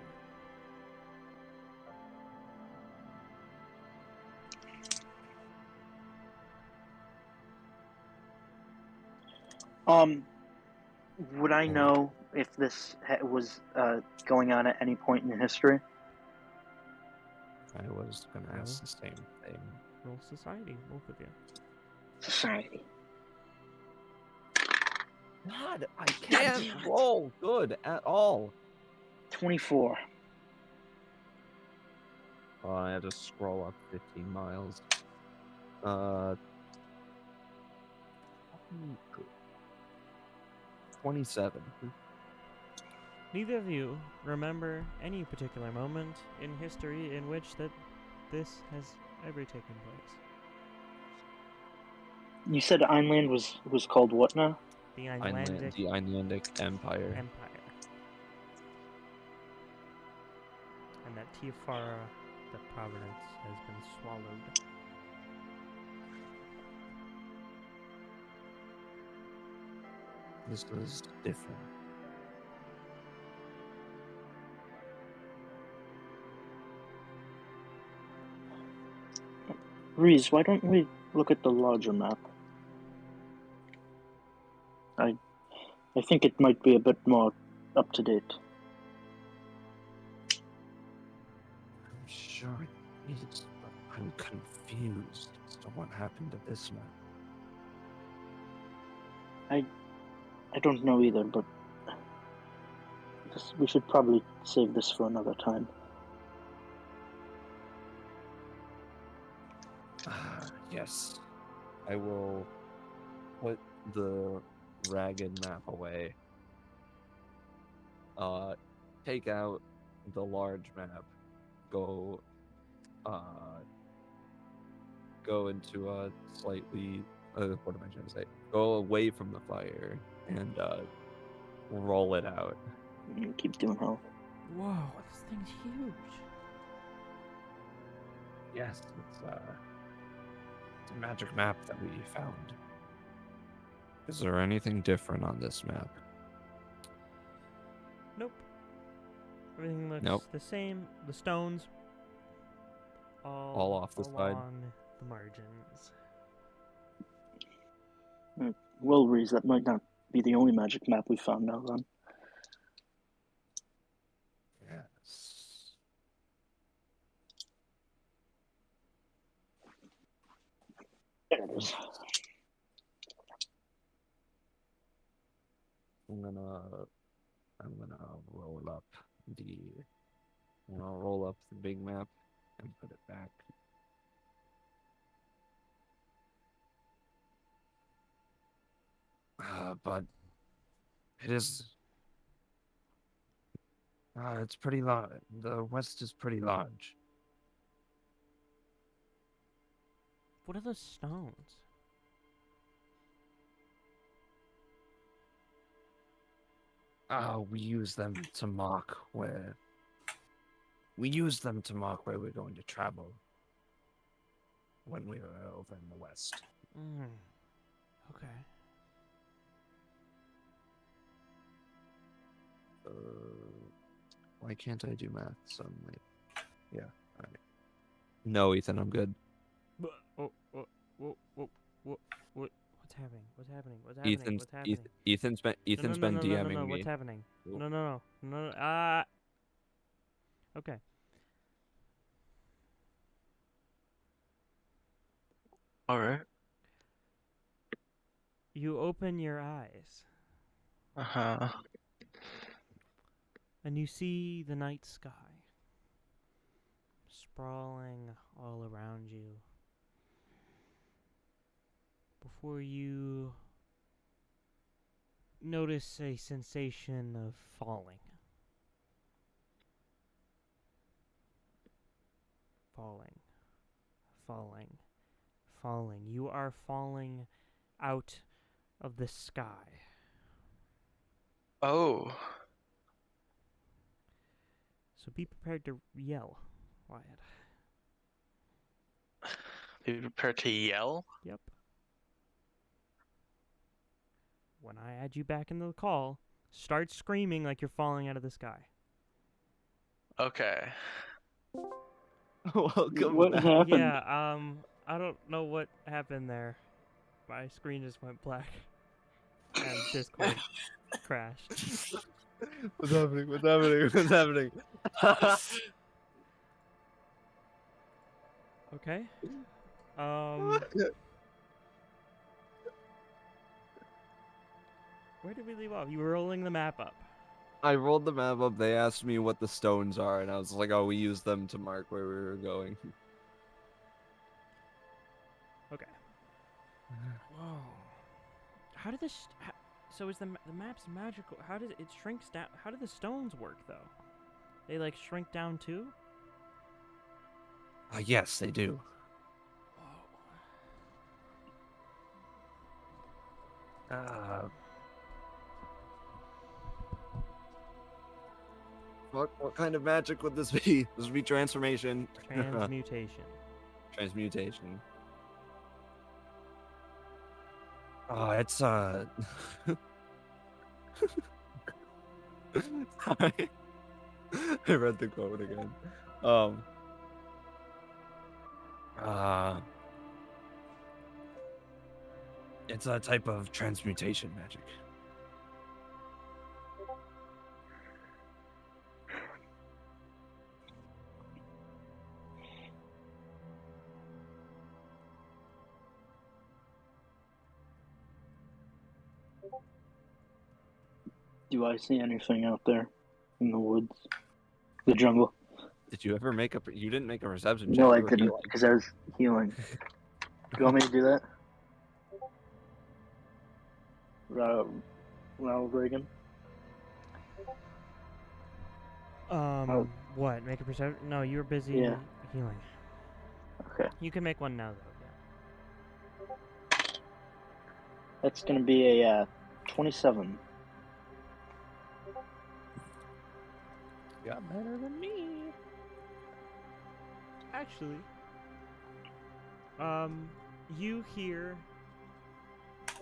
Would I know if this was going on at any point in history? I was gonna ask the same thing. Roll society, both of you. Society. God, I can't roll good at all. 24. Oh, I had to scroll up 15 miles. 27. Neither of you remember any particular moment in history in which this has ever taken place. You said Einland was called what now? The Einlandic The Einlandic Empire. Empire. And that Tiafara, the province, has been swallowed. This was different. Reese, why don't we look at the larger map? I think it might be a bit more up to date. I'm sure it is, but I'm confused as to what happened to this map. I don't know either, but we should probably save this for another time. Yes. I will put the ragged map away. Take out the large map. Go into a slightly what am I trying to say? Go away from the fire and roll it out. Keep doing health. Whoa, this thing's huge. Yes, it's a magic map that we found. Is there anything different on this map? Nope. Everything looks Nope. the same. The stones All off the side. along the margins. Well, Reese, that might not be the only magic map we found now, then. Yes. There it is. I'm gonna roll up the big map and put it back. But it is. It's pretty large. The west is pretty large. What are those stones? We use them to mark where. We use them to mark where we're going to travel. When we are over in the west. Okay. Why can't I do math suddenly? Yeah, alright. No, Ethan, I'm good. What's happening? What's happening? What's happening? What's happening? Ethan's been No, DMing me. what's happening? Oh. No. Okay. All right. You open your eyes Uh-huh. and you see the night sky sprawling all around you. Before you notice a sensation of falling. Falling. You are falling out of the sky. Oh. So be prepared to yell, Wyatt. Be prepared to yell? Yep. When I add you back into the call, start screaming like you're falling out of the sky. Okay. Welcome What back. happened? Yeah, I don't know what happened there. My screen just went black. And Discord crashed. What's happening? What's happening? Okay. Where did we leave off? You were rolling the map up. I rolled the map up. They asked me what the stones are, and I was like, "Oh, we use them to mark where we were going." Okay. Whoa. How did this? So is the map's magical? How does it shrinks down? How do the stones work though? They like shrink down too? Yes, they do. What kind of magic would this be? This would be transformation. Transmutation. Transmutation. It's Sorry. I read the quote again. It's a type of transmutation magic. Do I see anything out there? in the woods, the jungle. Did you ever make a? You didn't make a perception check. No, I you were didn't healing. because I was healing. Do you want me to do that? Ronald Reagan. What? Make a perception? No, you were busy Yeah. healing. Okay. You can make one now, though. That's gonna be a 27. Got better than me. Actually, you hear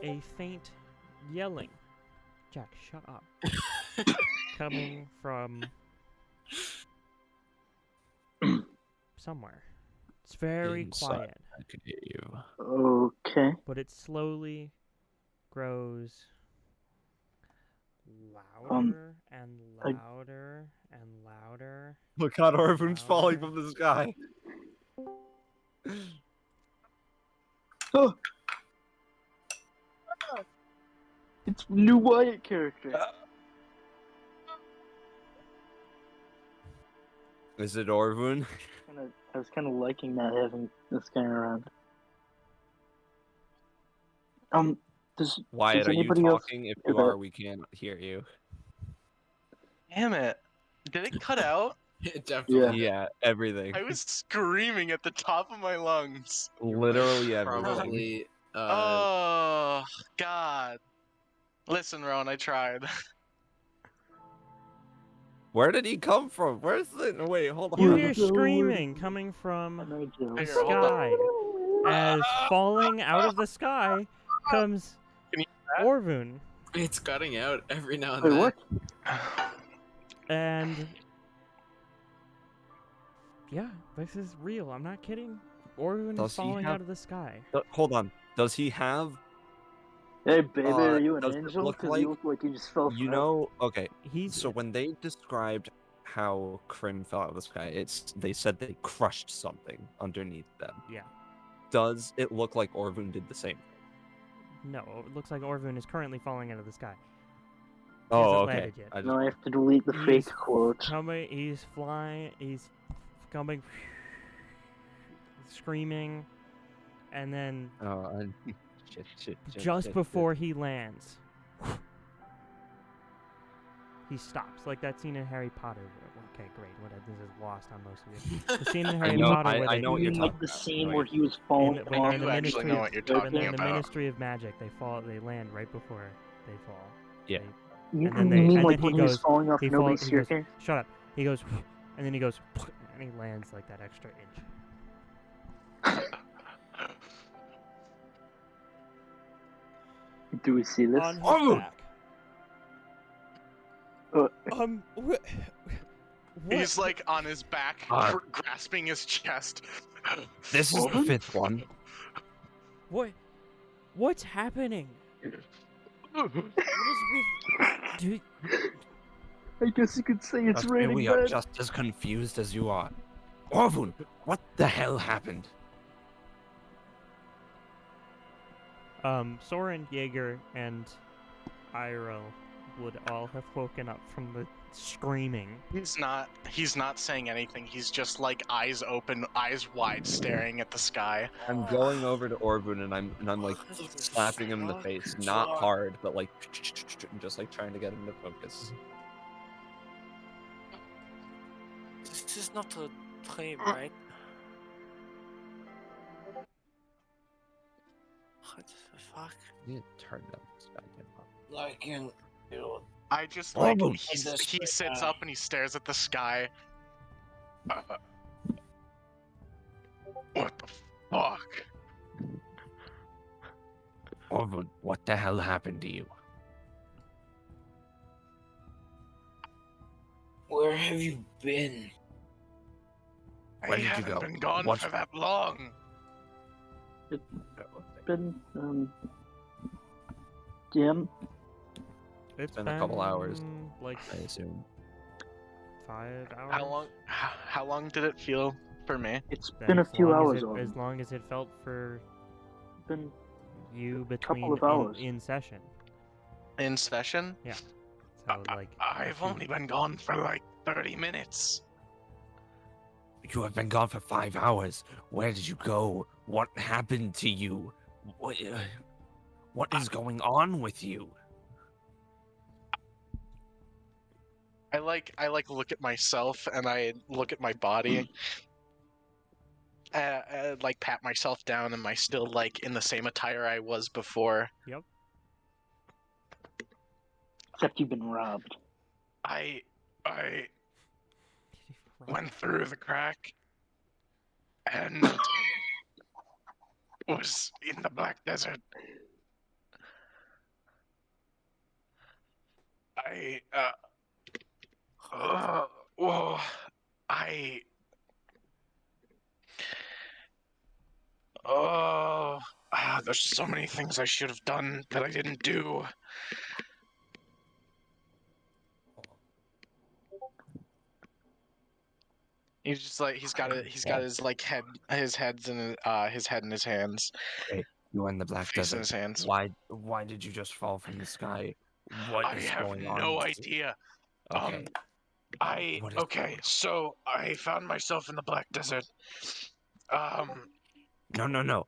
a faint yelling. Jack, shut up. Coming from somewhere. It's very Inside. quiet, I could hear you. Okay. but it slowly grows louder and louder and louder. Look how Orvun's falling Louder. from the sky. Oh. It's new Wyatt character. Is it Orvun? I was kind of liking that, having this guy around. Does Wyatt, are you anybody else talking? If hear you are, that? we can't hear you. Damn it. Did it cut out? It definitely. Yeah, everything. I was screaming at the top of my lungs. Literally everything. Probably. Oh, God. Listen, Ron, I tried. Where did he come from? Where's the? No, wait, hold on. You Yeah. hear screaming coming from know, Joe. the Here, hold sky. As falling out of the sky comes Can you hear that? Orvun. It's cutting out every now and Wait, then. what? And yeah, this is real. I'm not kidding. Orvun is Does he falling have- out of the sky. Hold on. Does he have? Hey, baby, are you an does it angel? look Because like- you look like you just fell from You heaven. know? Okay. He's So when they described how Krim fell out of the sky, they said they crushed something underneath them. Yeah. Does it look like Orvun did the same? no. It looks like Orvun is currently falling out of the sky. Oh, hasn't okay. landed yet. I just, No, I have to delete the He's fake quotes. Coming, he's flying, he's coming, screaming, and then shit, just before he lands, he stops. Like that scene in Harry Potter. Okay, great. This is lost on most of you. The scene in Harry know- Potter where I they know what You you're mean talking like the about. scene Right. where he was falling when they're in You the actually Ministry know of- what you're when talking they're in the about. Ministry of Magic. They land right before they fall. Yeah. You, And then you they- mean and like then he when he was goes- falling off he nobody's falls- he goes- staircase? Shut up. He goes, and then he goes, and he lands like that extra inch. Do we see this? On his Oh! back. What? He's like on his back, Ah. grasping his chest. This is the Orvun? fifth one. What? What's happening? What is with? Dude, I guess you could say it's Trust me, raining we are blood. just as confused as you are. Orvun, what the hell happened? Soren, Jaeger, and Iroh would all have woken up from the screaming. He's not saying anything. He's just like eyes open, eyes wide, staring at the sky. I'm going over to Orvun and I'm like slapping him in the face, not hard, but like just like trying to get him to focus. This is not a dream, right? What the fuck? You need to turn down this goddamn pop. Like in, you know, I just like Oh. he sits up and he stares at the sky. What the fuck? Orvun, what the hell happened to you? where have you been? Where I did you haven't go? been gone What- for that long. Been, DM, It's been a couple hours, like I assume. 5 hours. How long did it feel for me? it's Then been a as few long hours as, already. as long as it felt for Been you couple between of hours. in session. In session? That's So like, I've only been gone for like 30 minutes. You have been gone for 5 hours. Where did you go? What happened to you? What is going on with you? I look at myself and I look at my body. Like pat myself down. Am I still like in the same attire I was before? Yep. Except you've been robbed. I went through the crack and was in the Black Desert. Whoa, there's so many things I should have done that I didn't do. He's just like he's got his like head's in his head in his hands. Okay, you are in the Black Face in Desert. his hands. Why did you just fall from the sky? What is going on? I have no idea. Okay. So I found myself in the Black Desert. No.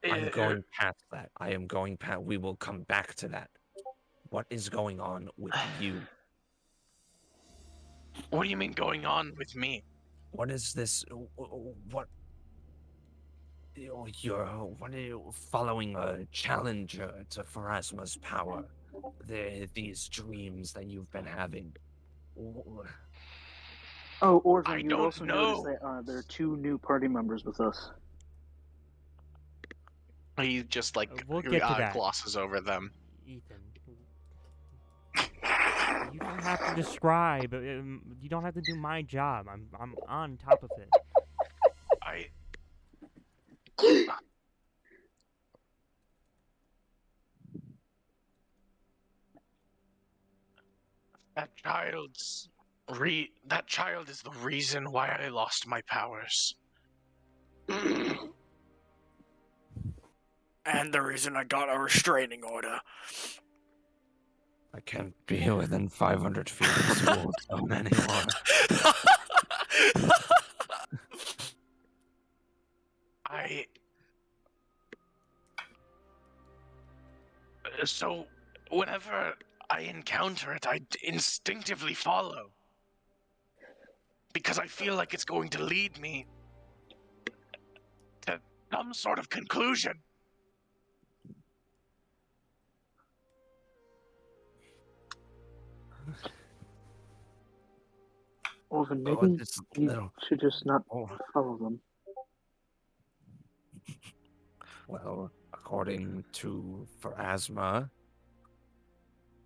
I'm going past that. I am going past. We will come back to that. What is going on with you? What do you mean going on with me? What is this? What are you following a challenger to Pharasma's power? These dreams that you've been having. Oh, Orvin, I you don't also know. noticed that there are 2 new party members with us. He just like We'll get to that. glosses over them. Ethan, you don't have to describe. You don't have to do my job. I'm on top of it. That child is the reason why I lost my powers. And the reason I got a restraining order. I can't be within 500 feet of the school zone anymore. So, whenever I encounter it, I instinctively follow. Because I feel like it's going to lead me to some sort of conclusion. Orvin, maybe you should just not follow them. Well, according to Pharasma,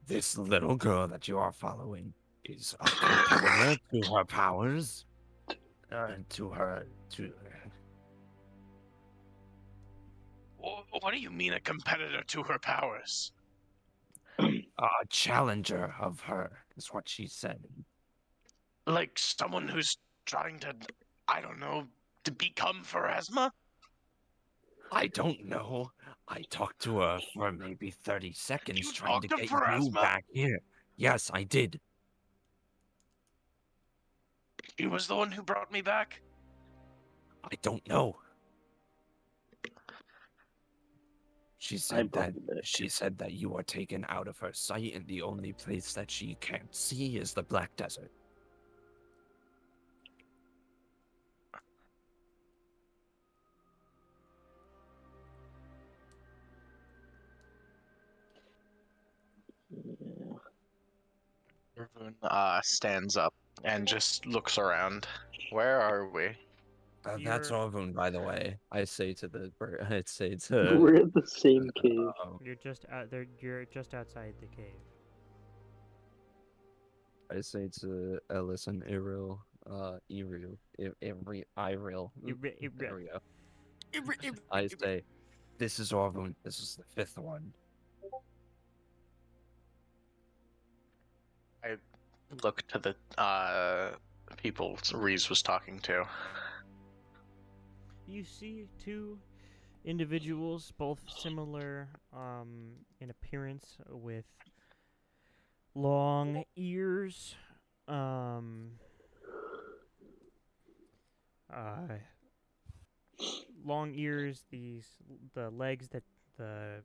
this little girl that you are following is a competitor to her powers. What do you mean a competitor to her powers? A challenger of her is what she said. Like someone who's trying to, I don't know, to become Pharasma? I don't know. I talked to her for maybe 30 seconds You trying to talked to get you Pharasma? back here. Yes, I did. She was the one who brought me back? I don't know. She said that you are taken out of her sight and the only place that she can't see is the Black Desert. Irvun stands up and just looks around. Where are we? That's Orvun, by the way. I say to We're at the same cave. You're just out there. You're just outside the cave. I say to Ellis and Iril, Iril. There we go. I say, this is Orvun. This is the 5th one. I look to the people Reese was talking to. You see 2 individuals, both similar in appearance, with long ears, um, uh, long ears. The legs that the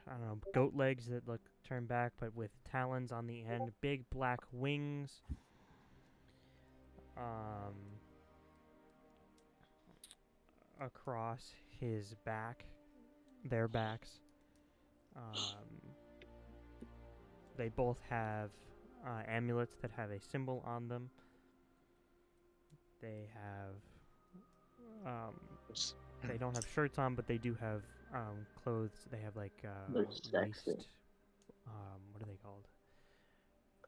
I don't know, goat legs that look turned back, but with talons on the end. Big black wings. Across his back, their backs. They both have amulets that have a symbol on them. They have they don't have shirts on, but they do have clothes. They have like They're waist. sexy. What are they called?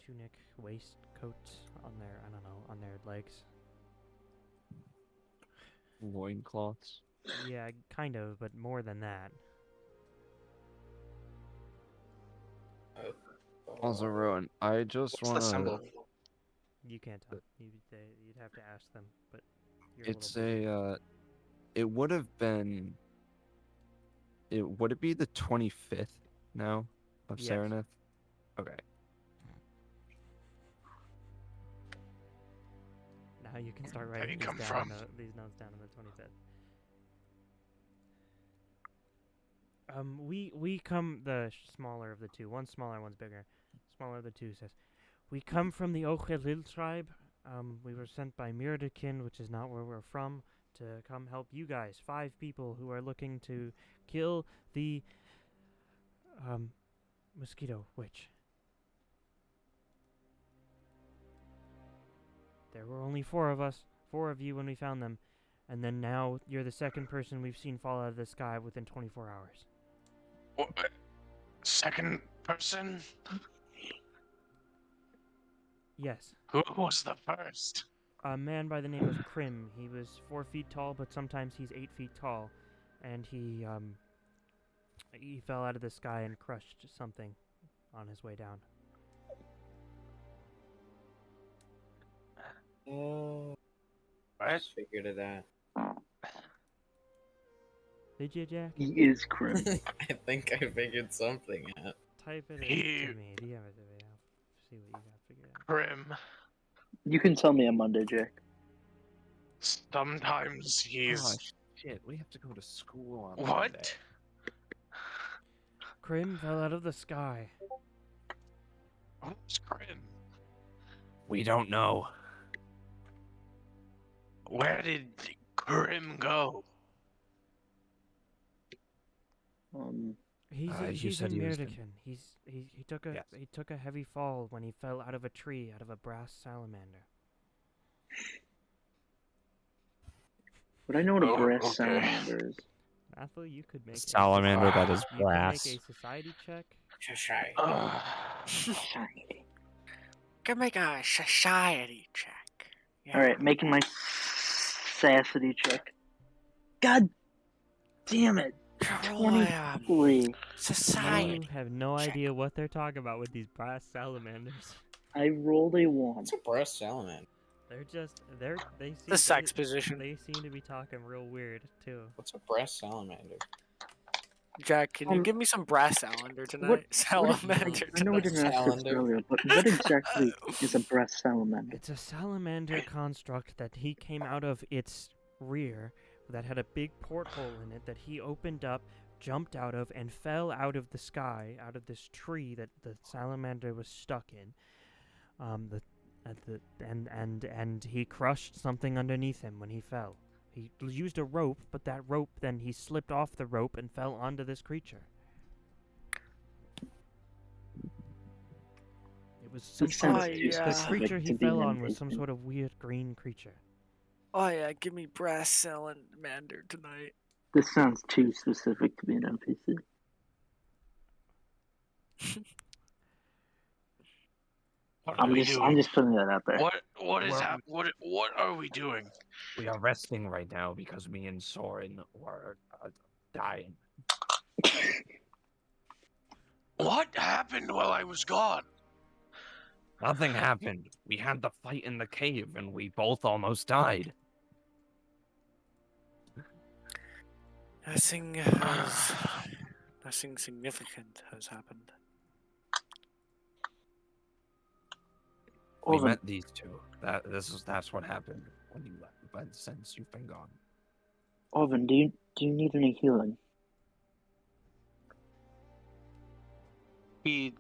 Tunic, waistcoats on their on their legs. Loincloths. Yeah, kind of, but more than that. Also, Rowan, I just What's want the symbol? You can't tell. You'd have to ask them, but you're It's a little busy. it would have been. Would it be the 25th now of Yes. Serenith? Okay. Now you can start Where writing you these come down. from? These notes down on the 25th. We come the smaller of the two. One's smaller, one's bigger. Smaller of the two says, "We come from the Ochelil tribe. We were sent by Mirdakin, which is not where we're from, to come help you guys. 5 people who are looking to kill the mosquito witch. There were only 4 of us, 4 of you when we found them, and then now you're the second person we've seen fall out of the sky within 24 hours." Second person? Yes. Who was the first? A man by the name of Krim. He was 4 feet tall, but sometimes he's 8 feet tall, and he fell out of the sky and crushed something on his way down. What? Just figured it out. Did you, Jack? He is Krim. I think I figured something out. Type it He- into me. DM it to me. I'll see what you got figured out. Grim. You can tell me on Monday, Jack. Sometimes he's. Oh, shit, we have to go to school on What? Monday. Krim fell out of the sky. Who's Grim? We don't know. Where did Grim go? He's You he's said in he was Mirdakin. He took a Yes. he took a heavy fall when he fell out of a tree, out of a brass salamander. But I know what a Oh, brass okay. salamander is. Athel, you could make Salamander that is you brass. could make a society check. Shy. Shiny. Can make a society check. Yeah. Alright, making my sassity check. God damn it. Roll a, 23. society. You have no check. idea what they're talking about with these brass salamanders. I rolled a 1. What's a brass salamander? They seem The sex to, position. They seem to be talking real weird too. What's a brass salamander? Jack, can you Um, give me some brass salamander tonight? What Salamander I know we tonight. didn't ask this Salamander. earlier, but what exactly is a brass salamander? It's a salamander construct that he came out of its rear that had a big porthole in it that he opened up, jumped out of, and fell out of the sky, out of this tree that the salamander was stuck in. And he crushed something underneath him when he fell. He used a rope, but that rope, then he slipped off the rope and fell onto this creature. It was some This sort sounds of, too yeah. the specific creature to he be fell an on was some NPC. sort of weird green creature. Oh yeah, give me brass salamander tonight. This sounds too specific to be an NPC. What are I'm we just doing? putting that out there. What is Well- what are we doing? We are resting right now because me and Soren were dying. What happened while I was gone? Nothing happened. We had the fight in the cave and we both almost died. Nothing significant has happened. We Orvin, met these two. That's what happened when you left. But since you've been gone, Orvin, do you need any healing? He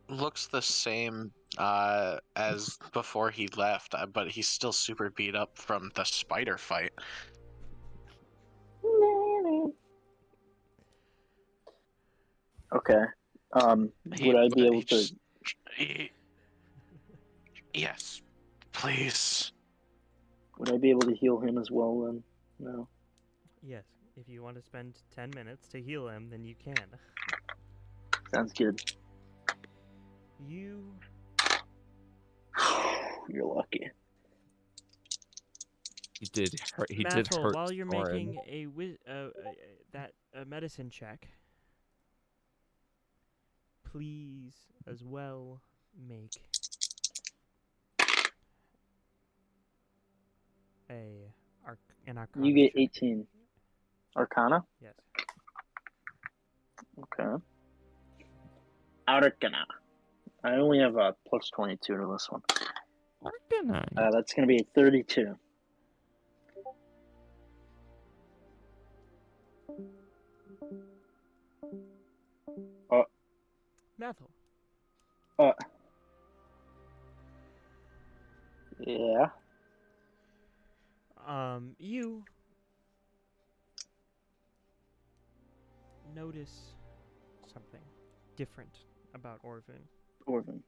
looks the same as before he left, but he's still super beat up from the spider fight. Okay. Would I be able to? Yes, please. Would I be able to heal him as well then? No. Yes, if you want to spend 10 minutes to heal him, then you can. Sounds good. You You're lucky. he did hurt. He did Mathel, hurt. while you're Thorin. making a medicine check, please as well make an arcana. You get check. 18. Arcana? Yes. Okay. Arcana. I only have a plus 22 to this one. Arcana. That's going to be a 32. Mathel, Yeah. you notice something different about Orvin. Orvin.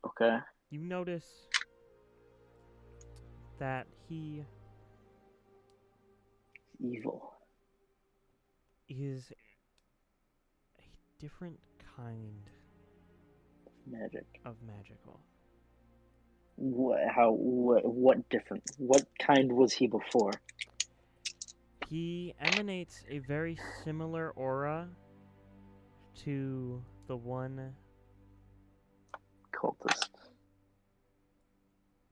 Okay. You notice that he Evil. is a different kind Magic. of magical. What different? What kind was he before? He emanates a very similar aura to the one Cultist.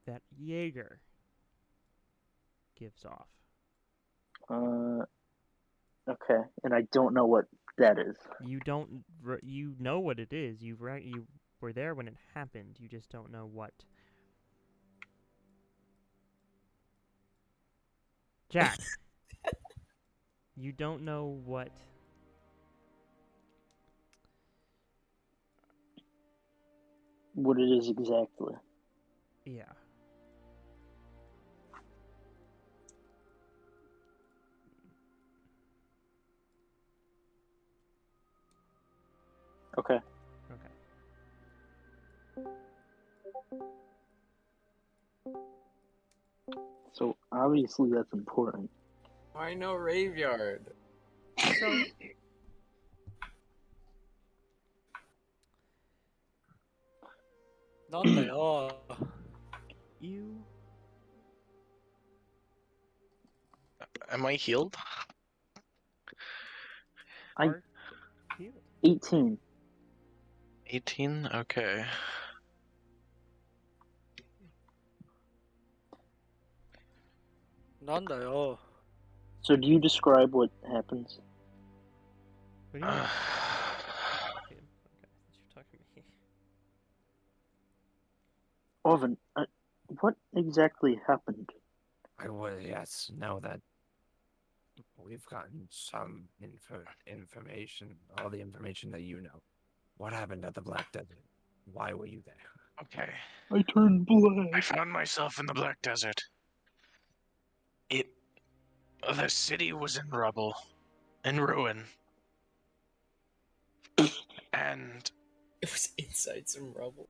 that Jaeger gives off. Okay. And I don't know what that is. You don't. You know what it is. You were there when it happened. You just don't know what. Jack. You don't know what. What it is exactly. Yeah. Okay. Okay. So obviously that's important. Why no Raveyard? So. You. Am I healed? I- are healed. 18. 18? Okay. So do you describe what happens? What do you mean? Okay, you're talking to me. Orvin, what exactly happened? I would know that we've gotten some information, all the information that you know. What happened at the Black Desert? Why were you there? Okay. I turned black. I found myself in the Black Desert. The city was in rubble, in ruin. And It was inside some rubble.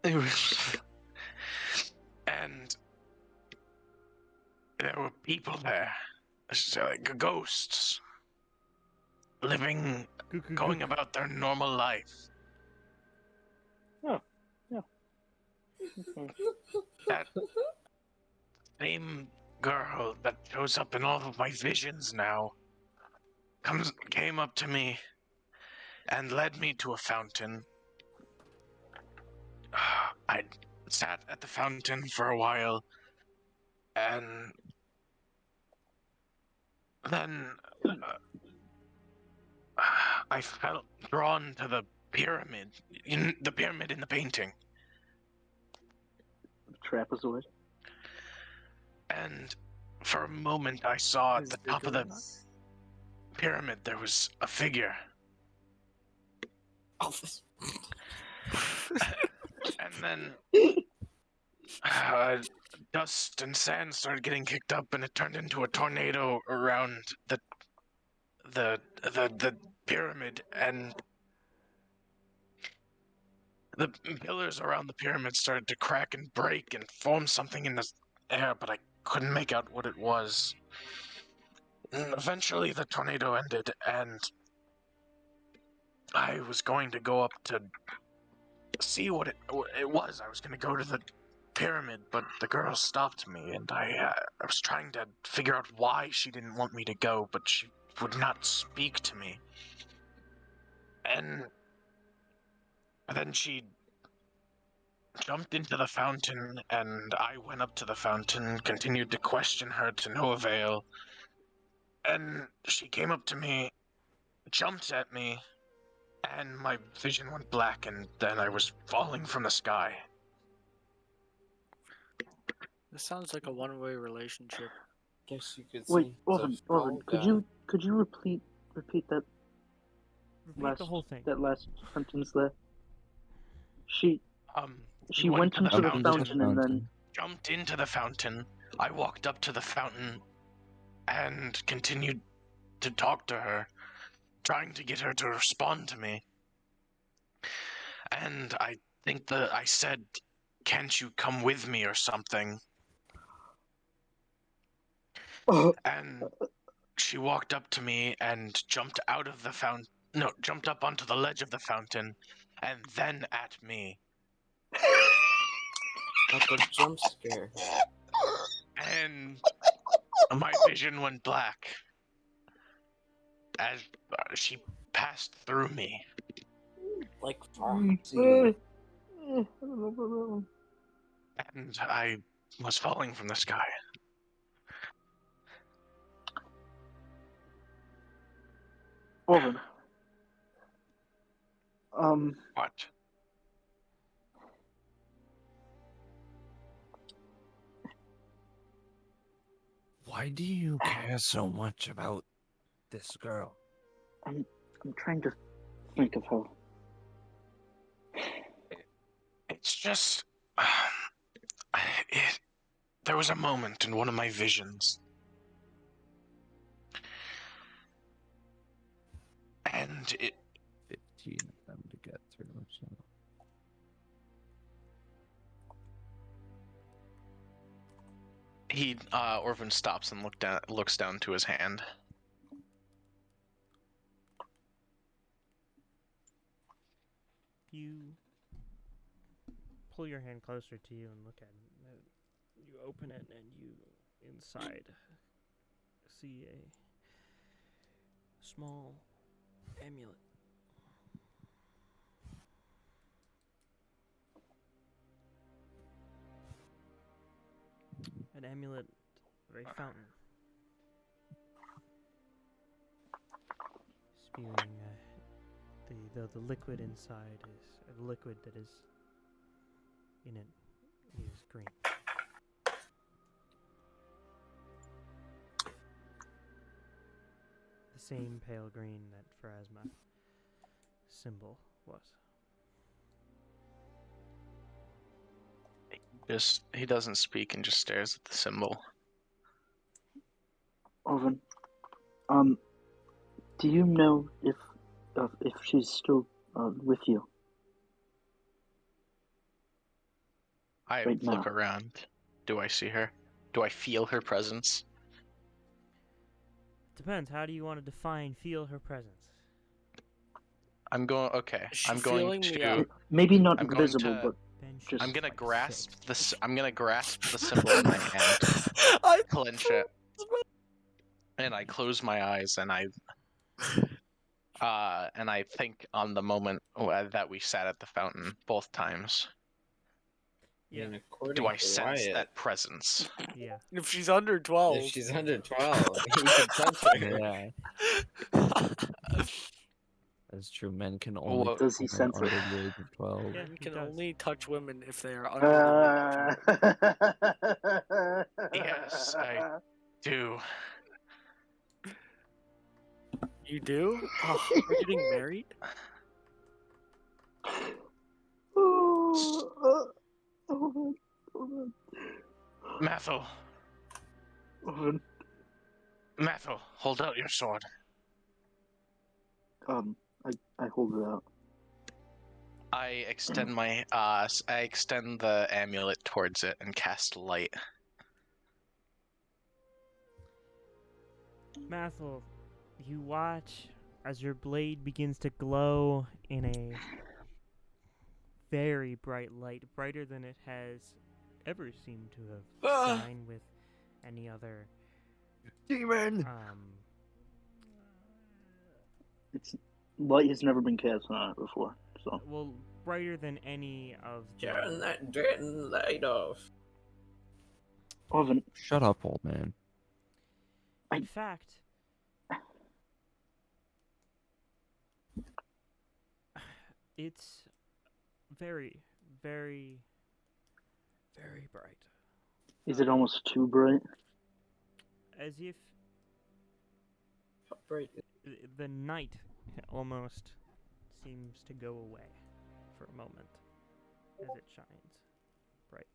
it was, and there were people there, like ghosts, living, going about their normal life. That same girl that shows up in all of my visions now came up to me and led me to a fountain. I sat at the fountain for a while, and then I felt drawn to the pyramid in the painting. trapezoid. And for a moment, I saw at the top of the pyramid there was a figure. Alphys. And then dust and sand started getting kicked up, and it turned into a tornado around the pyramid, and the pillars around the pyramid started to crack and break and form something in the air, but I couldn't make out what it was. And eventually the tornado ended, and I was going to go up to see what it was. I was going to go to the pyramid, but the girl stopped me, and I was trying to figure out why she didn't want me to go, but she would not speak to me. And then she jumped into the fountain, and I went up to the fountain, continued to question her to no avail. And she came up to me, jumped at me, and my vision went black, and then I was falling from the sky. This sounds like a one-way relationship. Guess you could Wait, see Orvin, could you repeat that Repeat the whole thing. last sentence there? She We went to into the fountain and then jumped into the fountain. I walked up to the fountain and continued to talk to her, trying to get her to respond to me. And I think that I said, "Can't you come with me," or something. And she walked up to me and jumped out of the fountain. No, jumped up onto the ledge of the fountain, and then at me. Like a jump scare. And my vision went black as she passed through me. Like Foxy. And I was falling from the sky. Orvin. What? Why do you care so much about this girl? I'm trying to think of her. It's just... there was a moment in one of my visions. And it... 15 of them to get through, so... Orvin stops and looks down to his hand. You pull your hand closer to you and look at it. You open it and you, inside, see a small amulet. An amulet of a fountain. Spewing the liquid inside is a liquid that is in it is green. The same pale green that Pharasma symbol was. He doesn't speak and just stares at the symbol. Orvin, do you know if she's still with you? I Right look now. around. Do I see her? Do I feel her presence? Depends. How do you want to define feel her presence? I'm going. Okay. Is she I'm going feeling me to. out? Maybe not I'm going visible, to- but Ben Just should I'm gonna like grasp six. this. I'm gonna grasp the symbol in my hand, I clench it, and I close my eyes, and I think on the moment that we sat at the fountain both times. Yeah. And according Do I to sense Wyatt, that presence? Yeah. If she's under 12. if she's under 12, he can touch her. Yeah. That's true. Men can only What does he touch women censor? under the age of 12. Yeah, Men he can does. only touch women if they are under the age of 12. Yes, I do. You do? Oh, we're getting married? Mathel, Mathel, hold out your sword. I hold it out. I extend I extend the amulet towards it and cast light. Mathel, you watch as your blade begins to glow in a very bright light, brighter than it has ever seemed to have shined with any other Demon! It's light has never been cast on it before, so well, brighter than any of Turn the that damn light off. Oven. Shut up, old man. In fact, it's very, very, very bright. Is it almost too bright? As if How bright is the night almost seems to go away for a moment as it shines bright.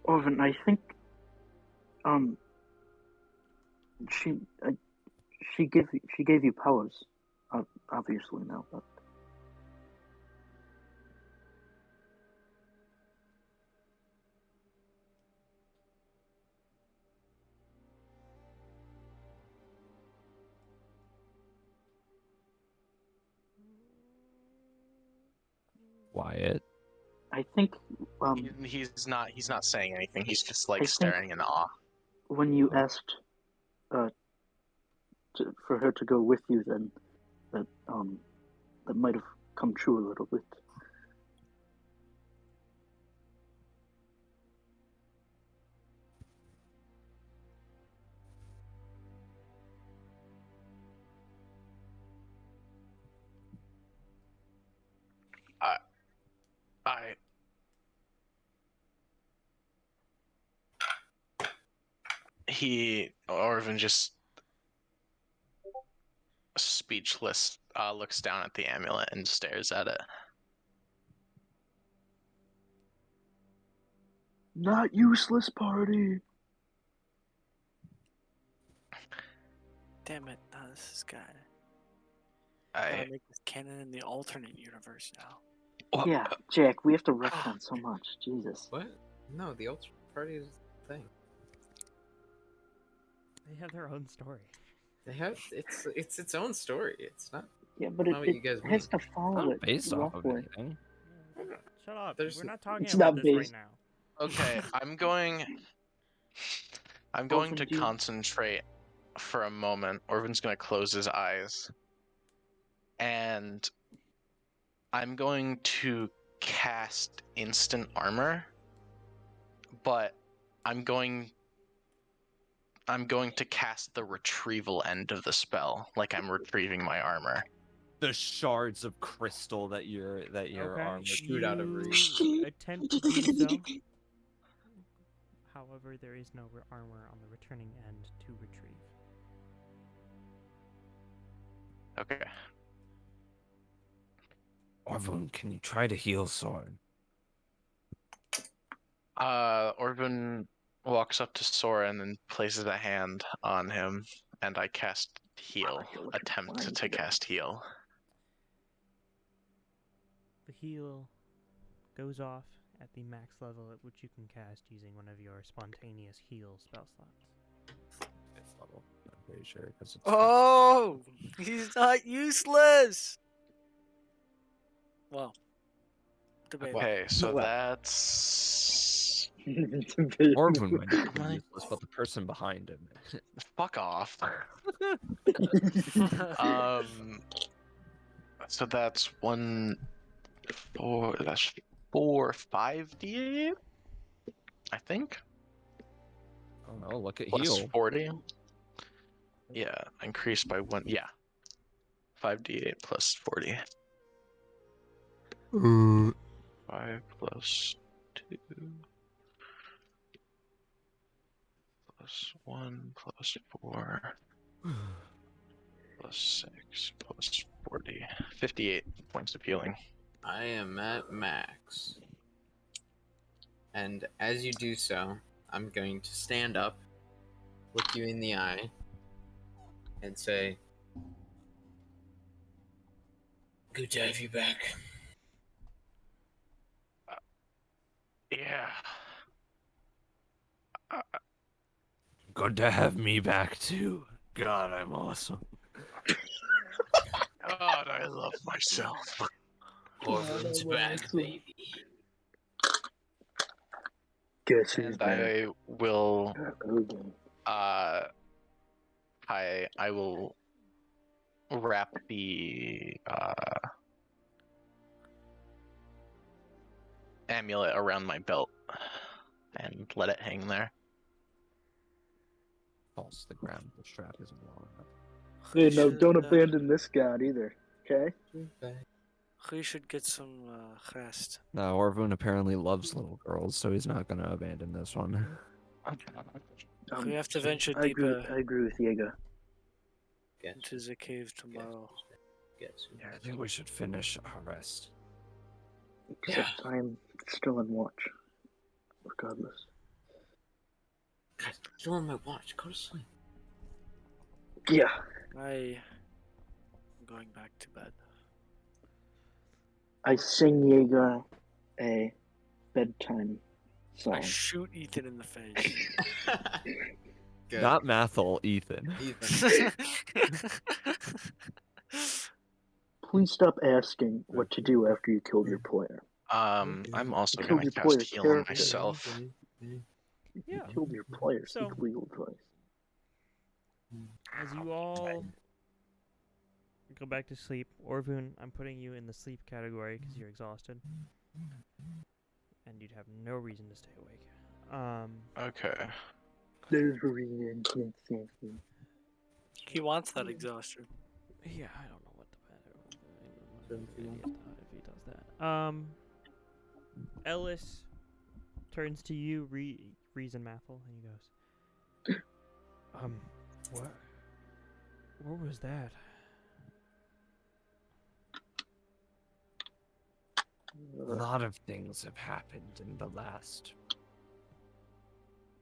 Oven, I think, she gave you powers, obviously now, but Wyatt. I think, He's not saying anything. He's just like I think- staring in awe. when you asked, for her to go with you, then that might have come true a little bit. Orvin just speechless looks down at the amulet and stares at it. Not useless party. Damn it, no, this is good. Gotta I make this canon in the alternate universe now. Yeah, Jack, we have to retcon so much. Jesus. What? No, the ultimate party is the thing. They have their own story. They have it's its own story. It's not. Yeah, but Not what you guys it has to It's follow not it based off of roughly. anything. Shut up. There's- We're not talking it's about not this right based- now. okay. I'm going Orphan, to do you- concentrate for a moment. Orvin's going to close his eyes, and I'm going to cast instant armor, but I'm going to cast the retrieval end of the spell, like I'm retrieving my armor. The shards of crystal that your Okay. armor Shoot out of You reach. attempt to do so. However, there is no armor on the returning end to retrieve. Okay. Orvin, can you try to heal Soren? Orvin walks up to Soren and places a hand on him, and I cast heal. Attempt to cast heal. The heal goes off at the max level at which you can cast using one of your spontaneous heal spell slots. Fifth level, I'm pretty sure. Cause it's Oh, he's not useless. Well, debatable. Okay, so Well. that's Orvin might not be Really? useless, but the person behind him. fuck off. So that's 5d8, I think. I don't know. Look at Plus heal. 40. Yeah, increase by 1. Yeah. 5d8 plus 40. 5 plus 2 plus 1 plus 4 plus 6 plus 40. 58 points of healing. I am at max. And as you do so, I'm going to stand up, look you in the eye, and say, Good to have you back. Yeah. Good to have me back too. God, I'm awesome. God, I love myself. Orphan's back, baby. Guess who's And I will again? I will wrap the amulet around my belt and let it hang there. Falls to the ground. The strap isn't long enough. Hey, no, don't abandon this god either. Okay. We should get some rest. No, Orvun apparently loves little girls, so he's not gonna abandon this one. We have to venture I deeper agree with Diego. into the cave tomorrow. Yeah, I think we should finish our rest. Except I am still in watch. Regardless. God, you're on my watch. Go to sleep. Yeah. I'm going back to bed. I sing Jaeger a bedtime song. I shoot Ethan in the face. Good. Not Mathel, Ethan. Ethan. Please stop asking what to do after you killed your player. I'm also Killed gonna your cast player's heal on character. myself. You Yeah. killed your player. So- Seek legal advice. As you all go back to sleep, Orvun, I'm putting you in the sleep category because you're exhausted, and you'd have no reason to stay awake. Okay. There's a reason. He wants that exhaustion. Yeah, I don't know what the matter if he does that. Ellis turns to you, Reason Mathel, and he goes, what was that? A lot of things have happened in the last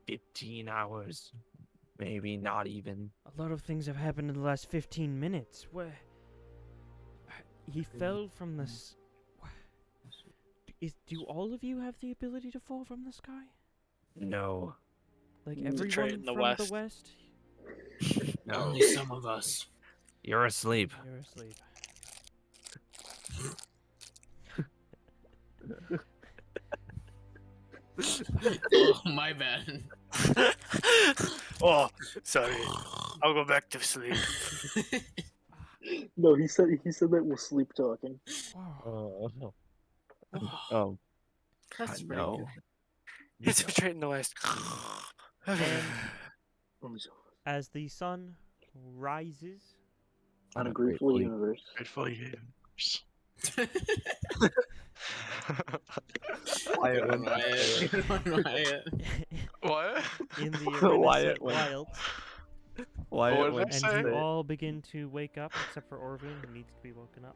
15 hours. Maybe not even. A lot of things have happened in the last 15 minutes. Where he fell from the do all of you have the ability to fall from the sky? No. Like Trade everyone in the from West. the west? No. Only some of us. You're asleep. You're asleep. Oh, my bad. Oh, sorry. I'll go back to sleep. No, he said that we're sleep talking. Oh. That's I pretty know. good. It's straight in the west. As the sun rises, On a grateful universe. Grateful universe. Wyatt. What? in the Wyatt Erenescent went- wilds, Why? What did I and say? you all begin to wake up, except for Orvun, who needs to be woken up.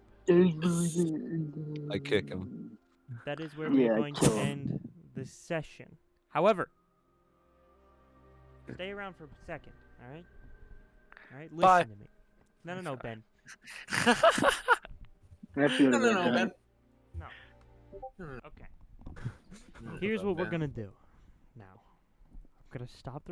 I kick him. That is where we're Yeah, going to kill him. end this session. However, stay around for a second, alright? Alright, listen Bye. to me. No, Ben. No, Ben. No. Okay. Here's what we're gonna do now. I'm gonna stop the